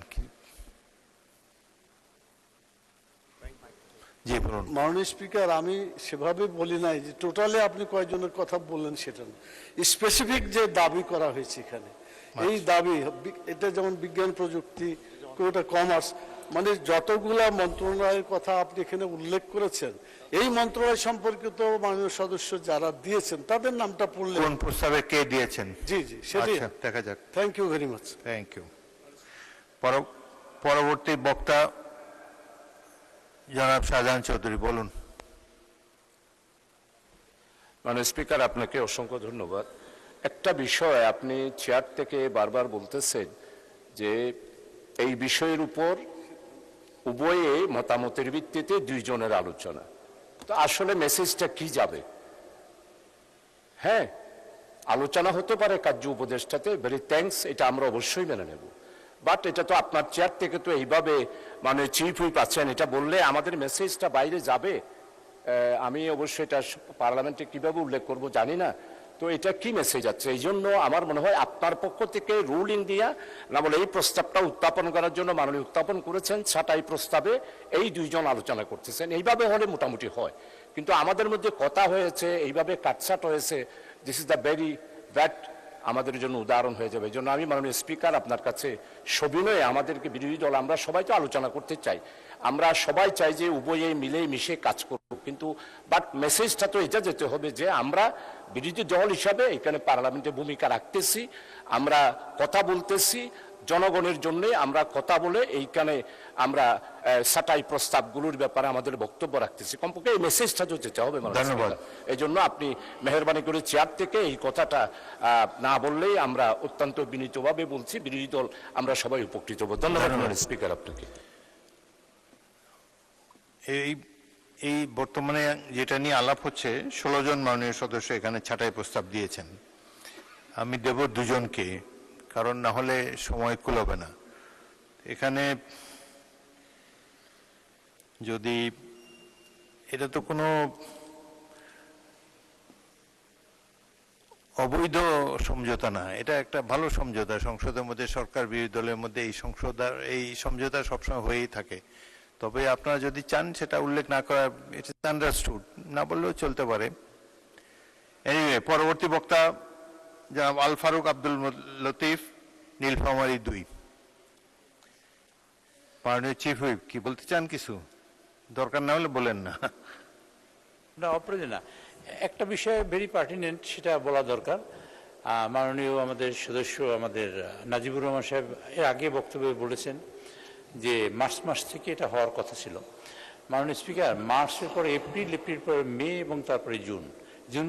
জি বলুন। মাননীয় স্পিকার, আমি সেভাবে বলি নাই যে টোটালি আপনি কয়জনের কথা বললেন সেটা না, স্পেসিফিক যে দাবি করা হয়েছে এখানে, এই দাবি এটা যেমন বিজ্ঞান প্রযুক্তি, কোটা কমার্স, মানে যতগুলা মন্ত্রণালয়ের কথা আপনি এখানে উল্লেখ করেছেন, এই মন্ত্রণালয় সম্পর্কিত মাননীয় সদস্য যারা দিয়েছেন তাদের নামটা পড়লে। কোন প্রস্তাবে কে দিয়েছেন? জি জি, সেটাই। আচ্ছা, দেখা যাক। Thank you very much. Thank you. পরবর্তী বক্তা জনাব শাহজাহান চৌধুরী, বলুন। মানে স্পিকার, আপনাকে অসংখ্য ধন্যবাদ। একটা বিষয় আপনি চেয়ার থেকে বারবার বলতেছেন যে এই বিষয়ের উপর উভয়ে মতামতের ভিত্তিতে 2 জনের আলোচনা। তো আসলে মেসেজটা কি যাবে? হ্যাঁ, আলোচনা হতে পারে কার্য উপদেষ্টাতে, ভেরি থ্যাঙ্কস, এটা আমরা অবশ্যই মেনে নেব। বাট এটা তো আপনার চেয়ার থেকে তো এইভাবে মানে চিফ হুইপ আছেন, এটা বললে আমাদের মেসেজটা বাইরে যাবে। আমি অবশ্যই এটা পার্লামেন্টে কিভাবে উল্লেখ করব জানি না। তো এটা কি মেসেজ আছে? এই জন্য আমার মনে হয় আপনার পক্ষ থেকে রুল ইন্ডিয়া না বলে এই প্রস্তাবটা উত্থাপন করার জন্য মাননীয় উত্থাপন করেছেন, ছাঁটাই প্রস্তাবে এই 2 জন আলোচনা করতেছেন, এইভাবে হলে মোটামুটি হয়। কিন্তু আমাদের মধ্যে কথা হয়েছে, এইভাবে কাটছাট হয়েছে, this is the very bad, আমাদের জন্য উদাহরণ হয়ে যাবে। এই জন্য আমি মাননীয় স্পিকার আপনার কাছে সবিনয়ে, আমাদেরকে বিরোধী দল আমরা সবাই তো আলোচনা করতে চাই, আমরা সবাই চাই যে উভয়ে মিলে মিশে কাজ করব, কিন্তু বাট মেসেজটা তো এটা যেতে হবে যে আমরা বিরোধী দল হিসাবে এখানে পার্লামেন্টে ভূমিকা রাখতেছি, আমরা কথা বলতেছি, জনগণের জন্য আমরা কথা বলে এইখানে আমরা ছাঁটাই প্রস্তাবগুলোর ব্যাপারে আমাদের বক্তব্য রাখতেছি। কমপক্ষে এই মেসেজটা তো যেতে হবে। ধন্যবাদ। এই জন্য আপনি মেহরবানি করে চেয়ার থেকে এই কথাটা না বললেই আমরা অত্যন্ত বিনীতভাবে বলছি, বিরোধী দল আমরা সবাই উপকৃত হব। ধন্যবাদ স্পিকার আপনাকে। এই বর্তমানে যেটা নিয়ে আলাপ হচ্ছে, 16 জন মাননীয় সদস্য এখানে ছাঁটাই প্রস্তাব দিয়েছেন। আমি দেব 2 জনকে, কারণ না হলে সময় কুলাবে না। এখানে যদি এটা তো কোনো অবৈধ সমঝোতা না, এটা একটা ভালো সমঝোতা। সংসদের মধ্যে সরকার বিরোধী দলের মধ্যে এই সমঝোতা সবসময় হয়েই থাকে। তবে আপনারা যদি চান সেটা উল্লেখ না করা, ইটস আন্ডারস্টুড, না বললেও চলতে পারে। এনিওয়ে, পরবর্তী বক্তা জনাব আল ফারুক আব্দুল লতিফ, নীলফামারী 2। মাননীয় চিফ হুইপ, কি বলতে চান কিছু? দরকার না হলে বলেন না। না, অপ্রয়োজন না। একটা বিষয় ভেরি পার্টিনেন্ট, সেটা বলা দরকার। মাননীয় আমাদের সদস্য আমাদের নাজিবুর রহমান সাহেব এর আগে বক্তব্যে বলেছেন যে মার্চ মাস থেকে এটা হওয়ার কথা ছিল। মাননীয় স্পিকার, মার্চের পরে এপ্রিল, এপ্রিল পরে মে এবং তারপরে জুন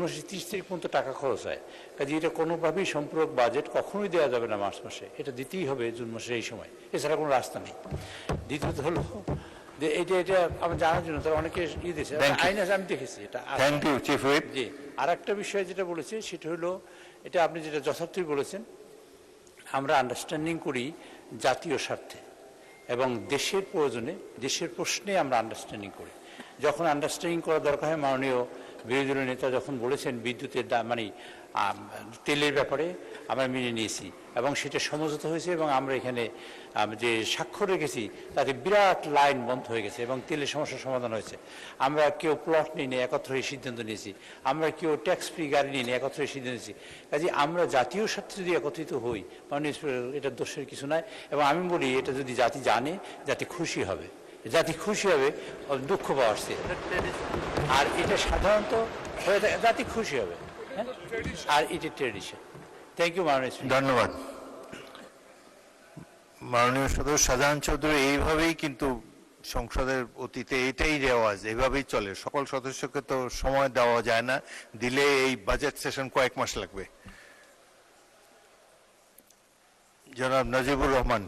মাসে 30 তারিখ পর্যন্ত টাকা খরচ হয়। কাজে এটা কোনোভাবেই সম্পূরক বাজেট কখনোই দেওয়া যাবে না মার্চ মাসে, এটা দিতেই হবে জুন মাসের এই সময়, এছাড়া কোনো রাস্তা নেই। দ্বিতীয়ত হলো যে এটা আমার জানার জন্য তারা অনেকে দিয়েছে, আইন আছে, আমি দেখেছি এটা। Thank you chief whip. জি, আর একটা বিষয় যেটা বলেছে সেটা হলো, এটা আপনি যেটা যথার্থই বলেছেন, আমরা আন্ডারস্ট্যান্ডিং করি জাতীয় স্বার্থে এবং দেশের প্রয়োজনে, দেশের প্রশ্নে আমরা আন্ডারস্ট্যান্ডিং করি। যখন আন্ডারস্ট্যান্ডিং করা দরকার হয়, মাননীয় বিরোধী দলের নেতা যখন বলেছেন বিদ্যুতের মানে তেলের ব্যাপারে, আমরা মেনে নিয়েছি এবং সেটা সমঝোতা হয়েছে এবং আমরা এখানে যে স্বাক্ষর রেখেছি তাতে বিরাট লাইন বন্ধ হয়ে গেছে এবং তেলের সমস্যার সমাধান হয়েছে। আমরা কেউ প্লট নিয়ে একত্র এই সিদ্ধান্ত নিয়েছি, আমরা কেউ ট্যাক্স ফ্রি গাড়ি নিয়ে একত্র এই সিদ্ধান্ত নিয়েছি। কাজে আমরা জাতীয় স্বার্থে যদি একত্রিত হই, মানে এটা দোষের কিছু নয়। এবং আমি বলি, এটা যদি জাতি জানে, জাতি খুশি হবে, জাতি খুশি হবে, দুঃখ পাওয়ার চেয়ে। আর এটা সাধারণত জাতি খুশি হবে, আর এটা ট্রেডিশন। থ্যাংক ইউ মাননীয় স্পিকার। ধন্যবাদ মাননীয় সদস্য শাহজাহান চৌধুরী। এইভাবেই কিন্তু সংসদের অতীতে এটাই রেওয়াজ, এইভাবেই চলে। সকল সদস্যকে তো সময় দেওয়া যায় না, দিলে এই বাজেট সেশন কয়েক মাস লাগবে। জনাব নাজিবুর রহমান।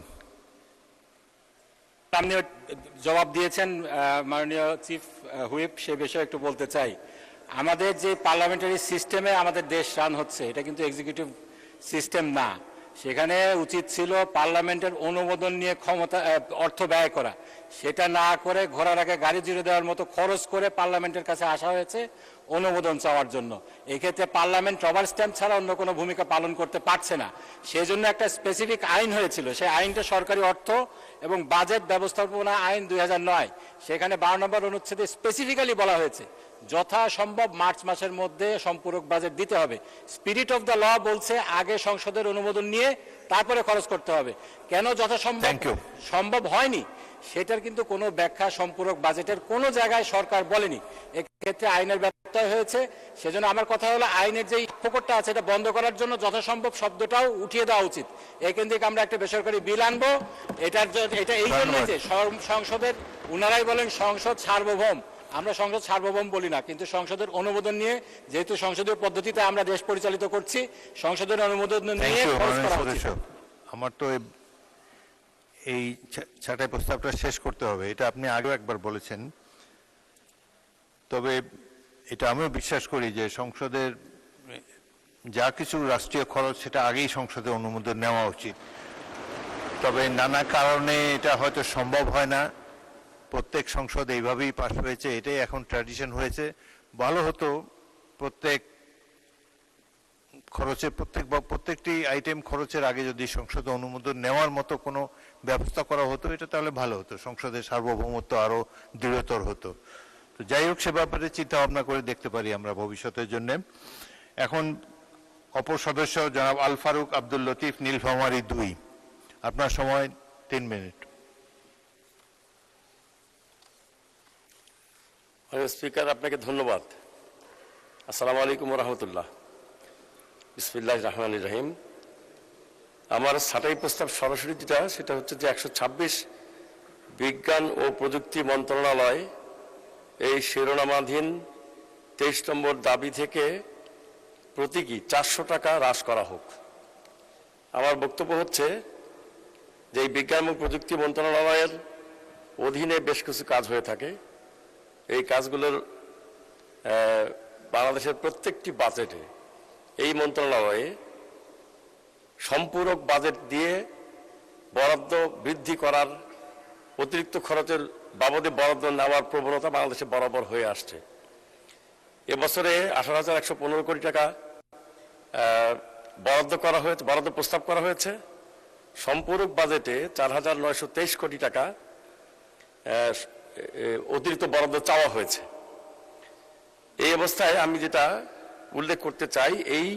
আপনি জবাব দিয়েছেন মাননীয় চিফ হুইপ, সে বিষয়ে একটু বলতে চাই। আমাদের যে পার্লামেন্টারি সিস্টেমে আমাদের দেশ রান হচ্ছে, এটা কিন্তু এক্সিকিউটিভ সিস্টেম না। সেখানে উচিত ছিল পার্লামেন্টের অনুমোদন নিয়ে অর্থ ব্যয় করা, সেটা না করে ঘোড়ার আগে গাড়ি জুড়ে দেওয়ার মতো খরচ করে পার্লামেন্টের কাছে আসা হয়েছে অনুমোদন চাওয়ার জন্য। এক্ষেত্রে পার্লামেন্ট রবার স্ট্যাম্প ছাড়া অন্য কোনো ভূমিকা পালন করতে পারছে না। সেজন্য একটা স্পেসিফিক আইন হয়েছিল, সেই আইনটা সরকারি অর্থ এবং বাজেট ব্যবস্থাপনা আইন 2009। সেখানে 12 নম্বর অনুচ্ছেদে স্পেসিফিক্যালি বলা হয়েছে যথাসম্ভব মার্চ মাসের মধ্যে সম্পূরক বাজেট দিতে হবে। স্পিরিট অফ দ্য ল বলছে আগে সংসদের অনুমোদন নিয়ে তারপরে খরচ করতে হবে। কেন যথাসম্ভব সম্ভব হয়নি সেটার কিন্তু কোনো ব্যাখ্যা সম্পূরক বাজেটের কোনো জায়গায় সরকার বলেনি। এক্ষেত্রে আইনের ব্যত্যয় হয়েছে। সেজন্য আমার কথা হলো, আইনের যে ফোকটটা আছে এটা বন্ধ করার জন্য যথাসম্ভব শব্দটাও উঠিয়ে দেওয়া উচিত। এখান থেকে আমরা একটা বেসরকারি বিল আনবো। এটা এই জন্য যে সংসদের, উনারাই বলেন সংসদ সার্বভৌম, আমরা সংসদ সার্বভৌম বলি না, কিন্তু সংসদের অনুমোদন নিয়ে, যেহেতু সংসদীয় পদ্ধতিতে আমরা দেশ পরিচালিত করছি, সংসদের অনুমোদন নিয়ে খরচ করা উচিত। আমার তো এই ছাঁটাই প্রস্তাবটা শেষ করতে হবে, এটা আপনি আগেও একবার বলেছেন। তবে এটা আমিও বিশ্বাস করি যে সংসদের যা কিছু রাষ্ট্রীয় খরচ সেটা আগেই সংসদে অনুমোদন নেওয়া উচিত। তবে নানা কারণে এটা হয়তো সম্ভব হয় না। প্রত্যেক সংসদ এইভাবেই পাস হয়েছে, এটাই এখন ট্র্যাডিশন হয়েছে। ভালো হতো প্রত্যেক প্রত্যেকটি আইটেম খরচের আগে যদি সংসদে অনুমোদন নেওয়ার মতো কোনো ব্যবস্থা করা হতো, এটা তাহলে ভালো হতো, সংসদের সার্বভৌমত্ব আরো দৃঢ়তর হতো। তো যাই হোক, সে ব্যাপারে চিন্তা ভাবনা করে দেখতে পারি আমরা ভবিষ্যতের জন্য। এখন অপর সদস্য জনাব আল ফারুক আব্দুল লতিফ, নীলফামারী 2, আপনার সময় 3 মিনিট। স্পিকার, আপনাকে ধন্যবাদ। আসসালামু আলাইকুম রহমতুল্লাহ। বিসমিল্লাহ রহমান রহিম। আমার ছাঁটাই প্রস্তাব সরাসরি সেটা হচ্ছে যে 126 বিজ্ঞান ও প্রযুক্তি মন্ত্রণালয় এই শিরোনামাধীন 23 নম্বর দাবি থেকে প্রতীকী 400 টাকা হ্রাস করা হোক। আমার বক্তব্য হচ্ছে যে এই বিজ্ঞান ও প্রযুক্তি মন্ত্রণালয়ের অধীনে বেশ কিছু কাজ হয়ে থাকে। এই কাজগুলোর বাংলাদেশের প্রত্যেকটি বাজেটে এই মন্ত্রণালয়ে সম্পূরক বাজেট দিয়ে বরাদ্দ বৃদ্ধি করার, অতিরিক্ত খরচের বাবদে বরাদ্দ নেওয়ার প্রবণতা বাংলাদেশে বরাবর হয়ে আসছে। এবছরে 18,115 কোটি টাকা বরাদ্দ প্রস্তাব করা হয়েছে। সম্পূরক বাজেটে 4,923 কোটি টাকা অতিরিক্ত বরাদ্দ চাওয়া হয়েছে। এই অবস্থায় আমি যেটা উল্লেখ করতে চাই, এই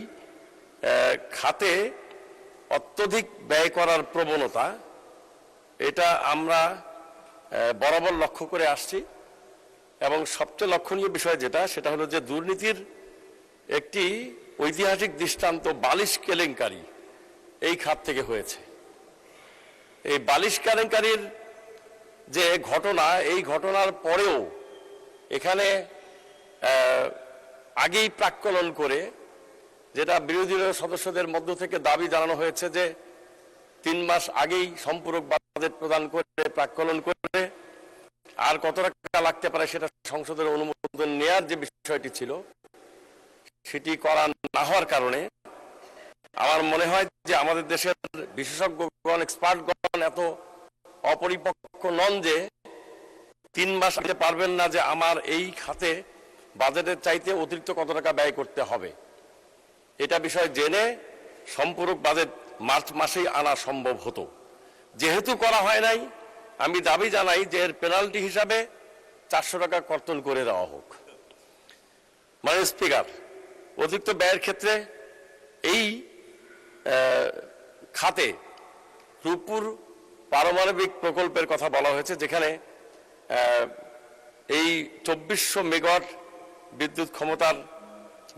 খাতে অত্যধিক ব্যয় করার প্রবণতা, এটা আমরা বরাবর লক্ষ্য করে আসছি। এবং সবচেয়ে লক্ষণীয় বিষয় সেটা হলো যে দুর্নীতির একটি ঐতিহাসিক দৃষ্টান্ত বালিশ কেলেঙ্কারি এই খাত থেকে হয়েছে। এই বালিশ কেলেঙ্কারির যে ঘটনা, এই ঘটনার পরেও এখানে আগেই প্রাক্কলন করে, যেটা বিরোধী সদস্যদের মধ্য থেকে দাবি জানানো হয়েছে যে 3 মাস আগেই সম্পূরক বাজেট প্রদান করে প্রাক্কলন করে আর কত টাকা লাগতে পারে সেটা সংসদের অনুমোদন নেওয়ার যে বিষয়টি ছিল, সেটি করা না হওয়ার কারণে আমার মনে হয় যে আমাদের দেশের বিশেষজ্ঞগণ, এক্সপার্টগণ এত অপরিপক্ক নন যে 3 মাস দিতে পারবেন না যে আমার এই খাতে বাজেটের চাইতে অতিরিক্ত কত টাকা ব্যয় করতে হবে। এটা বিষয় জেনে সম্পূরক বাজেট মার্চ মাসেই আনা সম্ভব হতো। যেহেতু করা হয় নাই, আমি দাবি জানাই যে এর পেনাল্টি হিসাবে 400 টাকা কর্তন করে দেওয়া হোক। মাননীয় স্পিকার, অতিরিক্ত ব্যয়ের ক্ষেত্রে এই খাতে রূপপুর পারমাণবিক প্রকল্পের কথা বলা হয়েছে, যেখানে এই 2400 মেগাওয়াট বিদ্যুৎ ক্ষমতার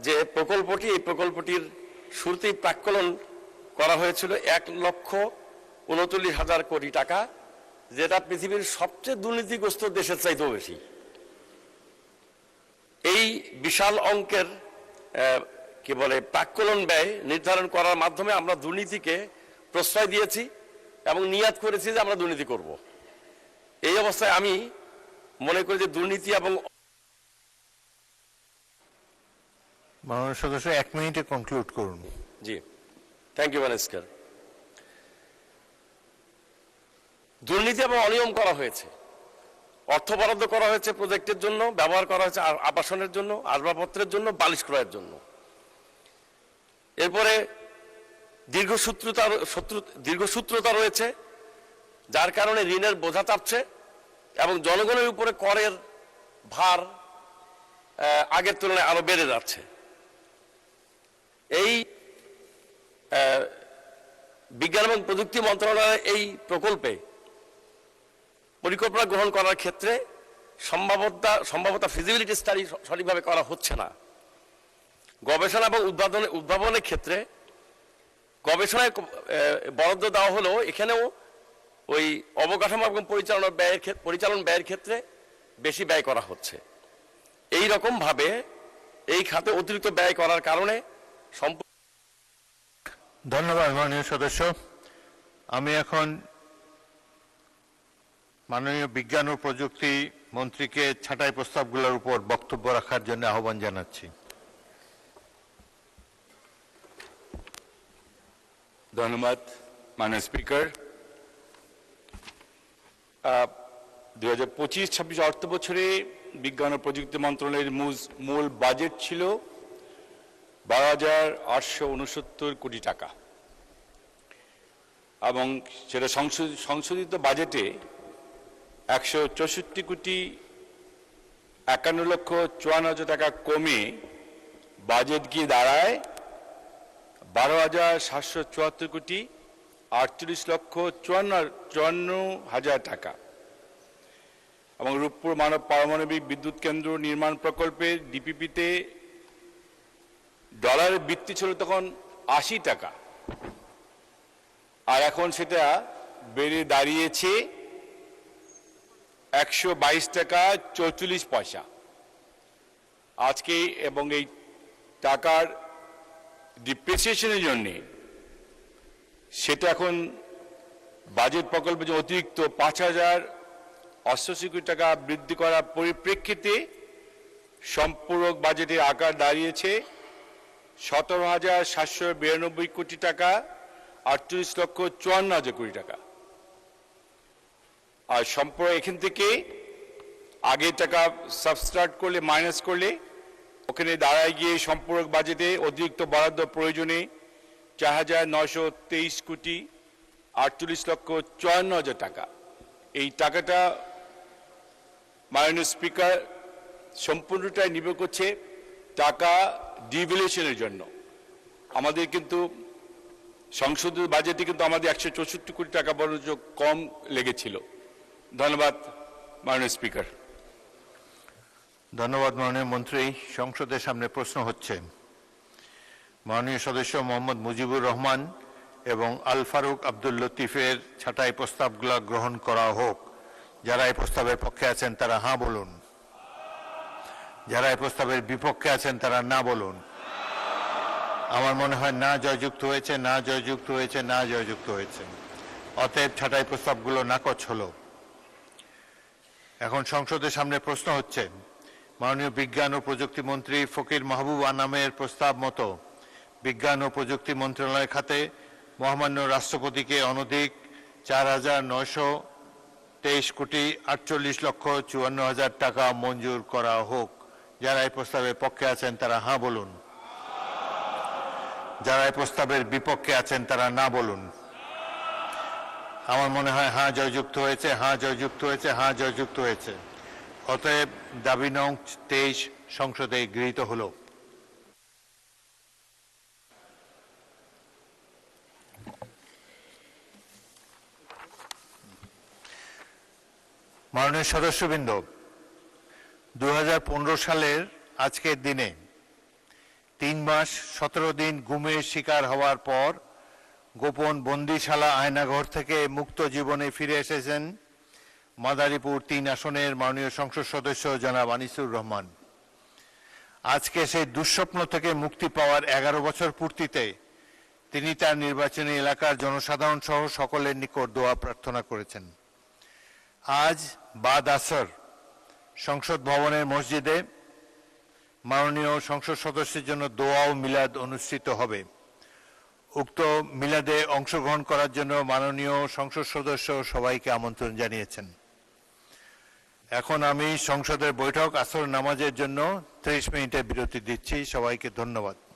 যে প্রকল্পটি, এই প্রকল্পটির শুরুতেই প্রাক্কলন করা হয়েছিল 1,39,000 কোটি টাকা, যেটা পৃথিবীর সবচেয়ে দুর্নীতিগ্রস্ত দেশের চাইতেও বেশি। এই বিশাল অঙ্কের প্রাক্কলন ব্যয় নির্ধারণ করার মাধ্যমে আমরা দুর্নীতিকে প্রশ্রয় দিয়েছি এবং নিয়াত করেছি যে আমরা দুর্নীতি করব। এই অবস্থায় আমি মনে করি যে দুর্নীতি এবং মাননীয় সদস্য 1 মিনিটে কনক্লুড করুন। জি, থ্যাংক ইউ ম্যাডাম স্পিকার। দুর্নীতি এবং অনিয়ম করা হয়েছে, অর্থ বরাদ্দ করা হয়েছে প্রজেক্টের জন্য, ব্যবহার করা হয়েছে আবাসনের জন্য, আসবাবপত্রের জন্য, বালিশ ক্রয়ের জন্য। এরপরে দীর্ঘসূত্রতা রয়েছে, যার কারণে ঋণের বোঝা চাপছে এবং জনগণের উপরে করের ভার আগের তুলনায় আরো বেড়ে যাচ্ছে। এই বিজ্ঞান এবং প্রযুক্তি মন্ত্রণালয়ের এই প্রকল্পে পরিকল্পনা গ্রহণ করার ক্ষেত্রে সম্ভাব্যতা ফিজিবিলিটি স্টাডি সঠিকভাবে করা হচ্ছে না। গবেষণা এবং উদ্ভাবনের ক্ষেত্রে গবেষণায় বরাদ্দ দেওয়া হলেও এখানেও ওই অবকাঠামো এবং পরিচালন ব্যয়ের ক্ষেত্রে বেশি ব্যয় করা হচ্ছে। এই রকম ভাবে এই খাতে অতিরিক্ত ব্যয় করার কারণে ধন্যবাদ মাননীয় সদস্য। আমি এখন মাননীয় বিজ্ঞান ও প্রযুক্তি মন্ত্রীকে ছাঁটাই প্রস্তাবগুলোর উপর বক্তব্য রাখার জন্য আহ্বান জানাচ্ছি। ধন্যবাদ মাননীয় স্পিকার। 2025-26 অর্থ বছরে বিজ্ঞান ও প্রযুক্তি মন্ত্রণালয়ের মূল বাজেট ছিল 12,869 কোটি টাকা এবং সেটা সংশোধিত বাজেটে 164 কোটি 51,54,000 টাকা কমে বাজেট গিয়ে দাঁড়ায় 12,774 কোটি 48,54,000 টাকা। এবং রূপপুর মানব পারমাণবিক বিদ্যুৎ কেন্দ্র নির্মাণ প্রকল্পে ডিপিপিতে ডলারের ভিত্তি ছিল তখন 80 টাকা, আর এখন সেটা বেড়ে দাঁড়িয়েছে 122 টাকা 44 পয়সা আজকে। এবং এই টাকার ডিপ্রিসিয়েশনের জন্যে সেটা এখন বাজেট প্রকল্পে যে অতিরিক্ত 5,088 কোটি টাকা বৃদ্ধি করার পরিপ্রেক্ষিতে সম্পূরক বাজেটের আকার দাঁড়িয়েছে 17,792 কোটি টাকা 48,54,000 কোটি টাকা। আর সম্পূরক এখান থেকে আগের টাকা সাবস্ট্রাক্ট করলে মাইনাস করলে ওখানে দাঁড়ায় গিয়ে সম্পূরক বাজেটে অতিরিক্ত বরাদ্দ প্রয়োজনে 4,923 কোটি 48,54,000 টাকা। এই টাকাটা মাননীয় স্পিকার সম্পূর্ণটাই নির্ভর করছে টাকা ডিভ্যালুয়েশনের জন্য। আমাদের কিন্তু সংশোধিত বাজেটে কিন্তু আমাদের 164 কোটি টাকা বরঞ্চ কম লেগেছিল। ধন্যবাদ মাননীয় স্পিকার। ধন্যবাদ মাননীয় মন্ত্রী। সংসদের সামনে প্রশ্ন হচ্ছে। মাননীয় সদস্য মোহাম্মদ মুজিবুর রহমান এবং আল ফারুক আব্দুল লতিফের ছাঁটাই প্রস্তাবগুলো গ্রহণ করা হোক। যারা এই প্রস্তাবের পক্ষে আছেন তারা হ্যাঁ বলুন, যারা এই প্রস্তাবের বিপক্ষে আছেন তারা না বলুন। আমার মনে হয় না জয়যুক্ত হয়েছে, না জয়যুক্ত হয়েছে, না জয়যুক্ত হয়েছে। অতএব ছাঁটাই প্রস্তাবগুলো নাকচ হলো। এখন সংসদের সামনে প্রশ্ন হচ্ছে, মাননীয় বিজ্ঞান ও প্রযুক্তি মন্ত্রী ফকির মাহবুব আনামের প্রস্তাব মতো বিজ্ঞান ও প্রযুক্তি মন্ত্রণালয় খাতে মহামান্য রাষ্ট্রপতিকে অনধিক 4,923 কোটি 48,54,000 টাকা মঞ্জুর করা হোক। যারা এই প্রস্তাবের পক্ষে আছেন তারা হ্যাঁ বলুন, যারা এই প্রস্তাবের বিপক্ষে আছেন তারা না বলুন। আমার মনে হয় হ্যাঁ জয়যুক্ত হয়েছে, হ্যাঁ জয়যুক্ত হয়েছে, হ্যাঁ জয়যুক্ত হয়েছে। অতএব দাবি নং 23 সংসদে গৃহীত হলো। মাননীয় সদস্যবৃন্দ, 2015 সালের আজকের দিনে 3 মাস 17 দিন গুমের শিকার হওয়ার পর গোপন বন্দিশালা আয়নাঘর থেকে মুক্ত জীবনে ফিরে এসেছেন মাদারীপুর 3 আসনের মাননীয় সংসদ সদস্য জনাব আনিসুর রহমান। আজকে সেই দুঃস্বপ্ন থেকে মুক্তি পাওয়ার 11 বছর পূর্তিতে তিনি তার নির্বাচনী এলাকার জনসাধারণ সহ সকলের নিকট দোয়া প্রার্থনা করেছেন। আজ বাদ আসর সংসদ ভবনের মসজিদে মাননীয় সংসদ সদস্যের জন্য দোয়া ও মিলাদ অনুষ্ঠিত হবে। উক্ত মিলাদে অংশগ্রহণ করার জন্য মাননীয় সংসদ সদস্য সবাইকে আমন্ত্রণ জানিয়েছেন। এখন আমি সংসদের বৈঠক আসর নামাজের জন্য 30 মিনিটের বিরতি দিচ্ছি। সবাইকে ধন্যবাদ।